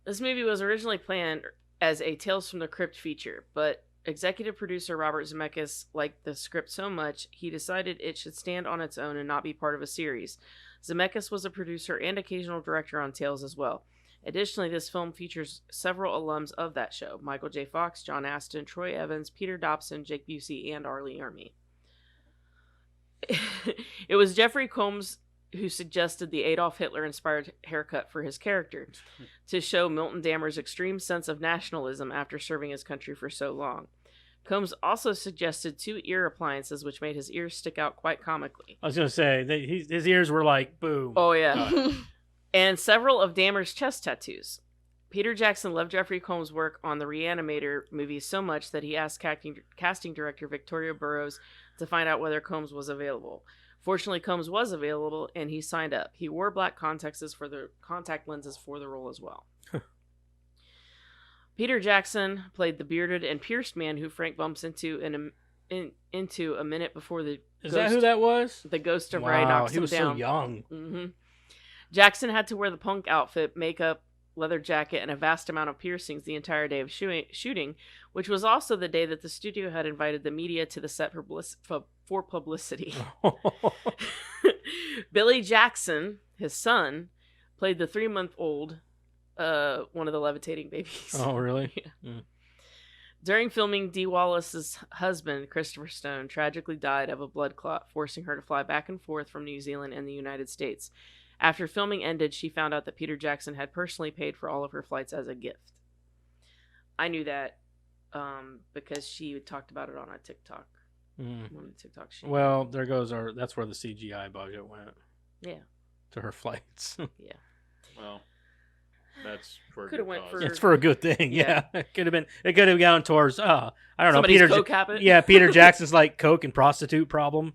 This movie was originally planned as a Tales from the Crypt feature, but executive producer Robert Zemeckis liked the script so much, he decided it should stand on its own and not be part of a series. Zemeckis was a producer and occasional director on Tales as well. Additionally, this film features several alums of that show: Michael J. Fox, John Astin, Troy Evans, Peter Dobson, Jake Busey, and R. Lee Ermey. It was Jeffrey Combs who suggested the Adolf Hitler-inspired haircut for his character to show Milton Dahmer's extreme sense of nationalism after serving his country for so long. Combs also suggested 2 ear appliances, which made his ears stick out quite comically. I was going to say, his ears were like, boom. Oh, yeah. And several of Dahmer's chest tattoos. Peter Jackson loved Jeffrey Combs' work on the Reanimator movie so much that he asked casting director Victoria Burrows to find out whether Combs was available. Fortunately, Combs was available, and he signed up. He wore black contact lenses for the role as well. Peter Jackson played the bearded and pierced man who Frank bumps into into a minute before the Is that who that was? The ghost of Ray knocks him down. He was so young. Mm-hmm. Jackson had to wear the punk outfit, makeup, leather jacket, and a vast amount of piercings the entire day of shooting, which was also the day that the studio had invited the media to the set for publicity. Billy Jackson, his son, played the 3-month-old, one of the levitating babies. Oh, really? Yeah. During filming, Dee Wallace's husband, Christopher Stone, tragically died of a blood clot, forcing her to fly back and forth from New Zealand and the United States. After filming ended, she found out that Peter Jackson had personally paid for all of her flights as a gift. I knew that because she talked about it on a TikTok. On a TikTok show. Well, there goes that's where the CGI budget went. Yeah. To her flights. Yeah. Well, that's for could have went for. It's for a good thing. Yeah. It could have gone towards. I don't Somebody's know. coke habit. Yeah, Peter Jackson's like coke and prostitute problem.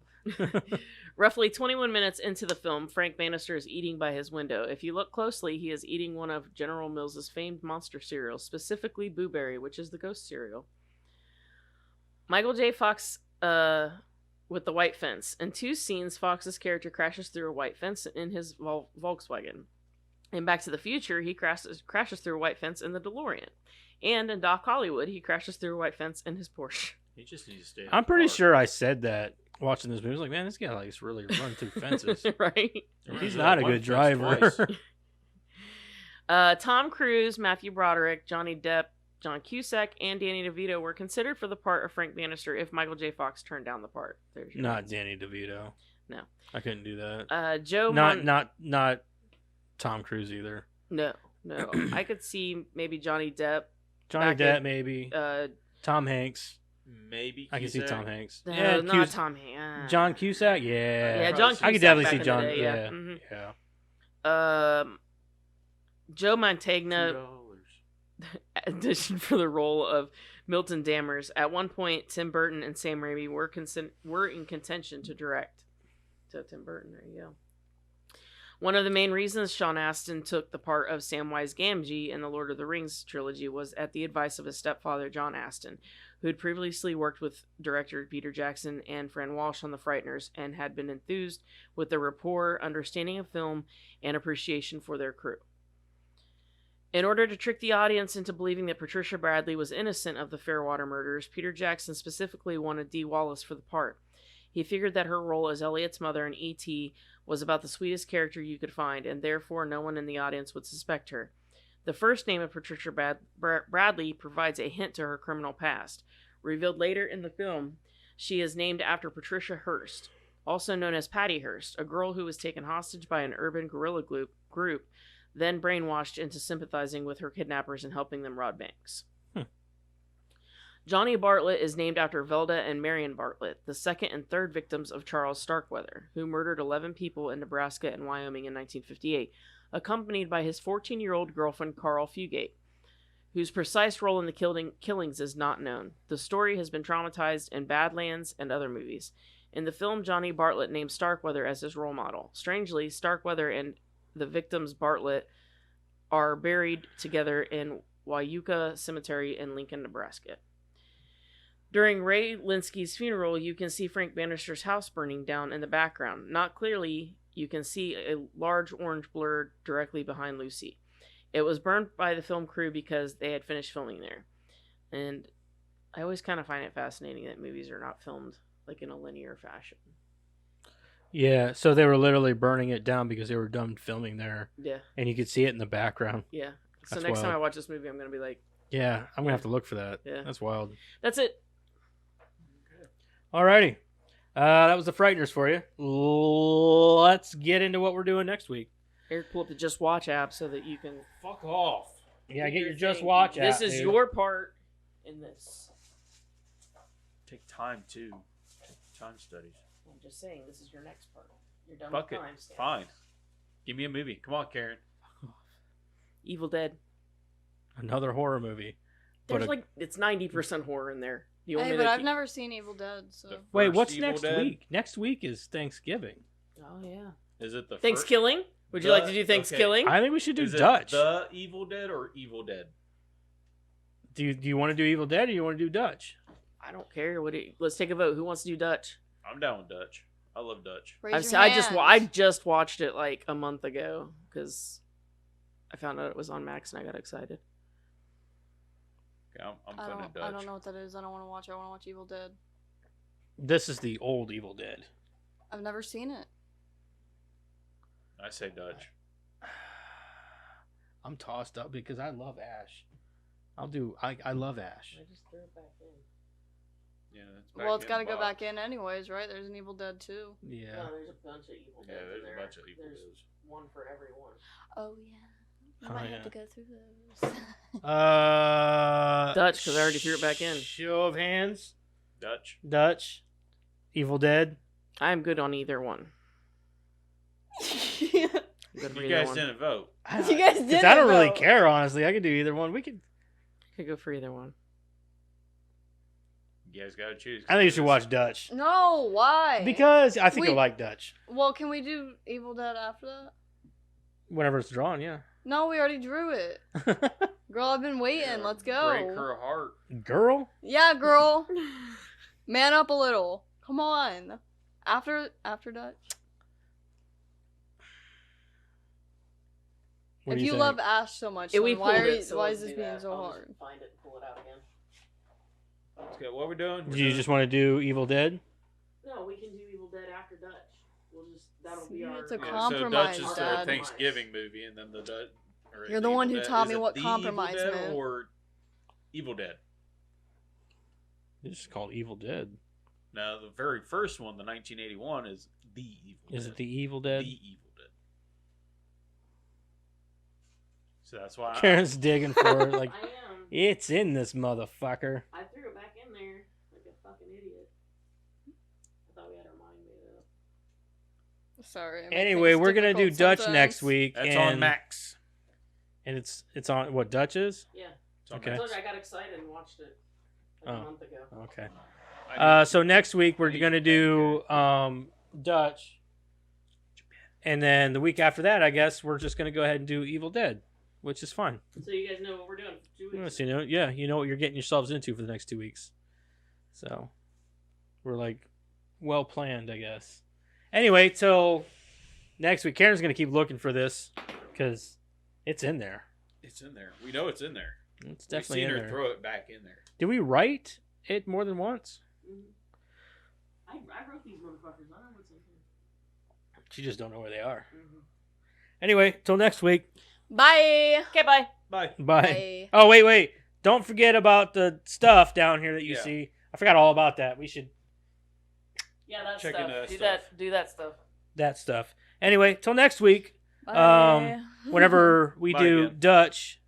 Roughly 21 minutes into the film, Frank Bannister is eating by his window. If you look closely, he is eating one of General Mills' famed monster cereals, specifically Boo Berry, which is the ghost cereal. Michael J. Fox with the white fence. In 2 scenes, Fox's character crashes through a white fence in his Volkswagen. In Back to the Future, he crashes through a white fence in the DeLorean. And in Doc Hollywood, he crashes through a white fence in his Porsche. He just needs to stay. I'm pretty sure I said that watching this movie. I was like, man, this guy likes really run through fences. Right? He's not a good driver. Tom Cruise, Matthew Broderick, Johnny Depp, John Cusack, and Danny DeVito were considered for the part of Frank Bannister if Michael J. Fox turned down the part. Not Danny DeVito. No. I couldn't do that. Not Tom Cruise either. No. I could see maybe Johnny Depp. Maybe. Tom Hanks. Maybe. I can see Tom Hanks. No, not Tom Hanks. John Cusack? Yeah. Yeah, John Cusack. I could definitely see John. Day, yeah. Mm-hmm. Joe Mantegna auditioned for the role of Milton Dammers. At one point, Tim Burton and Sam Raimi were in contention to direct. So Tim Burton, there you go. One of the main reasons Sean Astin took the part of Samwise Gamgee in the Lord of the Rings trilogy was at the advice of his stepfather, John Astin, who had previously worked with director Peter Jackson and Fran Walsh on The Frighteners and had been enthused with their rapport, understanding of film, and appreciation for their crew. In order to trick the audience into believing that Patricia Bradley was innocent of the Fairwater murders, Peter Jackson specifically wanted Dee Wallace for the part. He figured that her role as Elliot's mother in E.T. was about the sweetest character you could find, and therefore no one in the audience would suspect her. The first name of Patricia Bradley provides a hint to her criminal past. Revealed later in the film, she is named after Patricia Hearst, also known as Patty Hearst, a girl who was taken hostage by an urban guerrilla group, then brainwashed into sympathizing with her kidnappers and helping them rob banks. Johnny Bartlett is named after Velda and Marion Bartlett, the second and third victims of Charles Starkweather, who murdered 11 people in Nebraska and Wyoming in 1958, accompanied by his 14-year-old girlfriend Carl Fugate, whose precise role in the killings is not known. The story has been dramatized in Badlands and other movies. In the film, Johnny Bartlett named Starkweather as his role model. Strangely, Starkweather and the victims Bartlett are buried together in Wyuka Cemetery in Lincoln, Nebraska. During Ray Linsky's funeral, you can see Frank Bannister's house burning down in the background. Not clearly, you can see a large orange blur directly behind Lucy. It was burned by the film crew because they had finished filming there. And I always kind of find it fascinating that movies are not filmed like in a linear fashion. Yeah, so they were literally burning it down because they were done filming there. Yeah. And you could see it in the background. Yeah. So That's next wild. time I watch this movie, I'm going to be like... Yeah, I'm going to have to look for that. Yeah. That's wild. That's it. Alrighty. That was the Frighteners for you. Let's get into what we're doing next week. Eric, pull up the Just Watch app so that you can... Fuck off. Yeah, get your Just Watch app. This is dude. your part in this. Take time, too. Time studies. I'm just saying, this is your next part. You're done Fuck with it. time stamp. Fine. Give me a movie. Come on, Karen. Evil Dead. Another horror movie. There's it's 90% horror in there. You want Hey, me but to I've keep- never seen Evil Dead, so. The Wait, first what's Evil next Dead? week? Next week is Thanksgiving. Oh yeah. Is it the Thanksgiving? Would you like to do Thanksgiving? I think we should do Is Dutch. it the Evil Dead or Evil Dead? Do you want to do Evil Dead or you want to do Dutch? I don't care. Let's take a vote. Who wants to do Dutch? I'm down with Dutch. I love Dutch. Raise I your hands. just watched it like a month ago because I found out it was on Max and I got excited. Okay, I'm I putting don't, Dutch. I don't know what that is. I don't want to watch it. I want to watch Evil Dead. This is the old Evil Dead. I've never seen it. I say Dutch. I'm tossed up because I love Ash. I love Ash. I just threw it back in. Yeah, Well, it's got to go back in anyways, right? There's an Evil Dead 2. Yeah. No, there's a bunch of Evil Yeah, Dead. there's a bunch of Evil There's Deads. one for everyone. Oh, yeah. You Oh, might yeah. have to go through those. Dutch, 'cause I already threw it back in. Show of hands. Dutch. Dutch. Evil Dead. I'm good on either one. I'm good for You either guys one. didn't vote. You guys did. Because I don't really care, honestly. I could do either one. We could. Could go for either one. You guys gotta choose. I think you should watch Dutch. No, why? Because I think We- you'll like Dutch. Well, can we do Evil Dead after that? Whenever it's drawn, yeah. No, we already drew it. Girl, I've been waiting. Yeah, Let's Break go. her heart. Girl? Yeah, girl. Man up a little. Come on. After Dutch. What If do you think? love Ash so much, Yeah, we then why, pulled are it, you, so why let's is this do being that. so I'll hard? just find it and pull it out again. Okay, what are we doing? Do you just want to do Evil Dead? No, we can do Evil Dead after Dutch. That'll be See, our. it's a Yeah, compromise, so Dutch is Dad. our Thanksgiving movie, and then the Dutch. You're the one who taught me what compromise Evil Dead meant. or Evil Dead. It's called Evil Dead. Now, the very first one, the 1981, is the Evil Dead. Is it the Evil Dead? The Evil Dead. So that's why Karen's digging for it. Like, I am. it's in this motherfucker. I threw it back in there like a fucking idiot. I thought we had our mind made up. Sorry. I make Anyway, things we're gonna do difficult Dutch sometimes. next week. that's and, on Max. And it's on what Dutch is? Yeah. It's on Okay. I Max. told you I got excited and watched it like Oh. a month ago. Okay. I So next week we're I need gonna to do thank Dutch, and then the week after that, I guess we're just gonna go ahead and do Evil Dead, which is fine. So you guys know what we're doing for 2 weeks. Yes, you know what you're getting yourselves into for the next 2 weeks. So we're like well planned, I guess. Anyway, till next week, Karen's gonna keep looking for this because it's in there. It's in there. We know it's in there. It's definitely We've in seen her there. throw it back in there. Did we write it more than once? Mhm. I wrote these motherfuckers. I know what's in here. She just don't know where they are. Mhm. Anyway, till next week. Bye. Okay, bye. Bye. Bye. Bye. Oh, wait. Don't forget about the stuff down here that you Yeah. see. I forgot all about that. We should Yeah, that Checking stuff. that Do stuff. that. Do that stuff. that stuff. Anyway, till next week. Bye. Whenever we Bye do again. Dutch,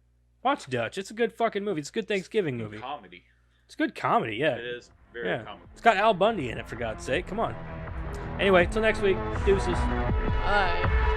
watch Dutch. It's a good fucking movie. It's a good Thanksgiving movie. Comedy. It's good comedy, yeah. It is very Yeah. comical. It's got Al Bundy in it, for God's sake. Come on. Anyway, till next week. Deuces. Bye.